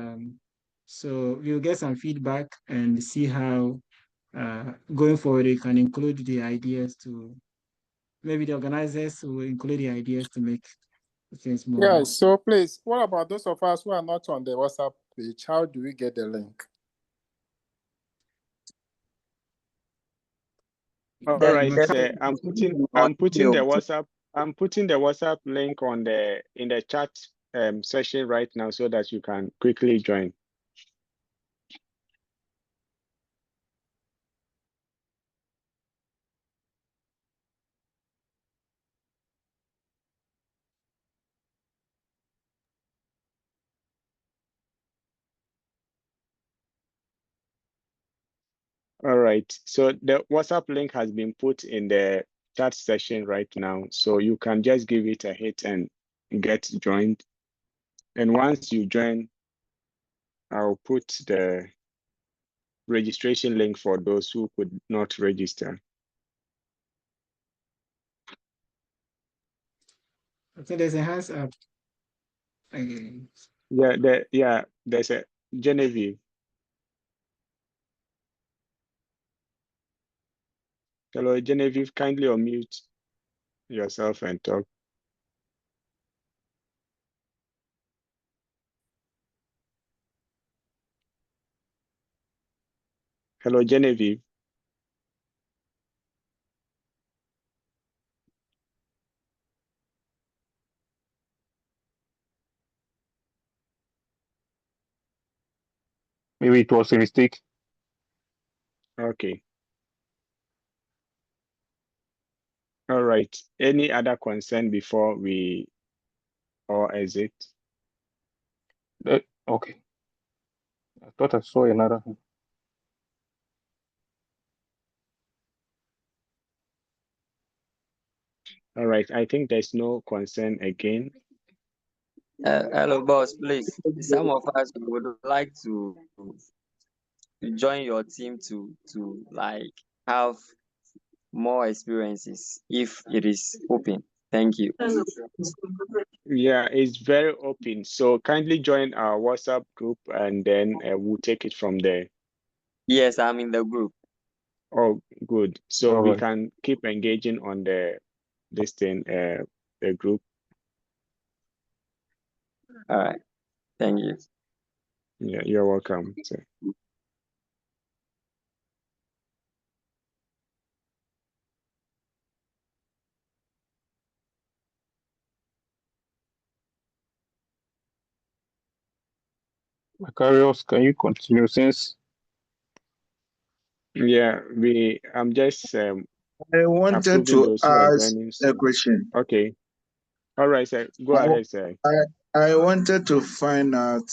So we'll get some feedback and see how going forward we can include the ideas to maybe the organizers will include the ideas to make things more. Yeah, so please, what about those of us who are not on the WhatsApp page? How do we get the link? All right, sir. I'm putting the WhatsApp link on in the chat session right now so that you can quickly join. All right. So the WhatsApp link has been put in the chat session right now. So you can just give it a hit and get joined. And once you join, I'll put the registration link for those who could not register. Okay, there's a hands up. Okay. Yeah, there's a Genevieve. Hello, Genevieve, kindly unmute yourself and talk. Hello, Genevieve. Maybe it was a mistake. Okay. right. Any other concern before we all exit? Okay. I thought I saw another hand. All right. I think there's no concern again. Hello, boss. Please, some of us would like to join your team to like have more experiences if it is open. Thank you. Yeah, it's very open. So kindly join our WhatsApp group and then we'll take it from there. Yes, I'm in the group. Oh, good. So All we right. can keep engaging on the group. All right. Thank you. Yeah, you're welcome. So, Macarius, can you continue since? yeah, I'm just I wanted approving to those who are ask joining. a So, question. okay. All right, sir. Go ahead, sir. I wanted to find out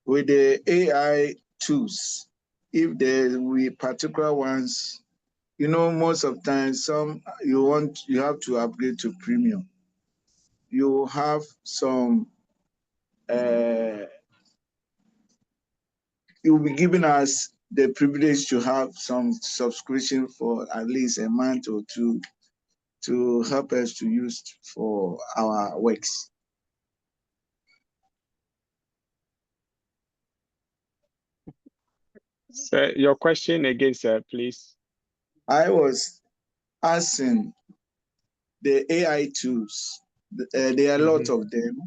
with the AI tools, if there will be particular ones, most of times some you have to upgrade to premium. You have some you'll be giving us the privilege to have some subscription for at least a month or two to help us to use for our works. Sir, your question again, sir, please. I was asking the AI tools, there are a lot of them,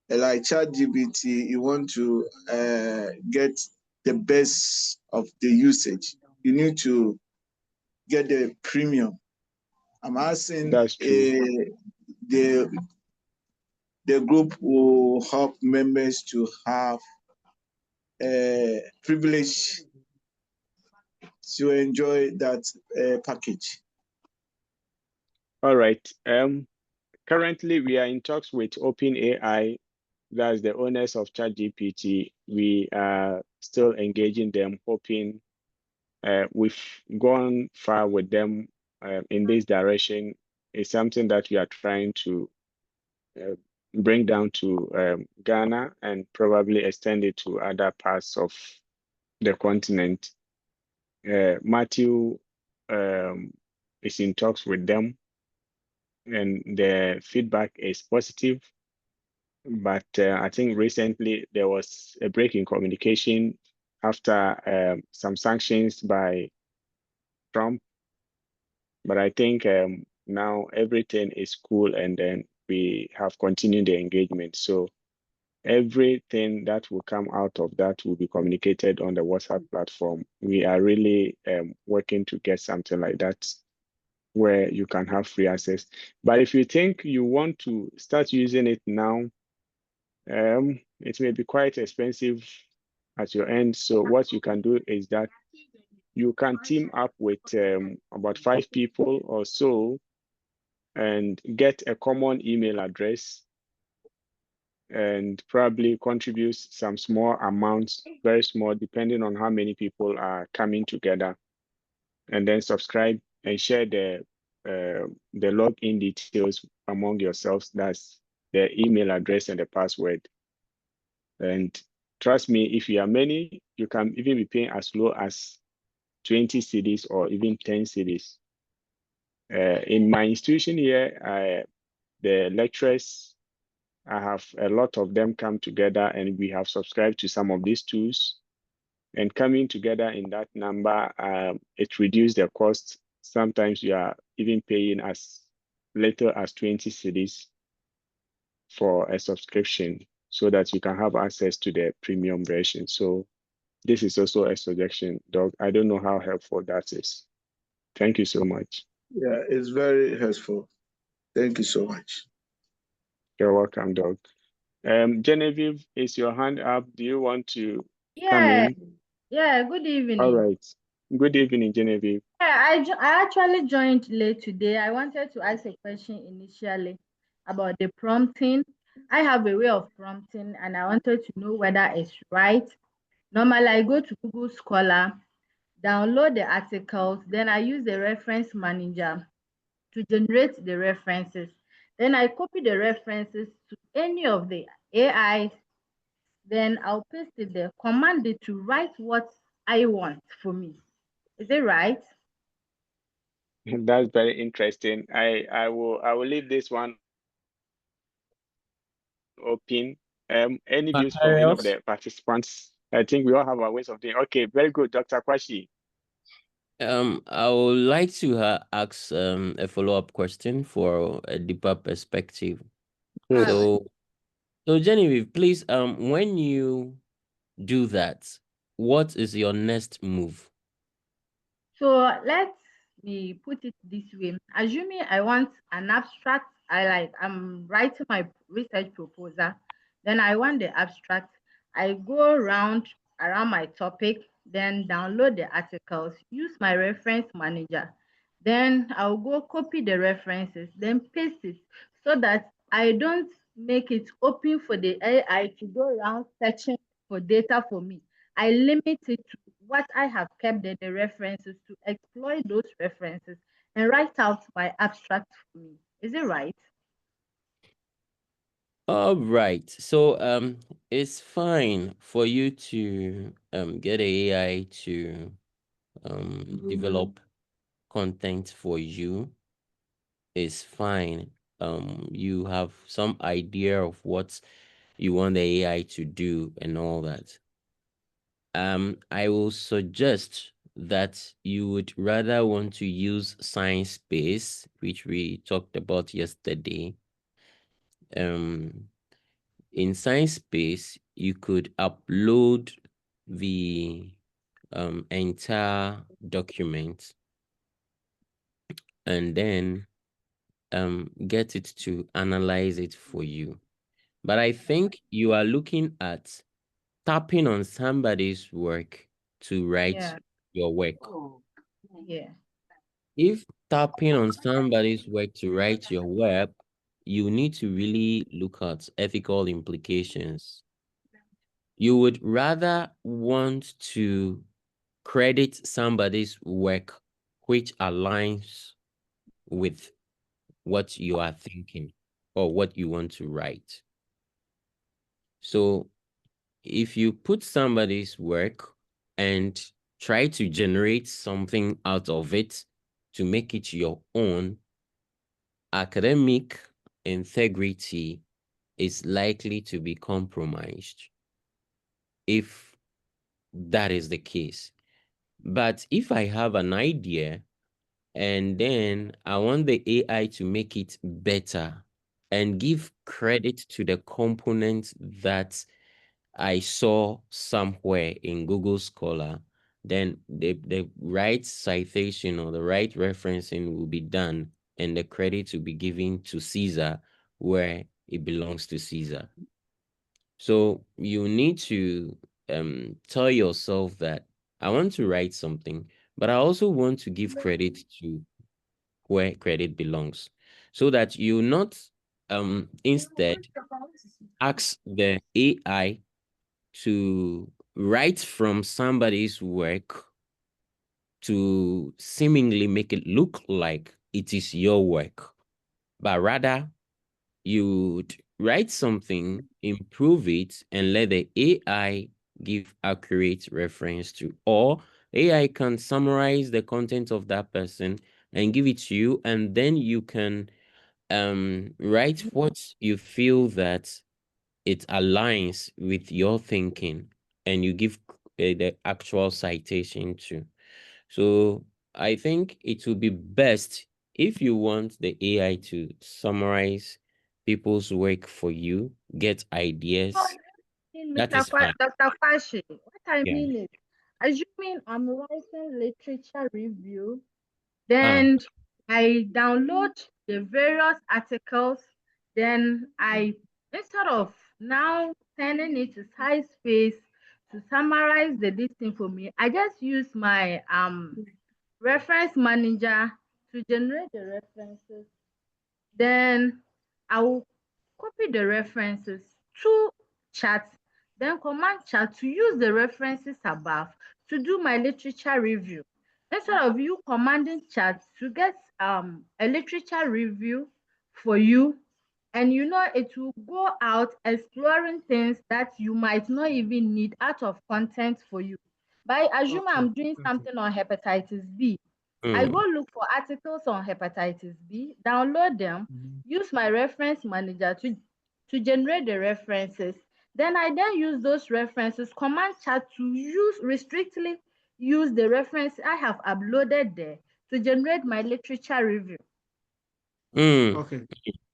like ChatGPT. You want to get the best of the usage, you need to get the premium. I'm asking That's true. the group will help members to have privilege to enjoy that package. All right. Currently we are in talks with OpenAI, that's the owners of ChatGPT. We are still engaging them, hoping we've gone far with them in this direction. It's something that we are trying to bring down to Ghana and probably extend it to other parts of the continent. Matthew is in talks with them, and the feedback is positive. But I think recently there was a break in communication after some sanctions by Trump. But I think now everything is cool, and then we have continued the engagement. So everything that will come out of that will be communicated on the WhatsApp platform. We are really working to get something like that where you can have free access. But if you think you want to start using it now, it may be quite expensive at your end. So what you can do is that you can team up with about 5 people or so and get a common email address and probably contribute some small amounts, very small, depending on how many people are coming together, and then subscribe and share the login details among yourselves. That's the email address and the password. And trust me, if you are many, you can even be paying as low as 20 cedis or even 10 cedis. In my institution here, the lecturers, I have a lot of them come together, and we have subscribed to some of these tools. And coming together in that number, it reduces the cost. Sometimes you are even paying as little as 20 cedis for a subscription so that you can have access to the premium version. So this is also a suggestion, Doug. I don't know how helpful that is. Thank you so much. Yeah, it's very helpful. Thank you so much. You're welcome, Doug. Genevieve, is your hand up? Do you want to come Yeah, in? yeah, good evening. All right. Good evening, Genevieve. I actually joined late today. I wanted to ask a question initially about the prompting. I have a way of prompting and I wanted to know whether it's right. Normally, I go to Google Scholar, download the articles, then I use the reference manager to generate the references. Then I copy the references to any of the AI, then I'll paste it there, command it to write what I want for me. Is it right? That's very interesting. I will leave this one open. Any views from any of Materials? the participants? I think we all have our ways of doing. Okay, very good, Dr. Kwashi. I would like to ask a follow-up question for a deeper perspective. Good. So Genevieve, please, when you do that, what is your next move? So let me put it this way. Assuming I want an abstract, I'm writing my research proposal, then I want the abstract. I go around my topic, then download the articles, use my reference manager. Then I'll go copy the references, then paste it so that I don't make it open for the AI to go around searching for data for me. I limit it to what I have kept in the references to exploit those references and write out my abstract for me. Is it right? All right. So it's fine for you to get AI to develop content for you. It's fine. You have some idea of what you want the AI to do and all that. I will suggest that you would rather want to use Sciencebase, which we talked about yesterday. In Sciencebase, you could upload the entire document and then get it to analyze it for you. But I think you are looking at tapping on somebody's work to write your work. Yeah. If tapping on somebody's work to write your work, you need to really look at ethical implications. You would rather want to credit somebody's work which aligns with what you are thinking or what you want to write. So if you put somebody's work and try to generate something out of it to make it your own, academic integrity is likely to be compromised if that is the case. But if I have an idea and then I want the AI to make it better and give credit to the components that I saw somewhere in Google Scholar, then the right citation or the right referencing will be done and the credit will be given to Caesar where it belongs to Caesar. So you need to tell yourself that I want to write something, but I also want to give credit to where credit belongs, so that you not instead ask the AI to write from somebody's work to seemingly make it look like it is your work, but rather you write something, improve it, and let the AI give accurate reference to, or AI can summarize the content of that person and give it to you, and then you can write what you feel that it aligns with your thinking, and you give the actual citation to. So I think it would be best if you want the AI to summarize people's work for you, get ideas. That Mr. is fine. Dr. Fashi, what I Yeah. mean is, assuming I'm writing literature review, then I download the various articles, then instead of now sending it to Sciencebase to summarize this thing for me, I just use my reference manager to generate the references. Then I will copy the references to chat, then command chat to use the references above to do my literature review. Instead of you commanding chat to get a literature review for you, and it will go out exploring things that you might not even need out of content for you. But assume I'm doing something on hepatitis B. I go look for articles on hepatitis B, download them, use my reference manager to generate the references. Then I use those references, command chat to restrictly use the reference I have uploaded there to generate my literature review. Okay.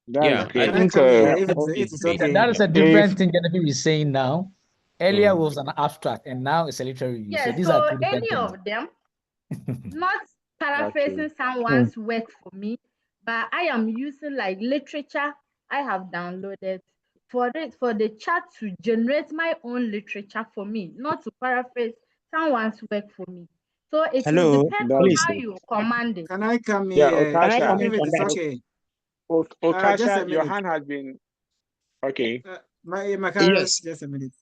That's Can I great. come here if it's okay? That is a different thing Genevieve is saying now. Earlier was an abstract, and now it's a literary review. So Yes, these so are two different any things. of them, not paraphrasing Okay. someone's work for me, but I am using like literature I have downloaded for the chat to generate my own literature for me, not to paraphrase someone's work for me. So it will Hello, depend on please. how you command it. Can I come Yeah, here Can I Okasha. comment if it on is that? okay? Just a Okasha, your minute. hand has been okay. Macarius, just a minute.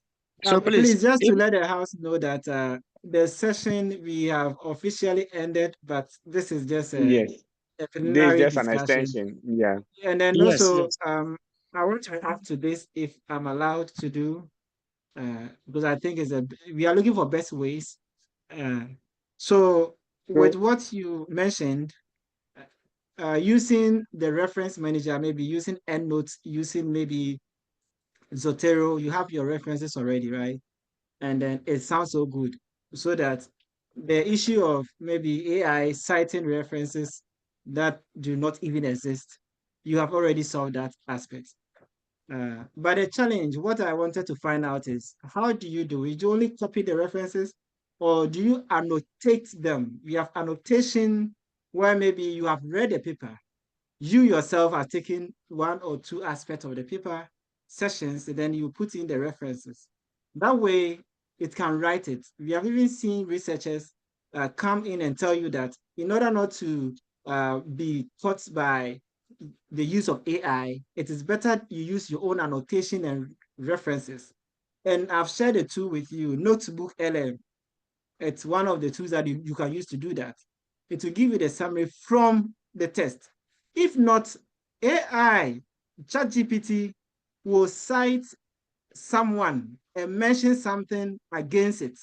So please, Please, just to if, let the house know that the session we have officially ended, but this is just Yes. a This is preliminary just an discussion. extension. Yeah. And then yes, also, yes. I want to add to this if I'm allowed to do, because I think we are looking for best ways. So with So, what you mentioned, using the reference manager, maybe using EndNote, using maybe Zotero, you have your references already, right? And then it sounds so good. So that the issue of maybe AI citing references that do not even exist, you have already solved that aspect. But the challenge, what I wanted to find out is, how do you do it? Do you only copy the references, or do you annotate them? You have annotation where maybe you have read the paper, you yourself are taking one or two aspects of the paper sessions, and then you put in the references. That way, it can write it. We have even seen researchers come in and tell you that in order not to be taught by the use of AI, it is better you use your own annotation and references. And I've shared the tool with you, Notebook LM. It's one of the tools that you can use to do that. It will give you the summary from the test. If not, AI, ChatGPT will cite someone and mention something against it.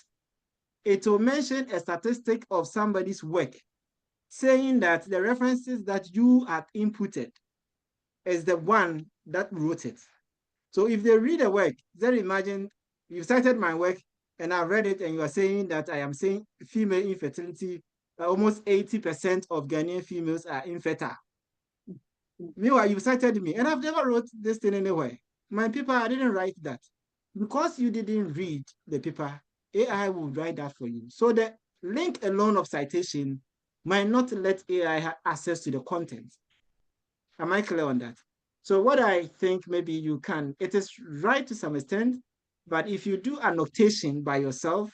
It will mention a statistic of somebody's work, saying that the references that you have inputted is the one that wrote it. So if they read the work, then imagine you cited my work and I read it, and you are saying that I am saying female infertility, almost 80% of Ghanaian females are infertile. Meanwhile, you cited me, and I've never wrote this thing anywhere. My paper, I didn't write that. Because you didn't read the paper, AI will write that for you. So the link alone of citation might not let AI have access to the content. Am I clear on that? So what I think maybe you can, it is right to some extent, but if you do annotation by yourself,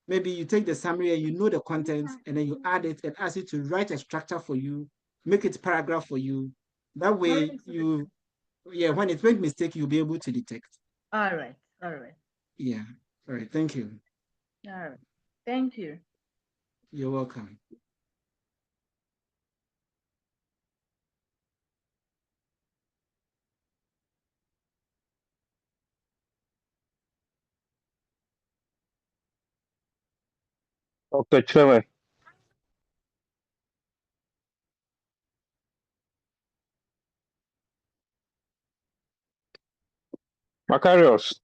maybe you take the summary and you know the content, and then you add it and ask it to write a structure for you, make it paragraph for you. That way when it makes mistake, you'll be able to detect. All right. Yeah. All right. Thank you. All right. Thank you. You're welcome. Dr. Chere. Macarius.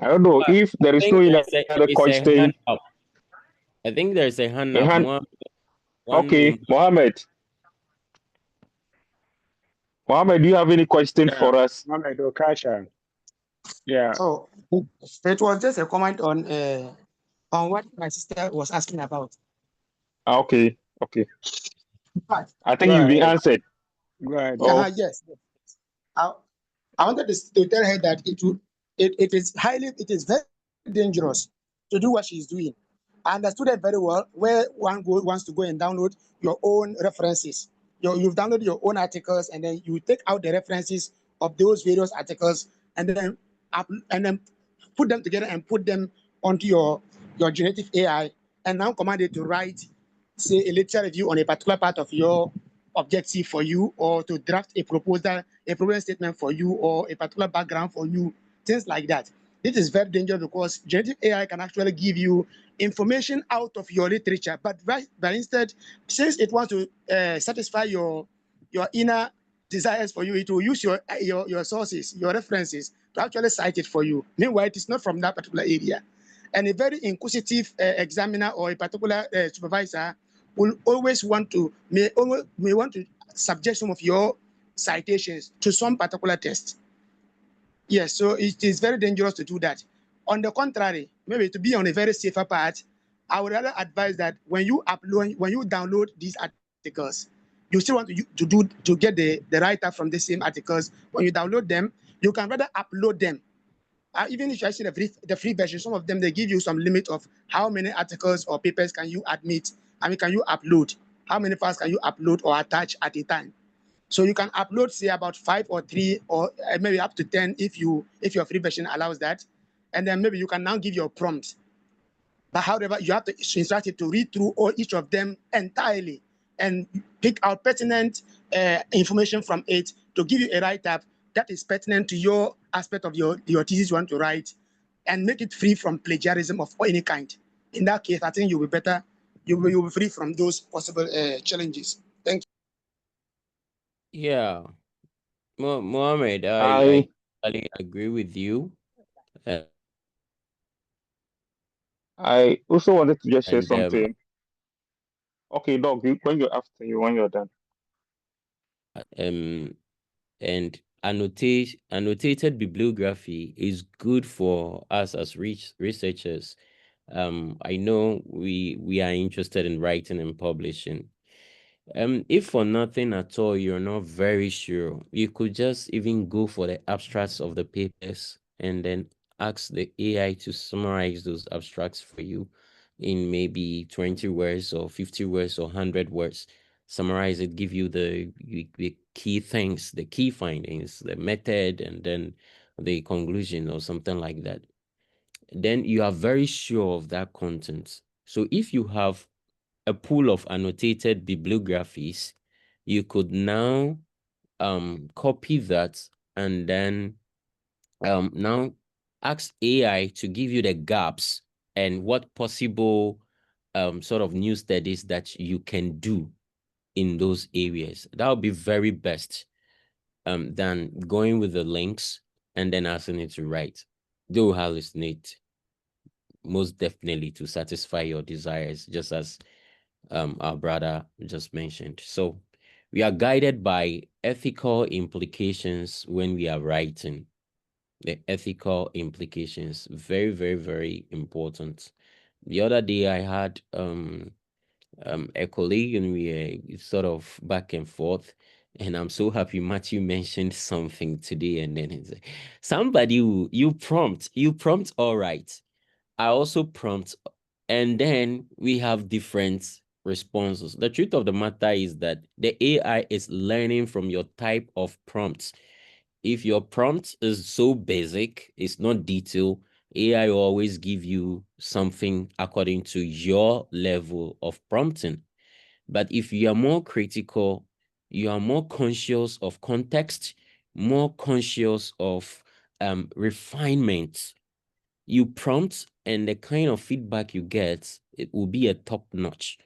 I don't know if there I is no think other it's a question. hand up. I think there's a hand up. Okay, Mohammed. Mohammed, do you have any question for us? Mohammed Okasha. Yeah. Oh, it was just a comment on what my sister was asking about. Okay. Okay. But I think you've been answered. Go ahead. Oh, yes. I wanted to tell her that it is very dangerous to do what she's doing. I understood it very well. Where wants to go and download your own references. You've downloaded your own articles, and then you take out the references of those various articles, and then put them together and put them onto your generative AI, and now command it to write, say, a literature review on a particular part of your objective for you, or to draft a proposal, a problem statement for you, or a particular background for you, things like that. This is very dangerous because generative AI can actually give you information out of your literature, but instead, since it wants to satisfy your inner desires for you, it will use your sources, your references to actually cite it for you. Meanwhile, it is not from that particular area. And a very inquisitive examiner or a particular supervisor will always want to may want to subject some of your citations to some particular test. Yes, so it is very dangerous to do that. On the contrary, maybe to be on a very safer part, I would rather advise that when you download these articles, you still want to get the writer from the same articles. When you download them, you can rather upload them. Even if you see the free version, some of them they give you some limit of how many articles or papers can you admit. I mean, can you upload? How many files can you upload or attach at a time? So you can upload, say, about 5 or 3 or maybe up to 10 if your free version allows that. And then maybe you can now give your prompts. But however, you have to instruct it to read through each of them entirely and pick out pertinent information from it to give you a write-up that is pertinent to your aspect of your thesis you want to write, and make it free from plagiarism of any kind. In that case, I think you'll be better. You'll be free from those possible challenges. Thank you. Yeah, Mohammed, I I agree with you. I also wanted to just say And something. Okay, dog, when you're done. um and annotated bibliography is good for us as researchers. I know we are interested in writing and publishing. If for nothing at all you're not very sure, you could just even go for the abstracts of the papers and then ask the AI to summarize those abstracts for you in maybe 20 words or 50 words or 100 words. Summarize it, give you the key things, the key findings, the method, and then the conclusion or something like that. Then you are very sure of that content. So if you have a pool of annotated bibliographies, you could now copy that and then now ask AI to give you the gaps and what possible sort of new studies that you can do in those areas. That would be very best than going with the links and then asking it to write. They will hallucinate most definitely to satisfy your desires, just as our brother just mentioned. So we are guided by ethical implications when we are writing. The ethical implications, very, very, very important. The other day I had a colleague and we were sort of back and forth. And I'm so happy Matthew mentioned something today. And then he's like, somebody who you prompt all right. I also prompt, and then we have different responses. The truth of the matter is that the AI is learning from your type of prompts. If your prompt is so basic, it's not detailed, AI will always give you something according to your level of prompting. But if you are more critical, you are more conscious of context, more conscious of refinement, you prompt and the kind of feedback you get, it will be a top notch.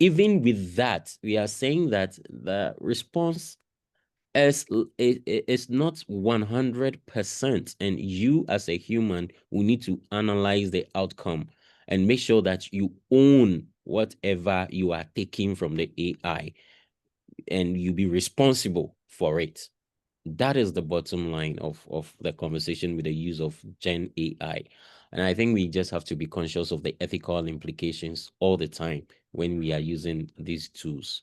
Even with that, we are saying that the response is not 100%, and you as a human will need to analyze the outcome and make sure that you own whatever you are taking from the AI and you be responsible for it. That is the bottom line of the conversation with the use of Gen AI. And I think we just have to be conscious of the ethical implications all the time when we are using these tools.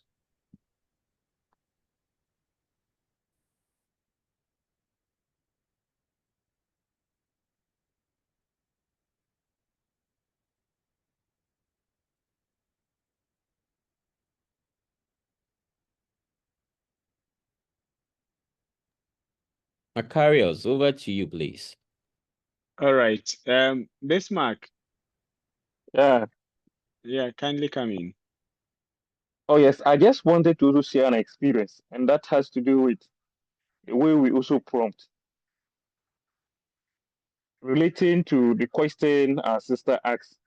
Macarius, over to you, please. All right. Bismarck. Yeah. Yeah, kindly come in. Oh, yes. I just wanted to also share an experience, and that has to do with the way we also prompt. Relating to the question our sister asked.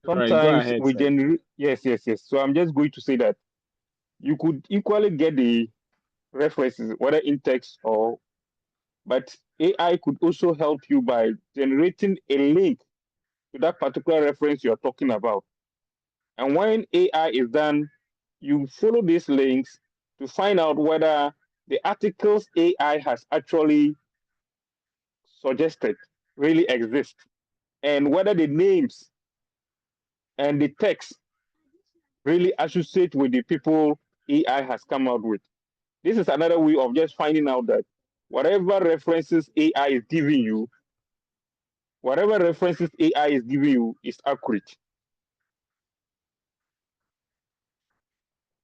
All right, go Sometimes ahead, we sir. generate, yes. So I'm just going to say that you could equally get the references, whether in text or, but AI could also help you by generating a link to that particular reference you're talking about. And when AI is done, you follow these links to find out whether the articles AI has actually suggested really exist, and whether the names and the text really associate with the people AI has come out with. This is another way of just finding out that whatever references AI is giving you, is accurate.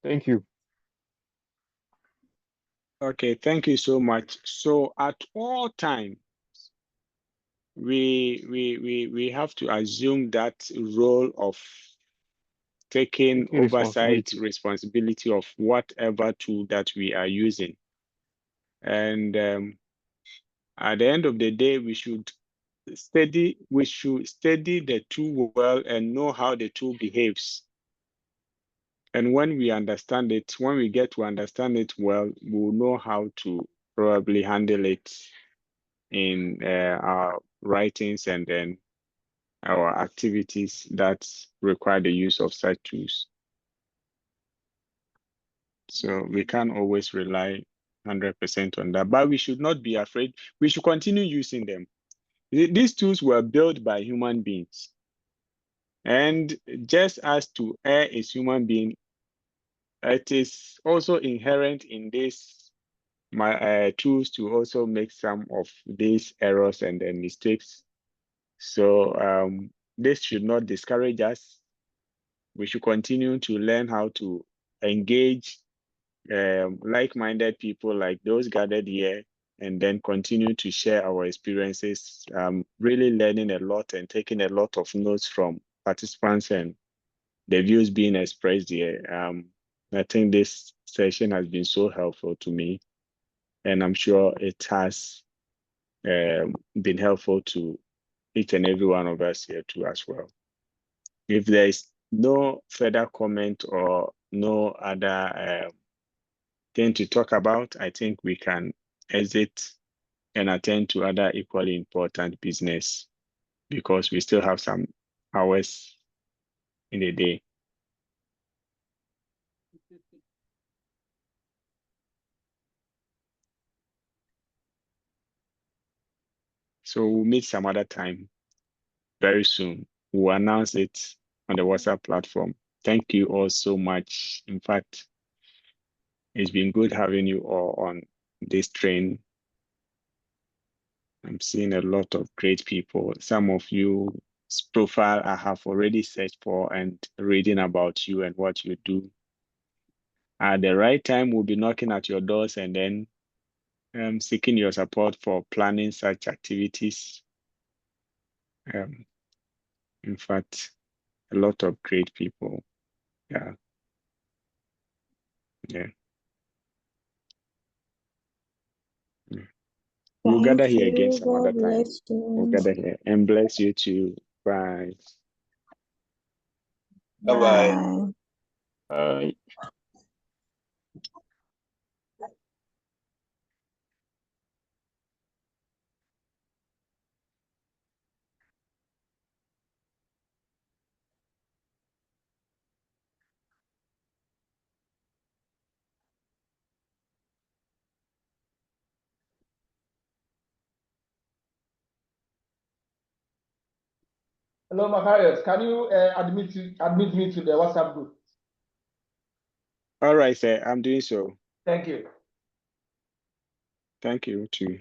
Thank you. Okay, thank you so much. So at all times, we have to assume that role of taking oversight responsibility of whatever tool that we are using. And at the end of the day, we should study the tool well and know how the tool behaves. And when we understand it, when we get to understand it well, we'll know how to probably handle it in our writings and then our activities that require the use of such tools. So we can't always rely 100% on that, but we should not be afraid. We should continue using them. These tools were built by human beings. And just as to err is human being, it is also inherent in these tools to also make some of these errors and then mistakes. So this should not discourage us. We should continue to learn how to engage like-minded people like those gathered here, and then continue to share our experiences, really learning a lot and taking a lot of notes from participants and the views being expressed here. I think this session has been so helpful to me, and I'm sure it has been helpful to each and every one of us here too as well. If there is no further comment or no other thing to talk about, I think we can exit and attend to other equally important business because we still have some hours in the day. So we'll meet some other time very soon. We'll announce it on the WhatsApp platform. Thank you all so much. In fact, it's been good having you all on this train. I'm seeing a lot of great people. Some of you profile I have already searched for and reading about you and what you do. At the right time, we'll be knocking at your doors and then seeking your support for planning such activities. In fact, a lot of great people. Yeah. We'll gather here again some other time. We'll gather here and bless you too. Bye. Bye-bye. Bye. Hello, Macarius. Can you admit me to the WhatsApp group? All right, sir. I'm doing so. Thank you. Thank you too.